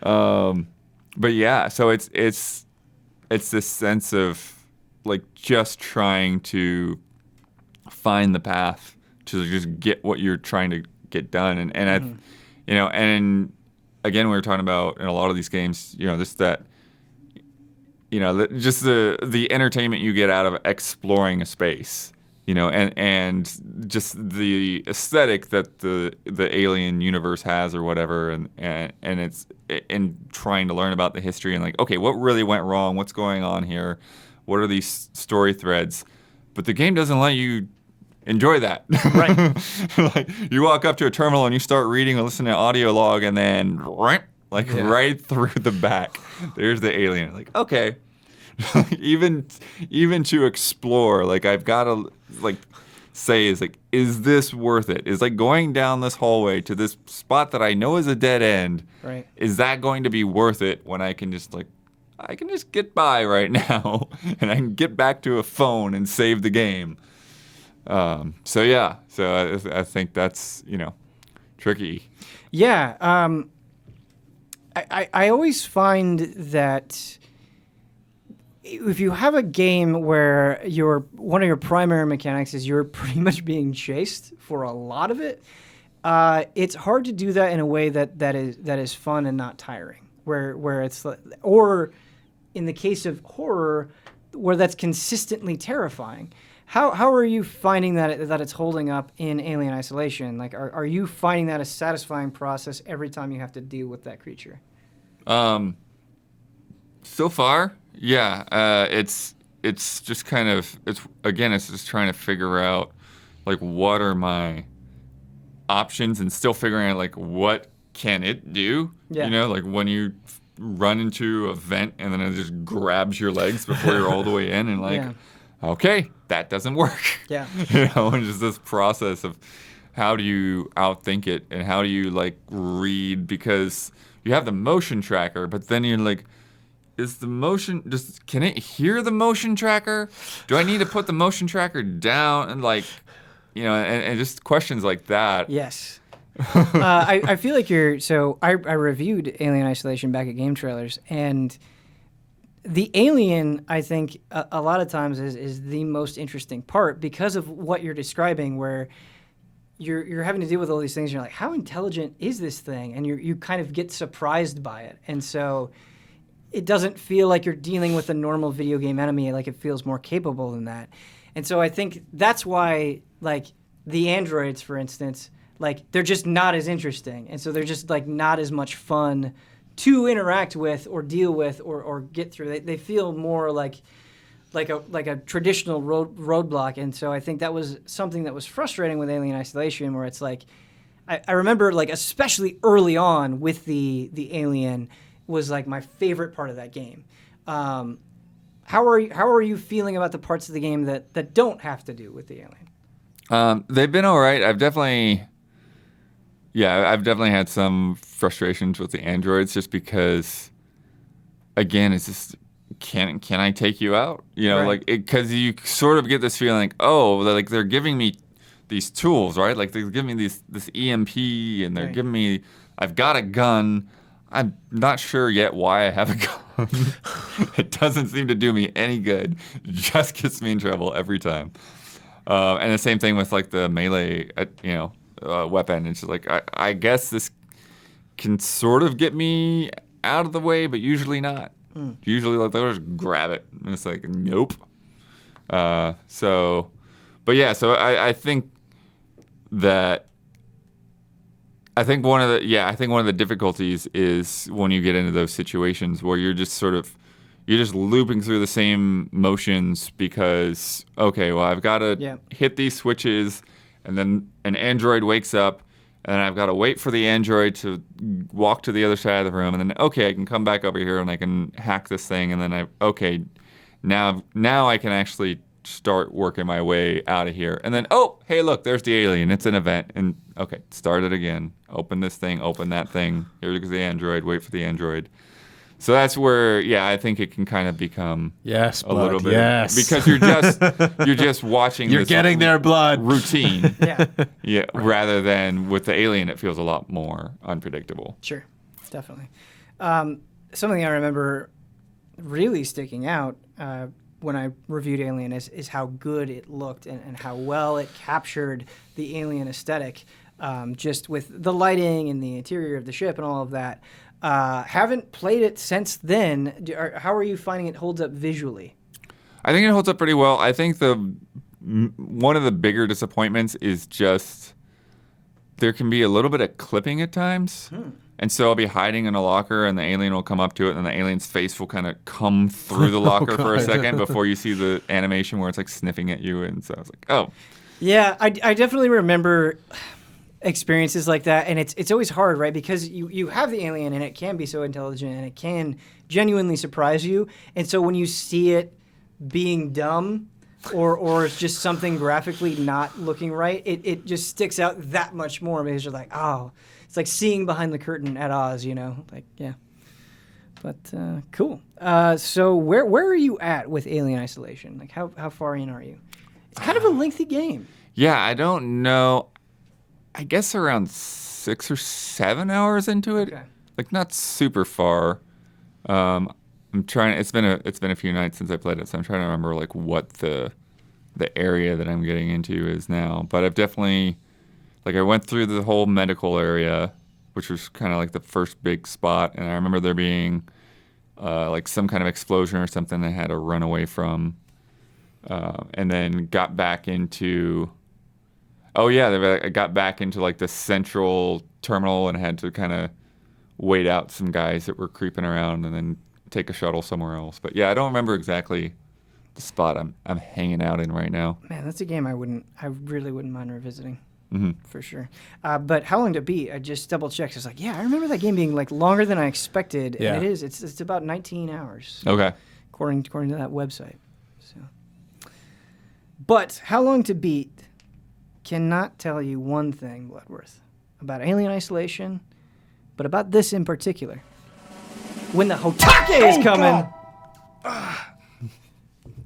But yeah, so it's this sense of like just trying to find the path to just get what you're trying to get done, and and again we were talking about in a lot of these games, just that, just the entertainment you get out of exploring a space, and just the aesthetic that the alien universe has or whatever, and it's in trying to learn about the history and like, okay, what really went wrong? What's going on here? What are these story threads? But the game doesn't let you enjoy that. Right. Like you walk up to a terminal and you start reading or listening to audio log, and then right through the back, there's the alien. Like, okay, even to explore, like I've got to like say is this worth it? Is like going down this hallway to this spot that I know is a dead end. Right. Is that going to be worth it when I can just like, I can just get by right now, and I can get back to a phone and save the game. So I think that's tricky. Yeah. I always find that if you have a game where one of your primary mechanics is you're pretty much being chased for a lot of it, it's hard to do that in a way that is fun and not tiring. Where it's, or in the case of horror, where that's consistently terrifying. How are you finding that it's holding up in Alien Isolation? Like, are you finding that a satisfying process every time you have to deal with that creature? So far, yeah. It's just kind of it's just trying to figure out like what are my options and still figuring out like what can it do. Yeah. Like when you run into a vent and then it just grabs your legs before you're all the way in and like. Yeah. Okay, that doesn't work. Yeah. And just this process of how do you outthink it and how do you like read, because you have the motion tracker, but then you're like, can it hear the motion tracker? Do I need to put the motion tracker down? And like, and just questions like that. Yes. I feel like I reviewed Alien Isolation back at Game Trailers, and the alien, I think, a lot of times is the most interesting part because of what you're describing, where you're having to deal with all these things. And you're like, how intelligent is this thing? And you kind of get surprised by it. And so it doesn't feel like you're dealing with a normal video game enemy. Like, it feels more capable than that. And so I think that's why, like, the androids, for instance, like, they're just not as interesting. And so they're just, like, not as much fun to interact with or deal with or get through. They feel more like a traditional roadblock. And so I think that was something that was frustrating with Alien Isolation, where it's like, I remember, like, especially early on with the Alien was like my favorite part of that game. How are you feeling about the parts of the game that don't have to do with the Alien? They've been all right. I've definitely had some frustrations with the androids just because, again, it's just, can I take you out? Right. Like, because you sort of get this feeling like, oh, like they're giving me these tools, right? Like they're giving me this EMP and they're giving me, I've got a gun. I'm not sure yet why I have a gun. It doesn't seem to do me any good. It just gets me in trouble every time. And the same thing with like the melee, weapon. It's just like, I guess this can sort of get me out of the way, but usually not. Usually, like, they'll just grab it. And it's like, nope. So I think that, one of the difficulties is when you get into those situations where you're just looping through the same motions because, okay, well, I've got to hit these switches, and then an android wakes up, and I've got to wait for the android to walk to the other side of the room, and then, okay, I can come back over here and I can hack this thing, and then now I can actually start working my way out of here. And then, oh, hey, look, there's the alien. It's an event. And, okay, start it again. Open this thing, open that thing. Here goes the android. Wait for the android. So that's where, I think it can kind of become a little bit. Yes. Because you're just watching You're this getting their blood. routine. Yeah. Rather than with the alien, it feels a lot more unpredictable. Sure, definitely. Something I remember really sticking out when I reviewed Alien is how good it looked and how well it captured the alien aesthetic, just with the lighting and the interior of the ship and all of that. Haven't played it since then. How are you finding it holds up visually? I think it holds up pretty well. I think one of the bigger disappointments is just there can be a little bit of clipping at times. And so I'll be hiding in a locker and the alien will come up to it and the alien's face will kind of come through the locker for a second before you see the animation where it's like sniffing at you. And so I was like, oh. Yeah, I definitely remember experiences like that, and it's always hard, right? Because you have the alien and it can be so intelligent and it can genuinely surprise you, and so when you see it being dumb or it's just something graphically not looking right, it just sticks out that much more because you're like, oh, it's like seeing behind the curtain at Oz, like, yeah. But cool. So where are you at with Alien Isolation? Like how far in are you? It's kind of a lengthy game. Yeah, I don't know. I guess around 6 or 7 hours into it. Okay. Like not super far. I'm trying. It's been a few nights since I played it, so I'm trying to remember like what the area that I'm getting into is now. But I've definitely I went through the whole medical area, which was kind of like the first big spot, and I remember there being like some kind of explosion or something I had to run away from, and then got back into. Oh yeah, I got back into like the central terminal and had to kind of wait out some guys that were creeping around and then take a shuttle somewhere else. But yeah, I don't remember exactly the spot I'm hanging out in right now. Man, that's a game I really wouldn't mind revisiting. Mm-hmm. For sure. But how long to beat? I just double checked. It's like, yeah, I remember that game being like longer than I expected. Yeah. And it is. It's about 19 hours. Okay. According to that website. So, but how long to beat? Cannot tell you one thing, Bloodworth, about Alien Isolation, but about this in particular. When the HOTTAKE is coming. That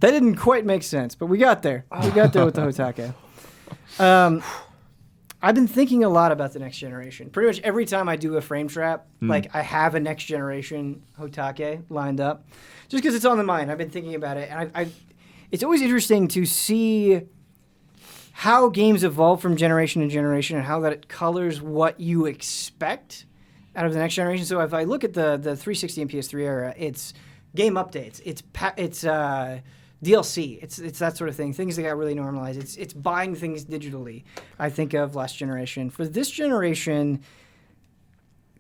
didn't quite make sense, but we got there. We got there with the HOTTAKE. I've been thinking a lot about the next generation. Pretty much every time I do a frame trap, like I have a next generation HOTTAKE lined up, just because it's on the mind. I've been thinking about it, and it's always interesting to see how games evolve from generation to generation and how that colors what you expect out of the next generation. So if I look at the 360 and PS3 era, it's game updates, it's DLC, it's that sort of thing. Things that got really normalized. It's buying things digitally. I think of last generation. For this generation,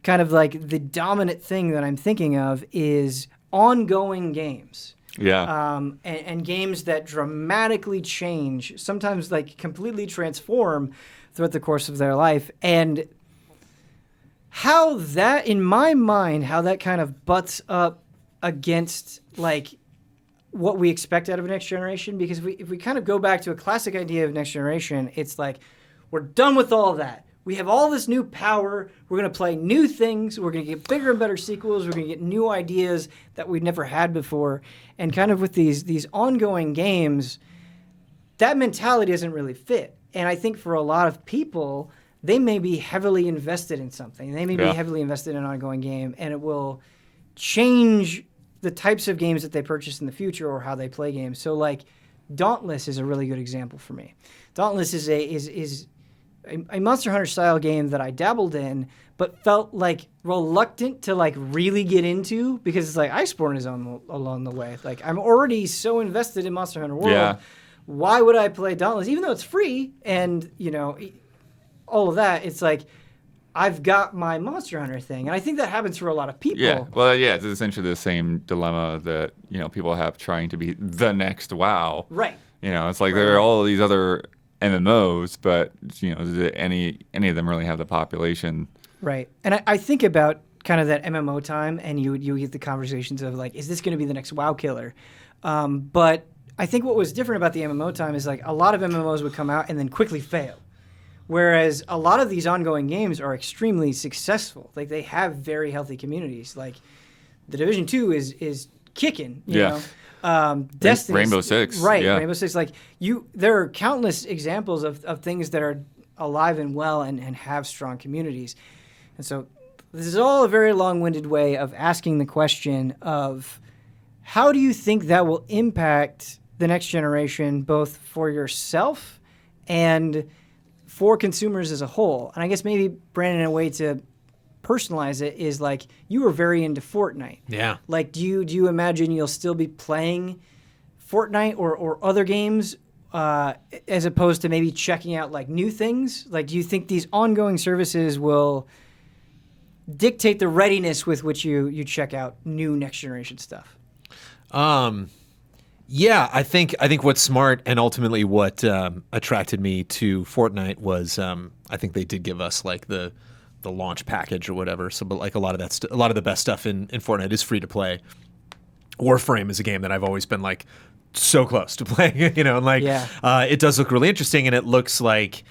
kind of like the dominant thing that I'm thinking of is ongoing games. Yeah. And games that dramatically change, sometimes like completely transform throughout the course of their life. And how that, in my mind, how that kind of butts up against like what we expect out of a next generation. Because if we kind of go back to a classic idea of next generation, it's like we're done with all of that. We have all this new power. We're going to play new things. We're going to get bigger and better sequels. We're going to get new ideas that we've never had before. And kind of with these ongoing games, that mentality doesn't really fit. And I think for a lot of people, they may be heavily invested in something. They may be heavily invested in an ongoing game, and it will change the types of games that they purchase in the future or how they play games. So like Dauntless is a really good example for me. Dauntless is a Monster Hunter style game that I dabbled in, but felt like reluctant to like really get into because it's like Iceborne is along the way. Like I'm already so invested in Monster Hunter World. Yeah. Why would I play Dauntless? Even though it's free and, all of that, it's like I've got my Monster Hunter thing. And I think that happens for a lot of people. Yeah. Well, yeah, it's essentially the same dilemma that, people have trying to be the next WoW. Right. It's like there are all of these other MMOs, but do any of them really have the population? Right. And I think about kind of that MMO time, and you get the conversations of like, is this going to be the next WoW killer? But I think what was different about the MMO time is like a lot of MMOs would come out and then quickly fail. Whereas a lot of these ongoing games are extremely successful. Like they have very healthy communities. Like The Division 2 is kicking, you know. Destiny, Rainbow Six, right? yeah. Rainbow Six, like there are countless examples of things that are alive and well and have strong communities, and so this is all a very long-winded way of asking the question of how do you think that will impact the next generation, both for yourself and for consumers as a whole. And I guess maybe Brandon, a way to personalize it is like you were very into Fortnite. Yeah. Like, do you imagine you'll still be playing Fortnite or other games as opposed to maybe checking out like new things? Like, do you think these ongoing services will dictate the readiness with which you check out new next generation stuff? Yeah, I think what's smart and ultimately what attracted me to Fortnite was I think they did give us like the launch package or whatever. So, but like a lot of a lot of the best stuff in Fortnite is free to play. Warframe is a game that I've always been like so close to playing, and like it does look really interesting, and it looks like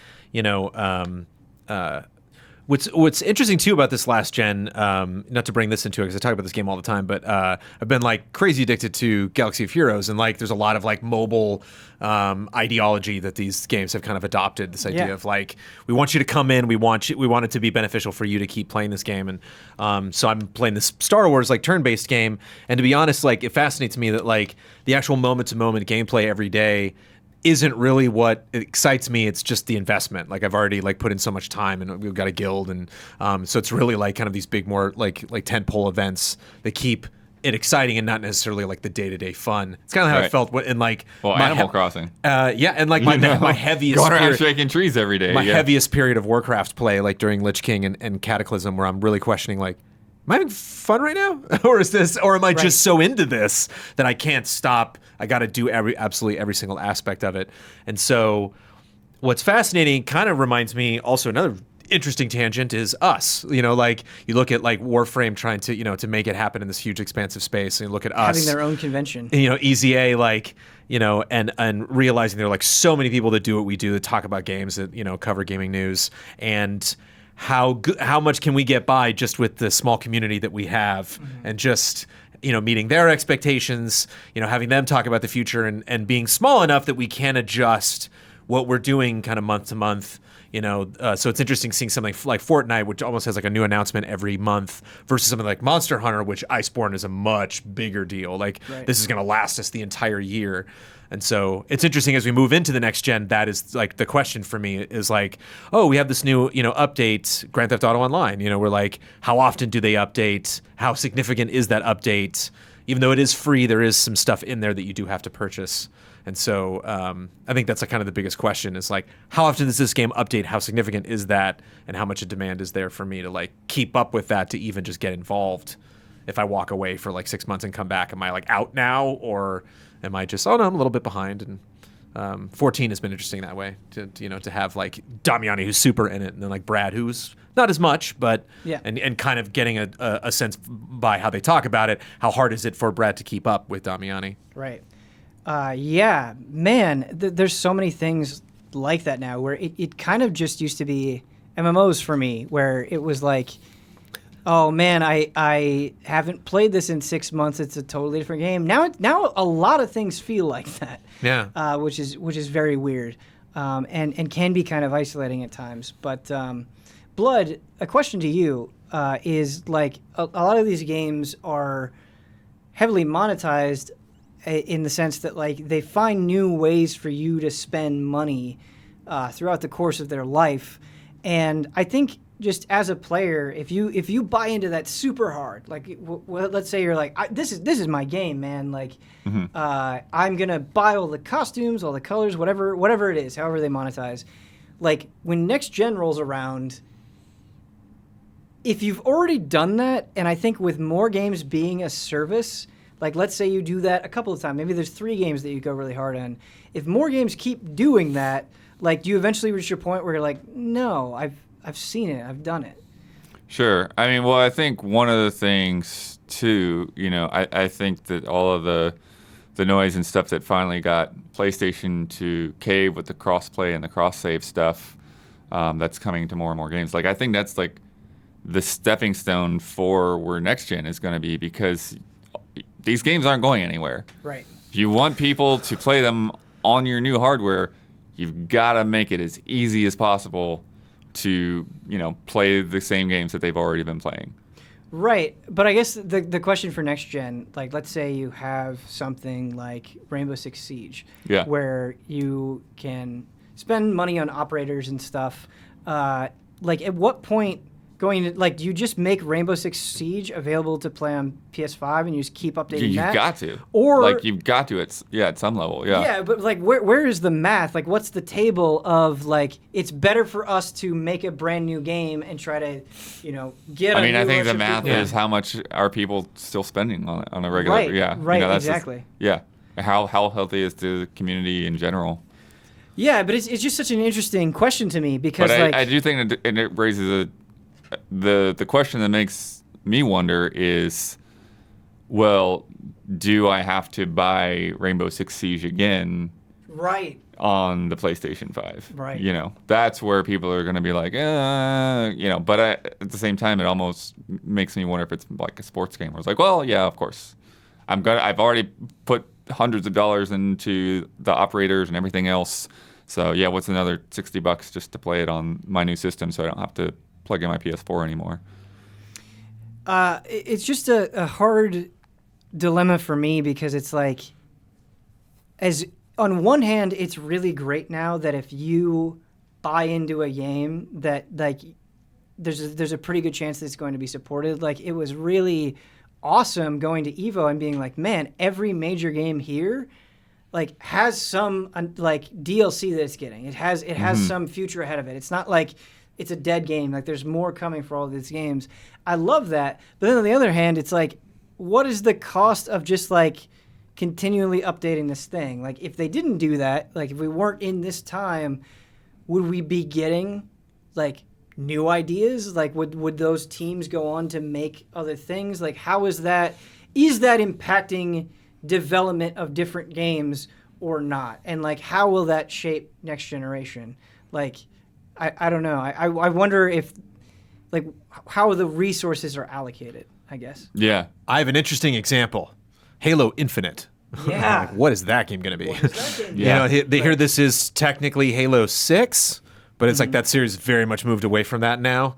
What's interesting too about this last gen, not to bring this into it because I talk about this game all the time, but I've been like crazy addicted to Galaxy of Heroes, and like there's a lot of like mobile ideology that these games have kind of adopted. This idea of like we want you to come in, we want it to be beneficial for you to keep playing this game, and so I'm playing this Star Wars like turn-based game, and to be honest, like it fascinates me that like the actual moment-to-moment gameplay every day isn't really what excites me. It's just the investment. Like I've already like put in so much time, and we've got a guild, and so it's really like kind of these big, more like tentpole events that keep it exciting and not necessarily like the day-to-day fun. It's kind of how I felt in like Animal Crossing. And like my heaviest going around shaking trees every day. My heaviest period of Warcraft play, like during Lich King and Cataclysm, where I'm really questioning like, am I having fun right now? or am I just so into this that I can't stop? I got to do absolutely every single aspect of it. And so what's fascinating kind of reminds me also another interesting tangent is us. Like you look at like Warframe trying to, to make it happen in this huge expansive space, and you look at us having their own convention. EZA, like, and realizing there are like so many people that do what we do, that talk about games, that, cover gaming news, and how much can we get by just with the small community that we have, and just meeting their expectations, having them talk about the future, and being small enough that we can adjust what we're doing kind of month to month. So it's interesting seeing something like Fortnite, which almost has like a new announcement every month, versus something like Monster Hunter, which Iceborne is a much bigger deal. Like this is going to last us the entire year. And so it's interesting as we move into the next gen. That is like the question for me is like, oh, we have this new, update, Grand Theft Auto Online. We're like, how often do they update? How significant is that update? Even though it is free, there is some stuff in there that you do have to purchase. And so I think that's like kind of the biggest question is like, how often does this game update? How significant is that? And how much a demand is there for me to like keep up with that, to even just get involved? If I walk away for like 6 months and come back, am I like out now, or am I just, oh no, I'm a little bit behind? And 14 has been interesting that way to have like Damiani, who's super in it, and then like Brad, who's not as much, but and kind of getting a sense by how they talk about it, how hard is it for Brad to keep up with Damiani? Right. Yeah, man, there's so many things like that now where it kind of just used to be MMOs for me, where it was like, oh man, I haven't played this in 6 months. It's a totally different game. Now a lot of things feel like that. Yeah. Which is very weird, and can be kind of isolating at times. But Blood, a question to you is like a lot of these games are heavily monetized in the sense that like they find new ways for you to spend money throughout the course of their life, and I think just as a player, if you buy into that super hard, like let's say you're like, this is my game, man. Like I'm gonna buy all the costumes, all the colors, whatever it is, however they monetize. Like when next gen rolls around, if you've already done that, and I think with more games being a service. Like, let's say you do that a couple of times. Maybe there's 3 games that you go really hard on. If more games keep doing that, like, do you eventually reach a point where you're like, no, I've seen it, I've done it? Sure. I mean, well, I think one of the things, too, I think that all of the noise and stuff that finally got PlayStation to cave with the cross-play and the cross-save stuff that's coming to more and more games. Like, I think that's, like, the stepping stone for where next gen is going to be, because these games aren't going anywhere. Right. If you want people to play them on your new hardware, you've got to make it as easy as possible to, play the same games that they've already been playing. Right. But I guess the question for next gen, like let's say you have something like Rainbow Six Siege, where you can spend money on operators and stuff. Like at what point do you just make Rainbow Six Siege available to play on PS5 and you just keep updating that? You've got to. Or like you've got to at some level, yeah. Yeah, but like where is the math? Like what's the table of like it's better for us to make a brand new game and try to, get I think the math is how much are people still spending on it on a regular Right, that's exactly. How healthy is the community in general? Yeah, but it's just such an interesting question to me because I do think that it raises the question that makes me wonder is, well, do I have to buy Rainbow Six Siege again Right. on the PlayStation 5. Right. You know, that's where people are going to be like, you know, but at the same time, it almost makes me wonder if it's like a sports game where it's like, well, yeah, of course. I've already put hundreds of dollars into the operators and everything else. So yeah, what's another $60 just to play it on my new system so I don't have to plug in my PS4 anymore? It's just a hard dilemma for me because it's like, as on one hand, it's really great now that if you buy into a game that like there's a pretty good chance that it's going to be supported. Like it was really awesome going to Evo and being like, man, every major game here like has some like DLC that it's getting. It has some future ahead of it. It's not like it's a dead game. Like there's more coming for all of these games. I love that. But then on the other hand, it's like, what is the cost of just like continually updating this thing? Like if they didn't do that, like if we weren't in this time, would we be getting like new ideas? Like would those teams go on to make other things? Like how is that impacting development of different games or not? And like how will that shape next generation? Like I don't know. I wonder if like how the resources are allocated, I guess. Yeah. I have an interesting example. Halo Infinite. Yeah. Like, what is that game going to be? What is that game? Yeah. You know, they hear this is technically Halo 6, but it's like that series very much moved away from that now.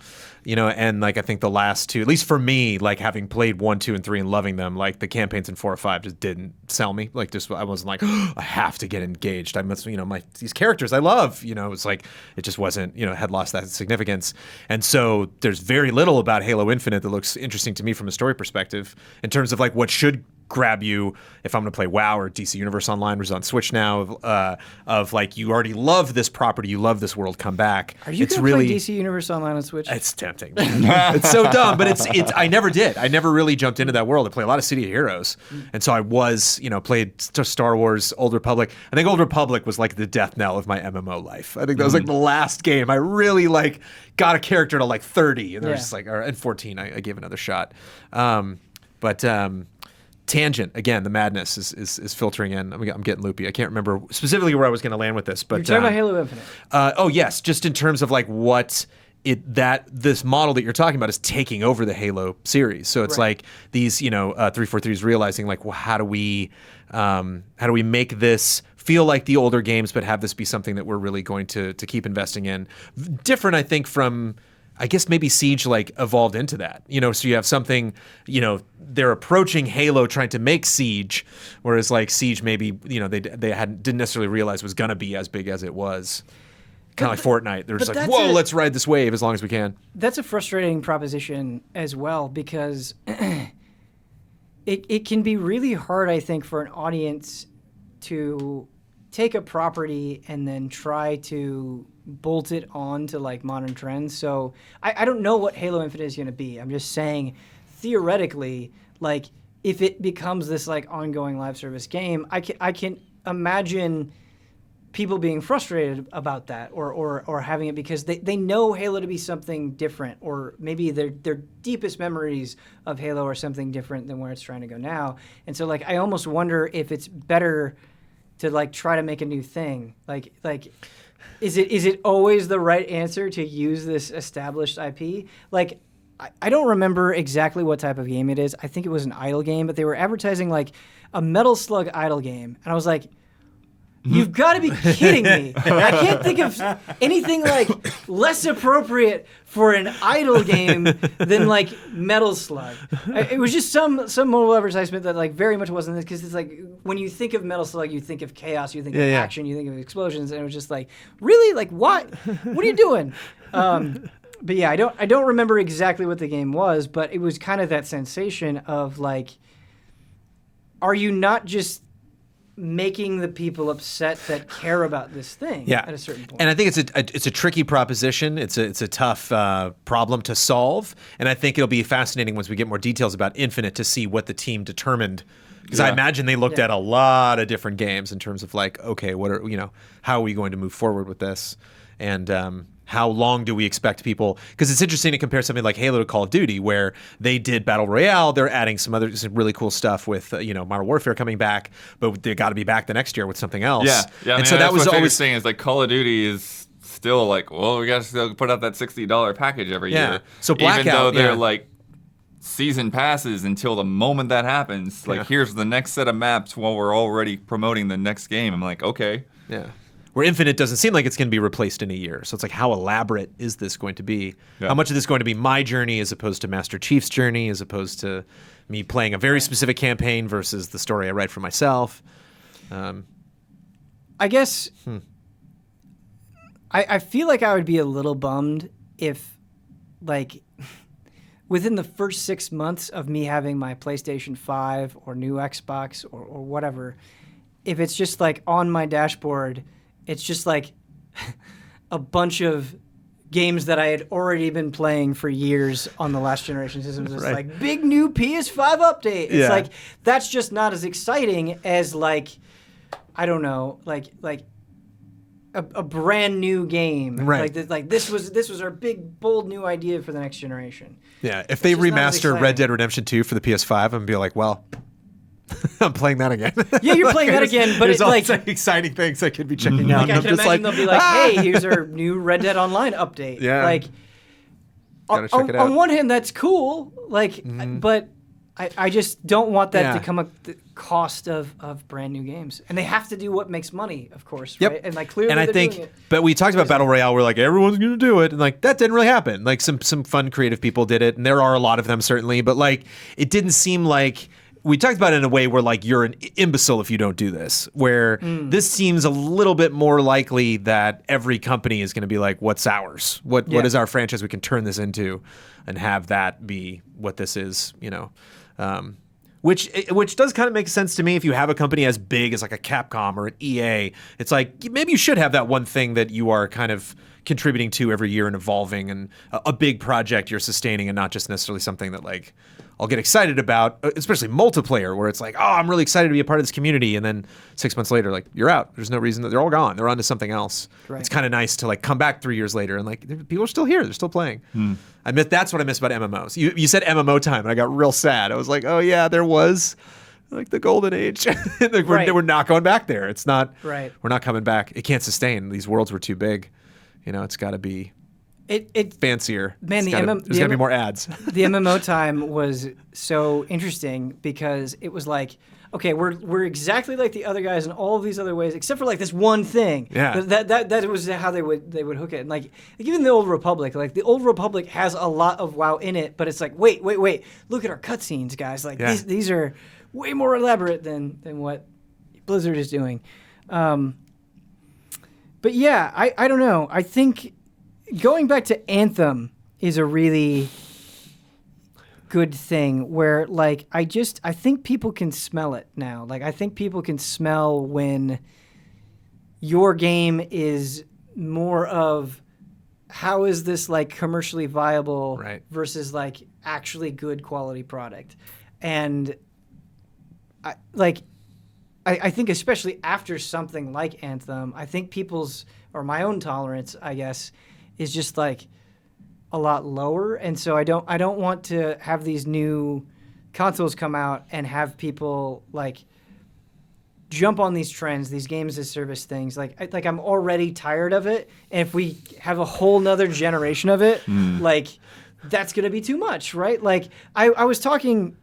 You know, and like I think the last two, at least for me, like having played 1, 2, and 3 and loving them, like the campaigns in 4 or 5 just didn't sell me. Like just I wasn't like, I have to get engaged. I must, you know, these characters I love. You know, it's like it just wasn't, you know, had lost that significance. And so there's very little about Halo Infinite that looks interesting to me from a story perspective in terms of like what should grab you if I'm going to play WoW or DC Universe Online, which is on Switch now, of like you already love this property, you love this world, come back. Are you going to play DC Universe Online on Switch? It's tempting. It's so dumb, but it's. I never did. I never really jumped into that world. I play a lot of City of Heroes, and so I was, you know, played Star Wars, Old Republic. I think Old Republic was like the death knell of my MMO life. I think that was like the last game I really like got a character to like 30, and I was just like, and 14. I gave another shot, Tangent again. The madness is filtering in. I'm getting loopy. I can't remember specifically where I was going to land with this, but You're talking about Halo Infinite. Oh yes, just in terms of like what this model that you're talking about is taking over the Halo series. So it's like these, you know, 343 is realizing like, well, how do we make this feel like the older games, but have this be something that we're really going to keep investing in? Different, I think, from. I guess maybe Siege like evolved into that, you know. So you have something, you know, they're approaching Halo trying to make Siege, whereas like Siege maybe, you know, they didn't necessarily realize was gonna be as big as it was. Kind of like Fortnite, they're just like, whoa, let's ride this wave as long as we can. That's a frustrating proposition as well because it can be really hard, I think, for an audience to take a property and then try to bolt it on to like modern trends. So I don't know what Halo Infinite is going to be. I'm just saying theoretically, like if it becomes this like ongoing live service game, I can imagine people being frustrated about that or having it because they know Halo to be something different, or maybe their deepest memories of Halo are something different than where it's trying to go now. And so like I almost wonder if it's better to like try to make a new thing. Like is it always the right answer to use this established IP? Like, I don't remember exactly what type of game it is. I think it was an idle game, but they were advertising like a Metal Slug idle game. And I was like, you've got to be kidding me. I can't think of anything like less appropriate for an idle game than like Metal Slug. It was just some mobile advertisement that like very much wasn't this, because it's like when you think of Metal Slug, you think of chaos, you think of action, you think of explosions, and it was just like, really? Like what? What are you doing? But yeah, I don't remember exactly what the game was, but it was kind of that sensation of like, are you not just making the people upset that care about this thing at a certain point? And I think it's a tricky proposition. It's a tough problem to solve, and I think it'll be fascinating once we get more details about Infinite to see what the team determined. Because I imagine they looked at a lot of different games in terms of like, okay, how are we going to move forward with this? And how long do we expect people? Because it's interesting to compare something like Halo to Call of Duty, where they did Battle Royale. They're adding some really cool stuff with Modern Warfare coming back, but they got to be back the next year with something else. Yeah. I mean, so that was always saying is like Call of Duty is still like, well, we got to still put out that $60 package every year. So Blackout, even though they're like season passes until the moment that happens. Like, here's the next set of maps while we're already promoting the next game. I'm like, okay. Yeah. Where Infinite doesn't seem like it's going to be replaced in a year. So it's like, how elaborate is this going to be? Yeah. How much of this is going to be my journey as opposed to Master Chief's journey, as opposed to me playing a very specific campaign versus the story I write for myself? I guess I feel like I would be a little bummed if, like, within the first 6 months of me having my PlayStation 5 or new Xbox or whatever, if it's just like on my dashboard, it's just like a bunch of games that I had already been playing for years on the last generation systems. It's like big new PS5 update. It's like, that's just not as exciting as, like, I don't know, like a brand new game. Right. Like this was our big bold new idea for the next generation. Yeah. If they just not as remaster Red exciting. Dead Redemption 2 for the PS5, I'm going to be like, well, I'm playing that again. Yeah, you're playing that again, but there's it's all like, these exciting things I could be checking out. like I and can I'm just imagine they'll be like, hey, here's our new Red Dead Online update. Yeah. Like, Gotta check it out. on one hand, that's cool. Like, but I just don't want that to come at the cost of brand new games. And they have to do what makes money, of course, Yep. right? And like clearly And I they're think, doing it. but we talked about Battle Royale. We're like, everyone's going to do it. And like, that didn't really happen. Like some fun creative people did it. And there are a lot of them certainly, but like, it didn't seem like, we talked about it in a way where like, you're an imbecile if you don't do this, where this seems a little bit more likely that every company is going to be like, what's ours? What is our franchise we can turn this into and have that be what this is, which does kind of make sense to me. If you have a company as big as like a Capcom or an EA, it's like maybe you should have that one thing that you are kind of contributing to every year and evolving, and a big project you're sustaining, and not just necessarily something that like I'll get excited about, especially multiplayer, where it's like, oh, I'm really excited to be a part of this community, and then 6 months later, like, you're out. There's no reason that they're all gone. They're on to something else. Right. It's kind of nice to like come back 3 years later and like people are still here. They're still playing. That's what I miss about MMOs. You said MMO time, and I got real sad. I was like, oh yeah, there was like the golden age. Like, we're not going back there. It's not. Right. We're not coming back. It can't sustain. These worlds were too big. It's got to be fancier. Man, there's got to be more ads. The MMO time was so interesting because it was like, okay, we're exactly like the other guys in all of these other ways, except for like this one thing. Yeah. That was how they would hook it. And like even the Old Republic, like the Old Republic has a lot of WoW in it, but it's like, wait, look at our cutscenes, guys. Like these are way more elaborate than what Blizzard is doing. But yeah, I don't know. I think going back to Anthem is a really good thing where like I think people can smell it now. Like I think people can smell when your game is more of how is this like commercially viable versus like actually good quality product. And I think especially after something like Anthem, I think people's, or my own tolerance, I guess, is just like a lot lower. And so I don't want to have these new consoles come out and have people like jump on these trends, these games as service things. Like I'm already tired of it. And if we have a whole nother generation of it, like that's going to be too much, right? Like I was talking,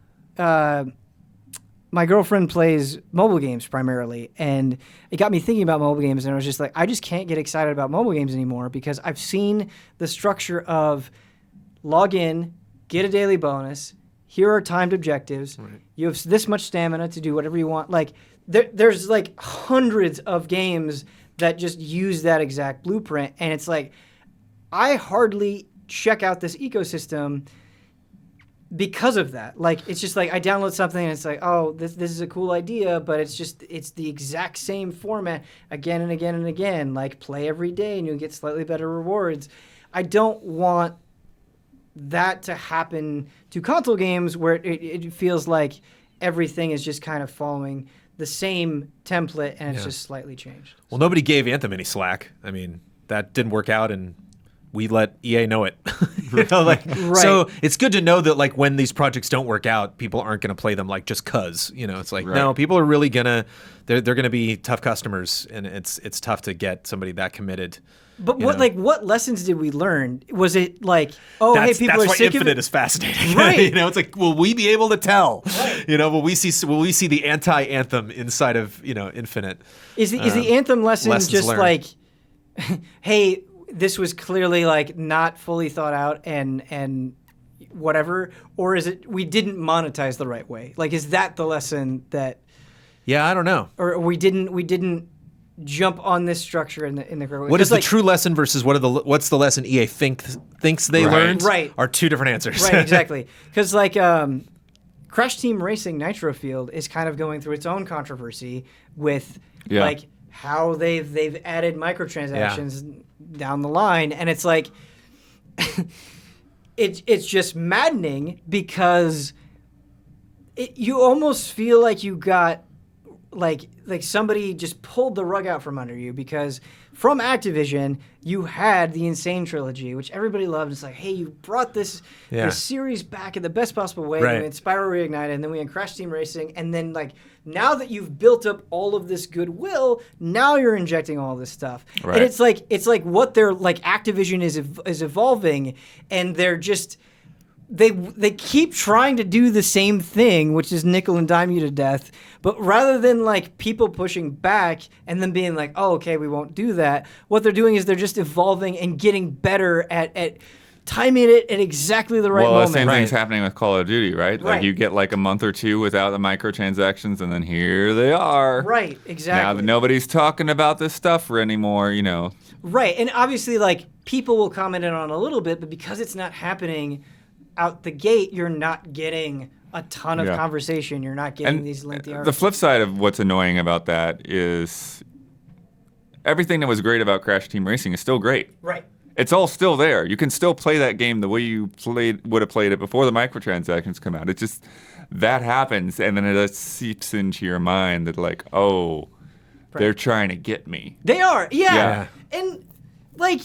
my girlfriend plays mobile games primarily, and it got me thinking about mobile games, and I was just like, I just can't get excited about mobile games anymore because I've seen the structure of log in, get a daily bonus, here are timed objectives, you have this much stamina to do whatever you want. Like, there's like hundreds of games that just use that exact blueprint, and it's like, I hardly check out this ecosystem because of that. Like, it's just like I download something and it's like, oh, this is a cool idea, but it's the exact same format again and again and again. Like, play every day and you'll get slightly better rewards. I don't want that to happen to console games where it feels like everything is just kind of following the same template and it's just slightly changed. Well, nobody gave Anthem any slack. I mean, that didn't work out, and we let EA know it. You know, like, Right. So it's good to know that like when these projects don't work out, people aren't going to play them like just cause. You know, it's like Right. no, people are really they're gonna be tough customers, and it's tough to get somebody that committed. But you what know? what lessons did we learn? Was it like, oh, That's, hey, people that's are why sick of Infinite it? is fascinating. Right. You know, it's like, will we be able to tell? You know, will we see the anti-Anthem inside of Infinite? Is the Anthem lesson lessons just learned. like, hey, this was clearly like not fully thought out and whatever, or is it we didn't monetize the right way? Like, is that the lesson that, Yeah, I don't know. or we didn't jump on this structure in the correct way? What is 'Cause, the like, true lesson versus what's the lesson EA thinks they Right. learned? Right. Are two different answers. Right, exactly. Because like Crash Team Racing Nitro Field is kind of going through its own controversy with Yeah. like how they've added microtransactions down the line, and it's like it's just maddening because you almost feel like you got like somebody just pulled the rug out from under you, because from Activision you had the Insane trilogy, which everybody loved. It's like, hey, you brought this series back in the best possible way. Right. We had Spyro Reignited, and then we had Crash Team Racing, and then like now that you've built up all of this goodwill, now you're injecting all this stuff, Right. and it's like what they're like. Activision is evolving, and they're just. They keep trying to do the same thing, which is nickel and dime you to death. But rather than like people pushing back and then being like, oh, okay, we won't do that, what they're doing is they're just evolving and getting better at timing it at exactly the right Well, moment. the same thing's Right. happening with Call of Duty, right? Right. Like you get like a month or two without the microtransactions, and then here they are. Right, Now exactly. that nobody's talking about this stuff anymore, you know. Right, and obviously like people will comment on it a little bit, but because it's not happening out the gate, you're not getting a ton of Yeah. conversation. You're not getting And these lengthy the articles. flip side of what's annoying about that is everything that was great about Crash Team Racing is still great. Right. It's all still there. You can still play that game the way you would have played it before the microtransactions come out. It just that happens, and then it just seeps into your mind that like, oh, they're trying to get me. They are, yeah. Yeah. And like,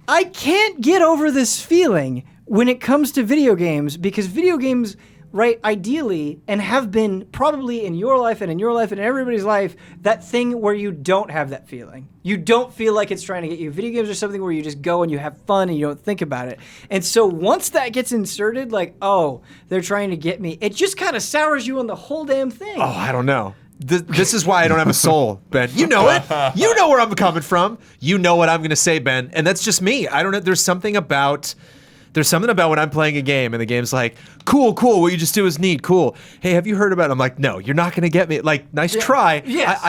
I can't get over this feeling when it comes to video games, because video games, right, ideally, and have been probably in your life and in your life and in everybody's life, that thing where you don't have that feeling. You don't feel like it's trying to get you. Video games are something where you just go and you have fun and you don't think about it. And so once that gets inserted, like, oh, they're trying to get me, it just kind of sours you on the whole damn thing. Oh, I don't know. This is why I don't have a soul, Ben. You know it. You know where I'm coming from. You know what I'm going to say, Ben. And that's just me. I don't know. There's something about when I'm playing a game and the game's like, cool, what you just do is neat, cool. Hey, have you heard about it? I'm like, no, you're not going to get me. Like, nice try. Yes.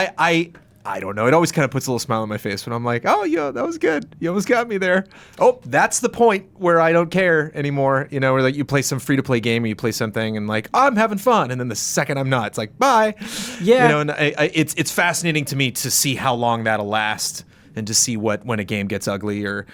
I don't know. It always kind of puts a little smile on my face when I'm like, oh, yeah, that was good. You almost got me there. Oh, that's the point where I don't care anymore. You know, where like you play some free-to-play game or you play something and like, oh, I'm having fun. And then the second I'm not, it's like, bye. Yeah. You know, and it's fascinating to me to see how long that'll last and to see when a game gets ugly. Or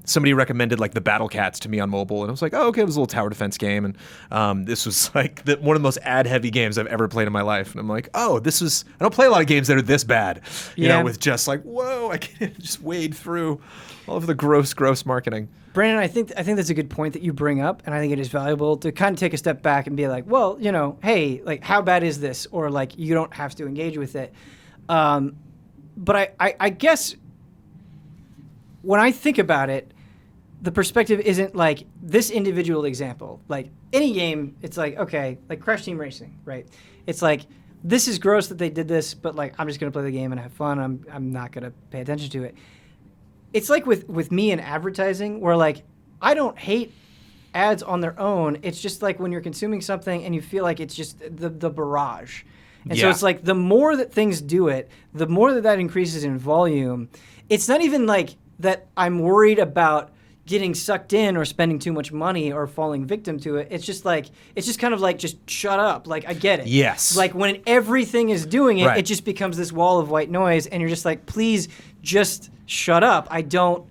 somebody recommended like the Battle Cats to me on mobile, and I was like, oh, okay, it was a little tower defense game, and this was like one of the most ad-heavy games I've ever played in my life. And I'm like, oh, I don't play a lot of games that are this bad, you know, with just like, whoa, I can't just wade through all of the gross marketing. Brandon, I think that's a good point that you bring up, and I think it is valuable to kind of take a step back and be like, well, you know, hey, like, how bad is this? Or like, you don't have to engage with it. But I guess when I think about it, the perspective isn't like this individual example. Like any game, it's like, okay, like Crash Team Racing, right? It's like, this is gross that they did this, but like, I'm just going to play the game and have fun. I'm not going to pay attention to it. It's like with me in advertising, where like, I don't hate ads on their own. It's just like when you're consuming something and you feel like it's just the barrage. And so it's like the more that things do it, the more that increases in volume. It's not even like that I'm worried about getting sucked in or spending too much money or falling victim to it. It's just kind of like, just shut up. Like, I get it. Yes. Like when everything is doing it, Right. it just becomes this wall of white noise, and you're just like, please just shut up. I don't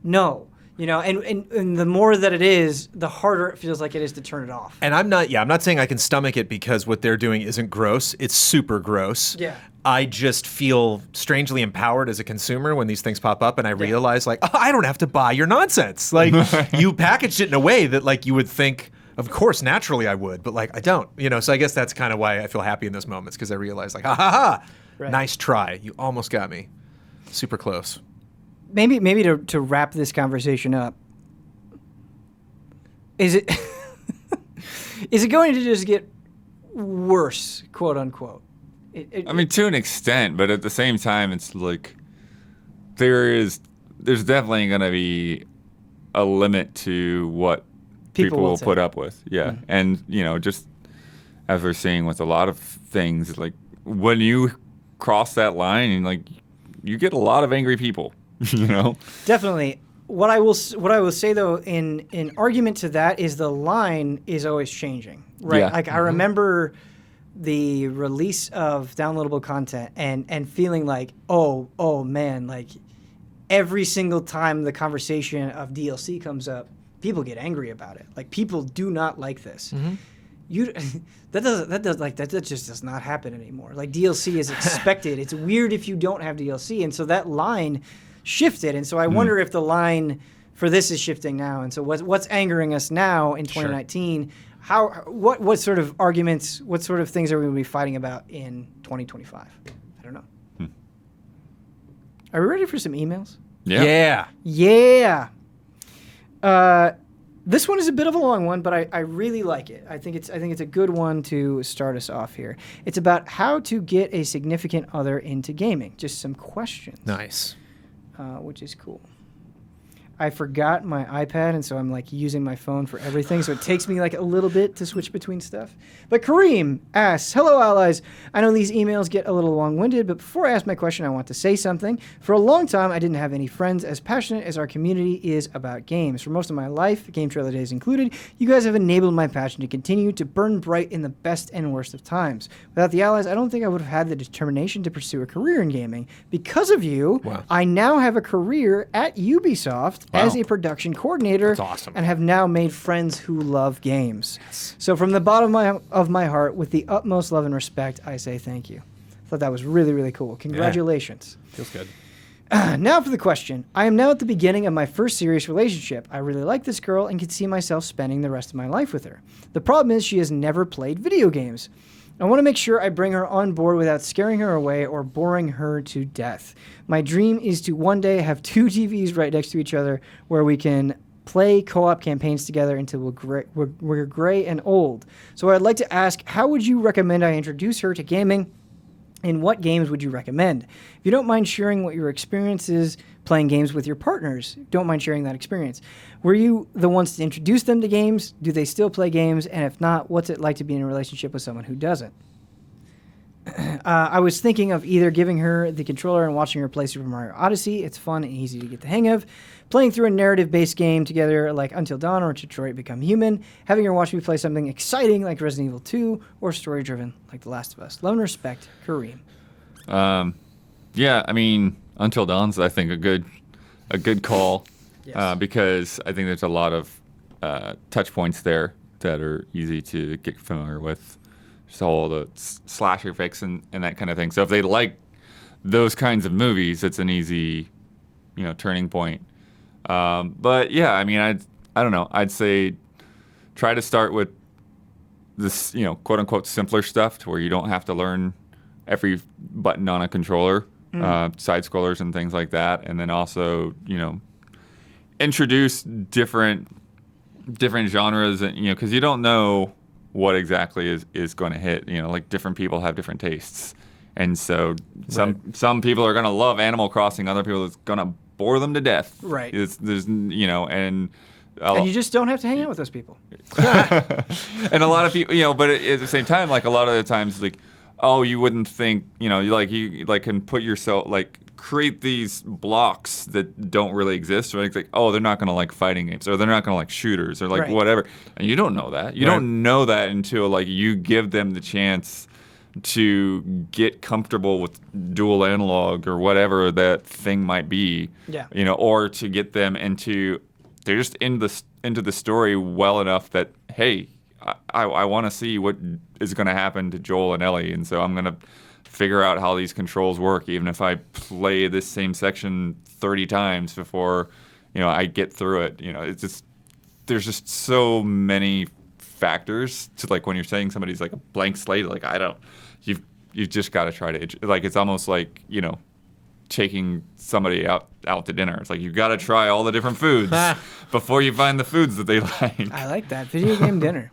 know. You know, and the more that it is, the harder it feels like it is to turn it off. And I'm not saying I can stomach it because what they're doing isn't gross. It's super gross. Yeah. I just feel strangely empowered as a consumer when these things pop up, and I realize like, oh, I don't have to buy your nonsense. Like you packaged it in a way that like you would think, of course, naturally I would, but like I don't. So I guess that's kind of why I feel happy in those moments, because I realize like, ha ha ha, nice try. You almost got me. Super close. Maybe to wrap this conversation up, is it is it going to just get worse, quote unquote? I mean, to an extent, but at the same time, it's like there's definitely going to be a limit to what people will put up with. Yeah. Mm-hmm. And, just as we're seeing with a lot of things, like when you cross that line, and like you get a lot of angry people, Definitely. What I will say though, in argument to that, is the line is always changing, right? Yeah. Like I remember the release of downloadable content and feeling like, oh man, like every single time the conversation of DLC comes up, people get angry about it. Like people do not like this. Mm-hmm. That just does not happen anymore. Like DLC is expected. It's weird if you don't have DLC, and so that line shifted. And so I wonder if the line for this is shifting now. And so what's angering us now in 2019? Sure. What sort of arguments, what sort of things are we going to be fighting about in 2025? I don't know. Are we ready for some emails? Yeah. This one is a bit of a long one, but I really like it. I think it's a good one to start us off here. It's about how to get a significant other into gaming. Just some questions. Nice. Which is cool. I forgot my iPad, and so I'm like using my phone for everything, so it takes me like a little bit to switch between stuff. But Kareem asks, hello allies. I know these emails get a little long-winded, but before I ask my question, I want to say something. For a long time, I didn't have any friends as passionate as our community is about games. For most of my life, game trailer days included, you guys have enabled my passion to continue to burn bright in the best and worst of times. Without the allies, I don't think I would have had the determination to pursue a career in gaming. Because of you, I now have a career at Ubisoft as a production coordinator. That's awesome. And have now made friends who love games. Yes. So from the bottom of my heart, with the utmost love and respect, I say thank you. I thought that was really, really cool. Congratulations. Yeah. Feels good. Now for the question. I am now at the beginning of my first serious relationship. I really like this girl and can see myself spending the rest of my life with her. The problem is she has never played video games. I want to make sure I bring her on board without scaring her away or boring her to death. My dream is to one day have 2 TVs right next to each other where we can play co-op campaigns together until we're gray and old. So I'd like to ask, how would you recommend I introduce her to gaming? And what games would you recommend? If you don't mind sharing what your experience is playing games with your partners, don't mind sharing that experience. Were you the ones to introduce them to games? Do they still play games? And if not, what's it like to be in a relationship with someone who doesn't? I was thinking of either giving her the controller and watching her play Super Mario Odyssey. It's fun and easy to get the hang of. Playing through a narrative-based game together like Until Dawn or Detroit Become Human. Having her watch me play something exciting like Resident Evil 2 or story-driven like The Last of Us. Love and respect, Kareem. Yeah, I mean, Until Dawn's, I think, a good call. Yes. Because I think there's a lot of touch points there that are easy to get familiar with. Just all the slasher fix and that kind of thing. So if they like those kinds of movies, it's an easy, turning point. But yeah, I mean, I don't know. I'd say try to start with this, quote unquote simpler stuff to where you don't have to learn every button on a controller, side scrollers and things like that. And then also, introduce different genres, and because you don't know what exactly is going to hit. Like different people have different tastes, and so some people are going to love Animal Crossing, other people it's going to bore them to death. Right. There's and you just don't have to hang out with those people. And a lot of people, but at the same time, like a lot of the times, like, oh, you wouldn't think, you can put yourself create these blocks that don't really exist, or like, oh, they're not going to like fighting games, or they're not going to like shooters, or like whatever. And you don't know that. You don't know that until you give them the chance to get comfortable with dual analog or whatever that thing might be. Yeah. Or to get them into the story well enough that, hey, I want to see what is going to happen to Joel and Ellie, and so I'm going to figure out how these controls work, even if I play this same section 30 times before, I get through it. It's just, there's just so many factors to, like, when you're saying somebody's like a blank slate, like, you've just got to try to, like, it's almost like, taking somebody out to dinner. It's like, you've got to try all the different foods before you find the foods that they like. I like that. Video game dinner.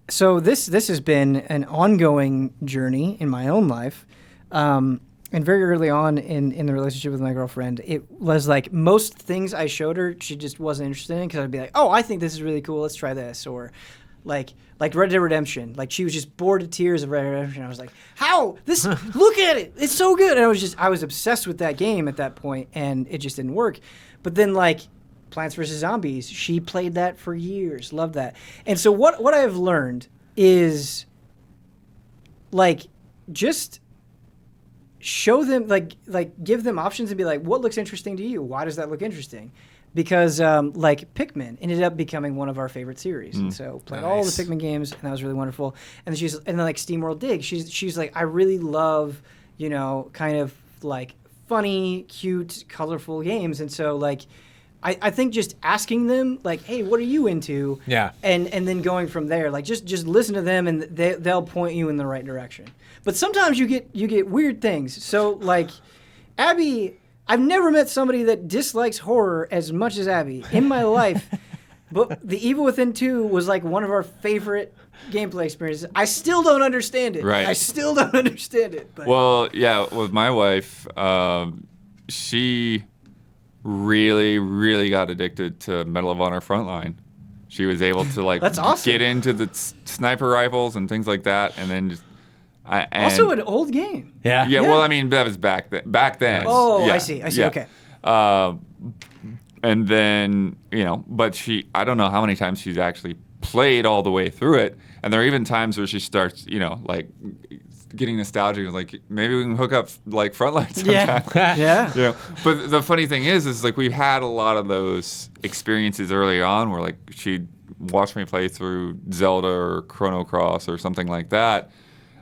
So this has been an ongoing journey in my own life. And very early on in the relationship with my girlfriend, it was like most things I showed her, she just wasn't interested in, because I'd be like, oh, I think this is really cool. Let's try this. Or like Red Dead Redemption. Like, she was just bored to tears of Red Dead Redemption. I was like, how? Look at it. It's so good. And I was obsessed with that game at that point, and it just didn't work. But then, like, Plants vs. Zombies, she played that for years, loved that. And so what I've learned is, like, just show them, like give them options and be like, what looks interesting to you? Why does that look interesting? Because like Pikmin ended up becoming one of our favorite series, and so played all the Pikmin games, and that was really wonderful. And then like SteamWorld Dig, she's like, I really love, kind of like funny, cute, colorful games, and so like, I think just asking them, like, hey, what are you into? Yeah. And then going from there, like, just listen to them, and they'll point you in the right direction. But sometimes you get weird things. So, like, Abby, I've never met somebody that dislikes horror as much as Abby in my life. But The Evil Within 2 was, like, one of our favorite gameplay experiences. I still don't understand it. Right. I still don't understand it. But. Well, yeah, with my wife, she really, really got addicted to Medal of Honor Frontline. She was able to, like, That's awesome. get into the sniper rifles and things like that, and then just also an old game. Yeah. Well, I mean, that was back then. Oh, yeah. I see. Yeah. Okay. And then, but I don't know how many times she's actually played all the way through it. And there are even times where she starts, like, getting nostalgic, like, maybe we can hook up, like, Frontline sometime. Yeah. But the funny thing is like, we've had a lot of those experiences early on where, like, she'd watch me play through Zelda or Chrono Cross or something like that.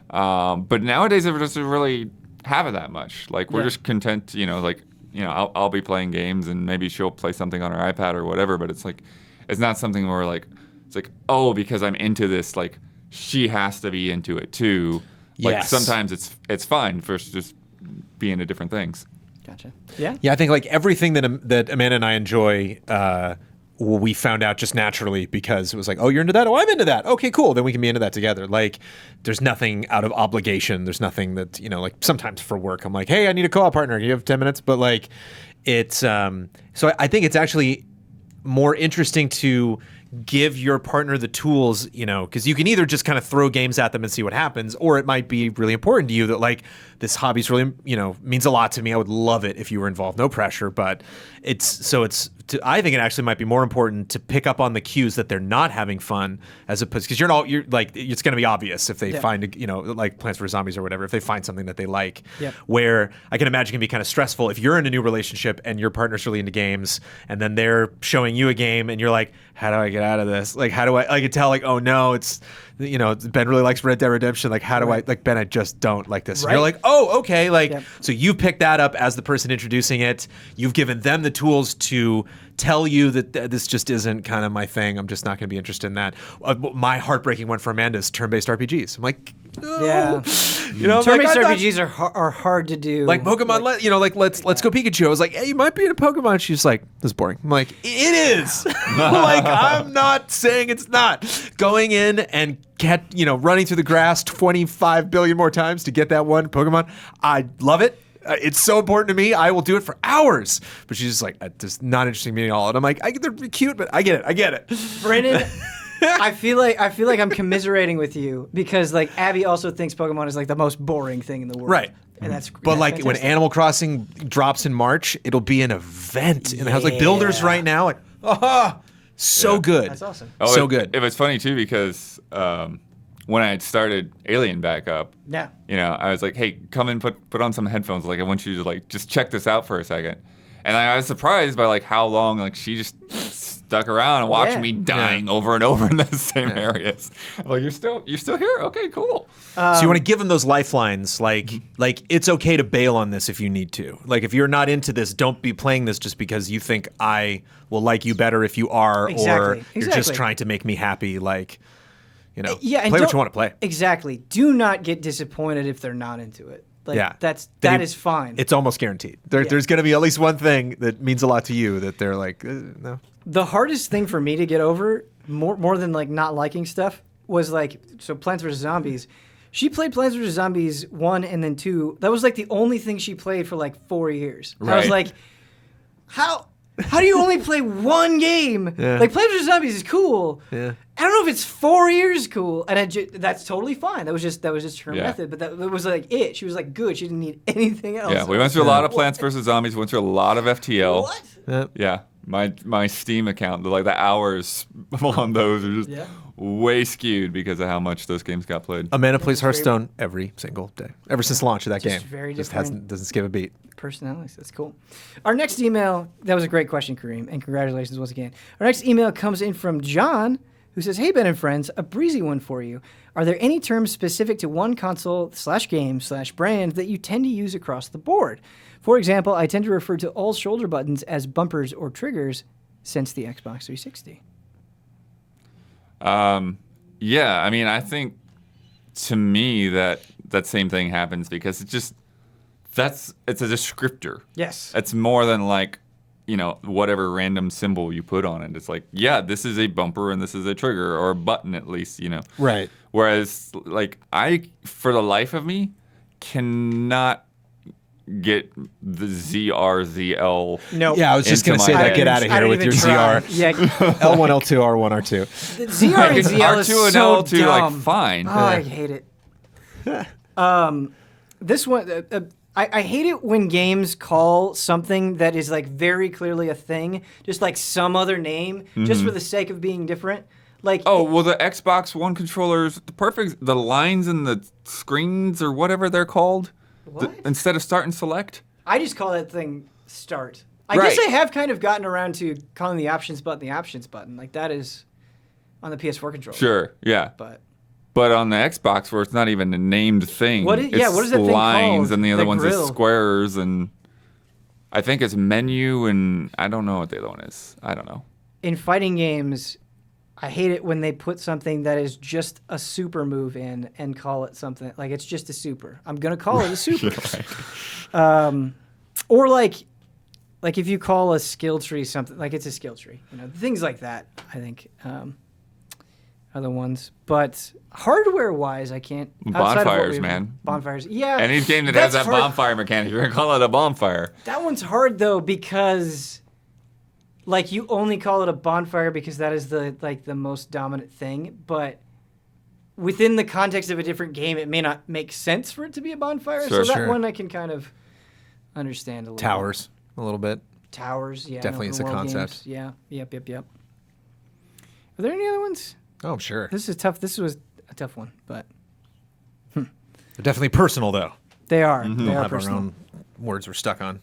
But nowadays, it doesn't really have it that much. Like, we're just content, I'll be playing games, and maybe she'll play something on her iPad or whatever, but it's like, it's not something where, like, it's like, oh, because I'm into this, like, she has to be into it too. Like, sometimes it's fine for us to just be into different things. Gotcha. Yeah. Yeah, I think, like, everything that Amanda and I enjoy, we found out just naturally, because it was like, oh, you're into that? Oh, I'm into that. Okay, cool. Then we can be into that together. Like, there's nothing out of obligation. There's nothing that, like, sometimes for work, I'm like, hey, I need a co-op partner. You have 10 minutes? But, like, it's, so I think it's actually more interesting to give your partner the tools, because you can either just kind of throw games at them and see what happens, or it might be really important to you that, like, this hobby's really, means a lot to me. I would love it if you were involved. No pressure, but I think it actually might be more important to pick up on the cues that they're not having fun, as opposed, because you're like, it's going to be obvious if they find, like Plants vs. Zombies or whatever, if they find something that they like. Yep. Where I can imagine can be kind of stressful if you're in a new relationship and your partner's really into games, and then they're showing you a game and you're like, how do I get out of this? Like, how do I can tell, like, oh no, it's, Ben really likes Red Dead Redemption. Like, how do I, like, Ben, I just don't like this. Right. You're like, oh, okay. Like, so you picked that up as the person introducing it. You've given them the tools to tell you that this just isn't kind of my thing. I'm just not going to be interested in that. My heartbreaking one for Amanda is turn-based RPGs. I'm like, no. Yeah. Turn-based RPGs are hard to do. Like Pokemon, let's go Pikachu. I was like, hey, you might be into Pokemon. She's like, this is boring. I'm like, it is. Like, I'm not saying it's not. Going in and running through the grass 25 billion more times to get that one Pokemon. I love it. It's so important to me. I will do it for hours. But she's just like, it's not interesting to me at all. And I'm like, they're cute, but I get it. Brandon, I feel like I'm commiserating with you, because, like, Abby also thinks Pokemon is, like, the most boring thing in the world. Right. And that's like, fantastic. When Animal Crossing drops in March, it'll be an event in the house. Like, builders right now, like, so good. That's awesome. So good. It was funny too, because when I had started Alien back up, I was like, hey, come and put on some headphones. Like, I want you to, like, just check this out for a second. And I was surprised by, like, how long, like, she just stuck around and watched Yeah. me dying over and over in the same areas. I'm like, you're still here? Okay, cool. So you want to give them those lifelines, like it's okay to bail on this if you need to. Like if you're not into this, don't be playing this just because you think I will like you better if you are, or Exactly. you're just trying to make me happy. Like, and play what don't- you want to play. Exactly. Do not get disappointed if they're not into it. Like, Yeah. that is fine. It's almost guaranteed. There's going to be at least one thing that means a lot to you that they're like, no. The hardest thing for me to get over, more than like not liking stuff, was like, so Plants vs. Zombies. She played Plants vs. Zombies 1 and then 2. That was like the only thing she played for like 4 years. I was Right. like, how do you only play one game? Yeah. Like Plants vs. Zombies is cool. Yeah. I don't know if it's 4 years cool, and that's totally fine. That was just her Yeah. method. But that was like it. She was like good. She didn't need anything else. Yeah, we went through a lot of Plants vs. Zombies. Went through a lot of FTL. What? Yeah, my Steam account, like the hours on those are just Yeah. way skewed because of how much those games got played. Amanda plays Hearthstone every single day, ever since the launch of that Just game. very Just different. doesn't skip a beat. Personalities. That's cool. Our next email, that was a great question, Kareem, and congratulations once again. Our next email comes in from John, who says, "Hey, Ben and friends, a breezy one for you. Are there any terms specific to one console/game/brand that you tend to use across the board? For example, I tend to refer to all shoulder buttons as bumpers or triggers since the Xbox 360. Yeah, I mean, I think to me that same thing happens because it's a descriptor. Yes. It's more than like, whatever random symbol you put on it. It's like, yeah, this is a bumper and this is a trigger or a button at least, Right. Whereas, like, I, for the life of me, cannot get the ZRZL. No. Yeah, I was just Into going to say my that. head. Get out of I here didn't with your even try. ZR. Yeah. L1, L2, R1, R2. The ZR and ZL is R2 and so L2, like, dumb. fine. Oh, I hate it. This one, I hate it when games call something that is like very clearly a thing, just like some other name, just for the sake of being different. Like, Oh, well, the Xbox One controllers, the lines and the screens or whatever they're called, What? instead of start and select. I just call that thing start. I Right. guess I have kind of gotten around to calling the options button the options button. Like that is on the PS4 controller. Sure, yeah. But On the Xbox, where it's not even a named thing, What is that thing lines, called? and the other The one's grill. is squares, and I think it's menu, and I don't know what the other one is. I don't know. in fighting games, I hate it when they put something that is just a super move in and call it something like it's just a super. I'm gonna call it a super. Or like if you call a skill tree something like it's a skill tree, things like that. I think are the ones, but hardware-wise, I can't. outside of what Bonfires, we've- man. Bonfires, yeah. Any game that has that's that hard. bonfire mechanic, you're gonna call it a bonfire. That one's hard though because, like, you only call it a bonfire because that is the most dominant thing. But within the context of a different game, it may not make sense for it to be a bonfire. Sure, so that sure. one I can kind of understand a little. Towers, a little bit. Towers, yeah. Definitely open it's a world concept. games. Yeah. Yep. Are there any other ones? Oh, sure. This is tough. This was a tough one, but They're definitely personal, though. they are. Mm-hmm. They We'll are have our personal. own words we're stuck on.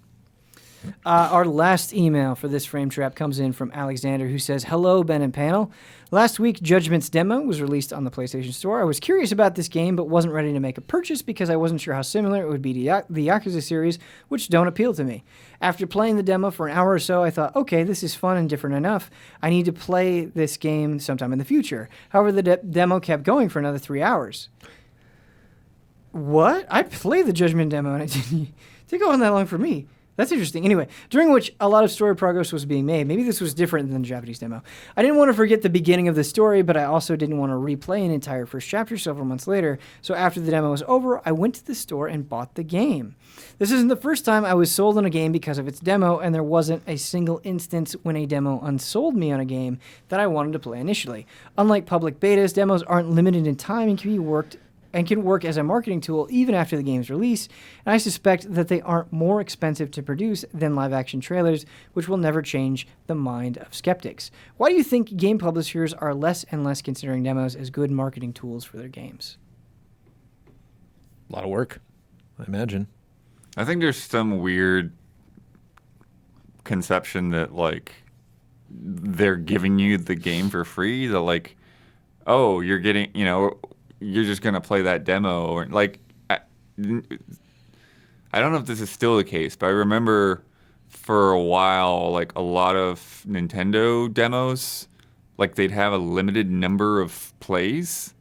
Our last email for this frame trap comes in from Alexander, who says, "Hello, Ben and panel. Last week, Judgment's demo was released on the PlayStation Store. I was curious about this game, but wasn't ready to make a purchase because I wasn't sure how similar it would be to the Yakuza series, which don't appeal to me. After playing the demo for an hour or so, I thought, okay, this is fun and different enough. I need to play this game sometime in the future. However, the demo kept going for another 3 hours." What? I played the Judgment demo and it didn't go on that long for me. That's interesting. Anyway, during which a lot of story progress was being made. Maybe this was different than the Japanese demo. I didn't want to forget the beginning of the story, but I also didn't want to replay an entire first chapter several months later. So after the demo was over, I went to the store and bought the game. This isn't the first time I was sold on a game because of its demo, and there wasn't a single instance when a demo unsold me on a game that I wanted to play initially. Unlike public betas, demos aren't limited in time and can work as a marketing tool even after the game's release, and I suspect that they aren't more expensive to produce than live-action trailers, which will never change the mind of skeptics. Why do you think game publishers are less and less considering demos as good marketing tools for their games? A lot of work, I imagine. I think there's some weird conception that, like, they're giving you the game for free. They're like, oh, you're getting, you're just gonna play that demo, or like, I don't know if this is still the case, but I remember for a while, like a lot of Nintendo demos, like they'd have a limited number of plays,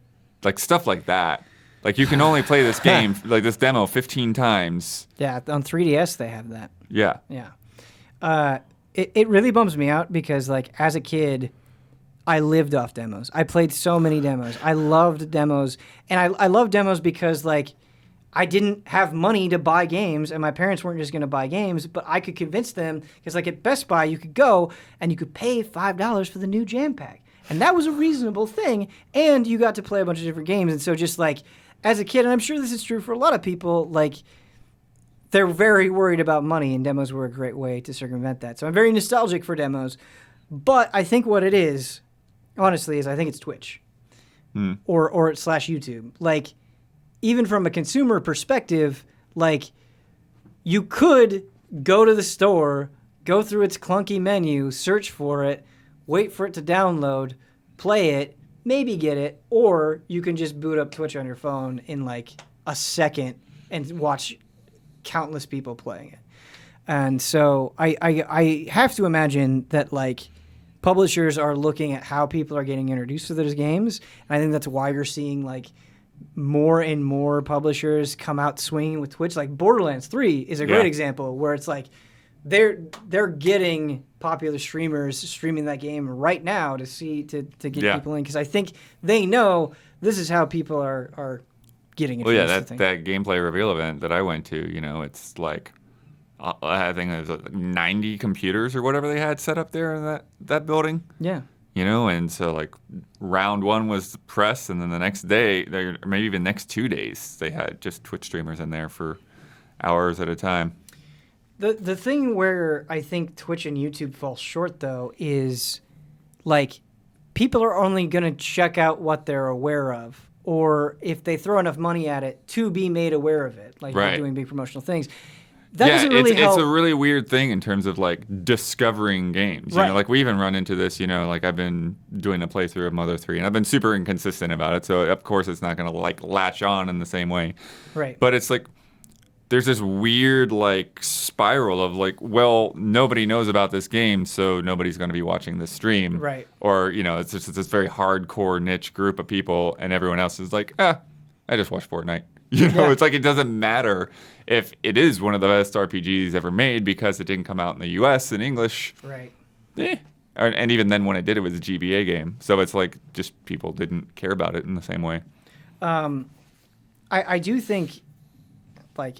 like stuff like that. Like you can only play this game, like this demo, 15 times. Yeah, on 3DS they have that. Yeah. Yeah. It really bums me out because, like, as a kid, I lived off demos. I played so many demos. I loved demos. And I love demos because, like, I didn't have money to buy games, and my parents weren't just going to buy games, but I could convince them, because, like, at Best Buy, you could go and you could pay $5 for the new Jam Pack. And that was a reasonable thing, and you got to play a bunch of different games. And so just, like, as a kid, and I'm sure this is true for a lot of people, like, they're very worried about money, and demos were a great way to circumvent that. So I'm very nostalgic for demos, but I think what it is, honestly, is I think it's Twitch or / YouTube. Like, even from a consumer perspective, like, you could go to the store, go through its clunky menu, search for it, wait for it to download, play it, maybe get it, or you can just boot up Twitch on your phone in like a second and watch countless people playing it. And so I have to imagine that, like, publishers are looking at how people are getting introduced to those games. And I think that's why you're seeing, like, more and more publishers come out swinging with Twitch. Like Borderlands 3 is a great example where it's like they're getting popular streamers streaming that game right now to get people in, because I think they know this is how people are getting introduced. Well, yeah, that gameplay reveal event that I went to, it's like I think it was like 90 computers or whatever they had set up there in that building. Yeah. And so like round one was the press, and then the next day, or maybe even next 2 days, they had just Twitch streamers in there for hours at a time. The thing where I think Twitch and YouTube fall short, though, is like people are only going to check out what they're aware of, or if they throw enough money at it to be made aware of it, like they're doing big promotional things. That doesn't really help. It's a really weird thing in terms of like discovering games. Right. Like we even run into this, like I've been doing a playthrough of Mother 3 and I've been super inconsistent about it. So of course it's not going to like latch on in the same way. Right. But it's like there's this weird like spiral of like, well, nobody knows about this game, so nobody's going to be watching this stream. Right. Or, it's just this very hardcore niche group of people, and everyone else is like, I just watch Fortnite. It's like it doesn't matter if it is one of the best RPGs ever made because it didn't come out in the U.S. in English. Right. And even then when it did, it was a GBA game. So it's like just people didn't care about it in the same way. I do think, like,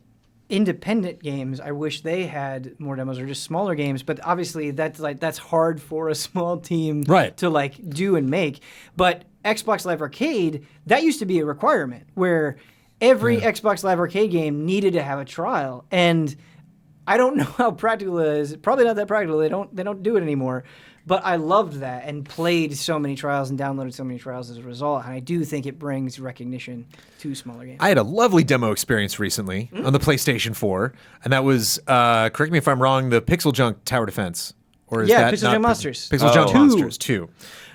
independent games, I wish they had more demos, or just smaller games, but obviously that's hard for a small team to like do and make. But Xbox Live Arcade, that used to be a requirement where every Xbox Live Arcade game needed to have a trial, and I don't know how practical it is. Probably not that practical. They don't do it anymore. But I loved that and played so many trials and downloaded so many trials as a result. And I do think it brings recognition to smaller games. I had a lovely demo experience recently on the PlayStation 4, and that was, correct me if I'm wrong, the Pixel Junk Tower Defense. Or is that Pixel Junk Monsters. Pixel Junk Monsters 2.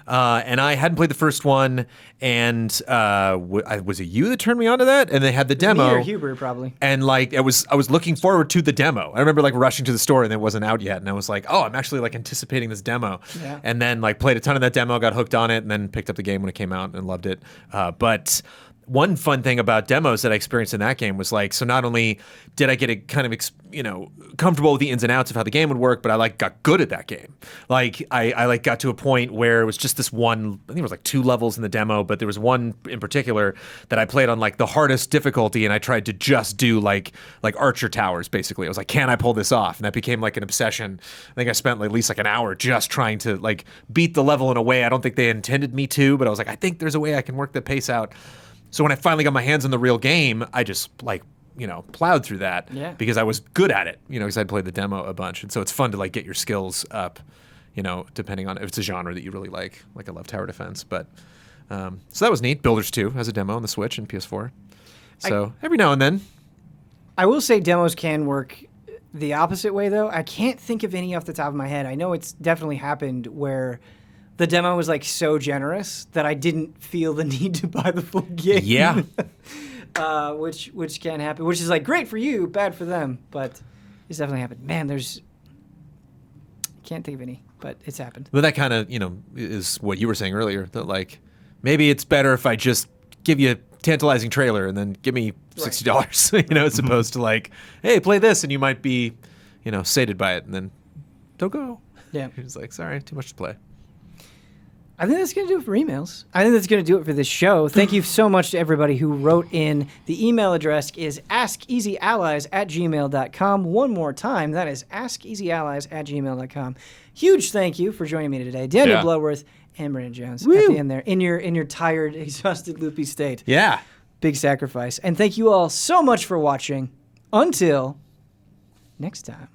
And I hadn't played the first one, and was it you that turned me on to that? And they had the demo. Me or Huber, probably. And like I was looking forward to the demo. I remember like rushing to the store and it wasn't out yet, and I was like, oh, I'm actually like anticipating this demo. Yeah. And then like played a ton of that demo, got hooked on it, and then picked up the game when it came out and loved it. But one fun thing about demos that I experienced in that game was like, so not only did I get a kind of, comfortable with the ins and outs of how the game would work, but I like got good at that game. Like I like got to a point where it was just this one, I think it was like 2 levels in the demo, but there was one in particular that I played on like the hardest difficulty, and I tried to just do like archer towers, basically. I was like, can I pull this off? And that became like an obsession. I think I spent like, at least like an hour just trying to like beat the level in a way I don't think they intended me to, but I was like, I think there's a way I can work the pace out. So when I finally got my hands on the real game, I just like, plowed through that because I was good at it, because I'd played the demo a bunch. And so it's fun to like get your skills up, depending on if it's a genre that you really like I love tower defense. But so that was neat. Builders 2 has a demo on the Switch and PS4. So every now and then. I will say demos can work the opposite way, though. I can't think of any off the top of my head. I know it's definitely happened where the demo was like so generous that I didn't feel the need to buy the full game. Yeah. Which can happen. Which is like great for you, bad for them, but it's definitely happened. Man, can't think of any, but it's happened. But that kind of, is what you were saying earlier, that like maybe it's better if I just give you a tantalizing trailer and then give me $60, as opposed to like, hey, play this, and you might be, sated by it, and then don't go. Yeah. It's like, sorry, too much to play. I think that's going to do it for emails. I think that's going to do it for this show. Thank you so much to everybody who wrote in. The email address is askeasyallies@gmail.com. One more time, that is askeasyallies@gmail.com. Huge thank you for joining me today, Daniel Bloodworth and Brandon Jones. Woo! At the end there, in your tired, exhausted, loopy state. Yeah. Big sacrifice. And thank you all so much for watching. Until next time.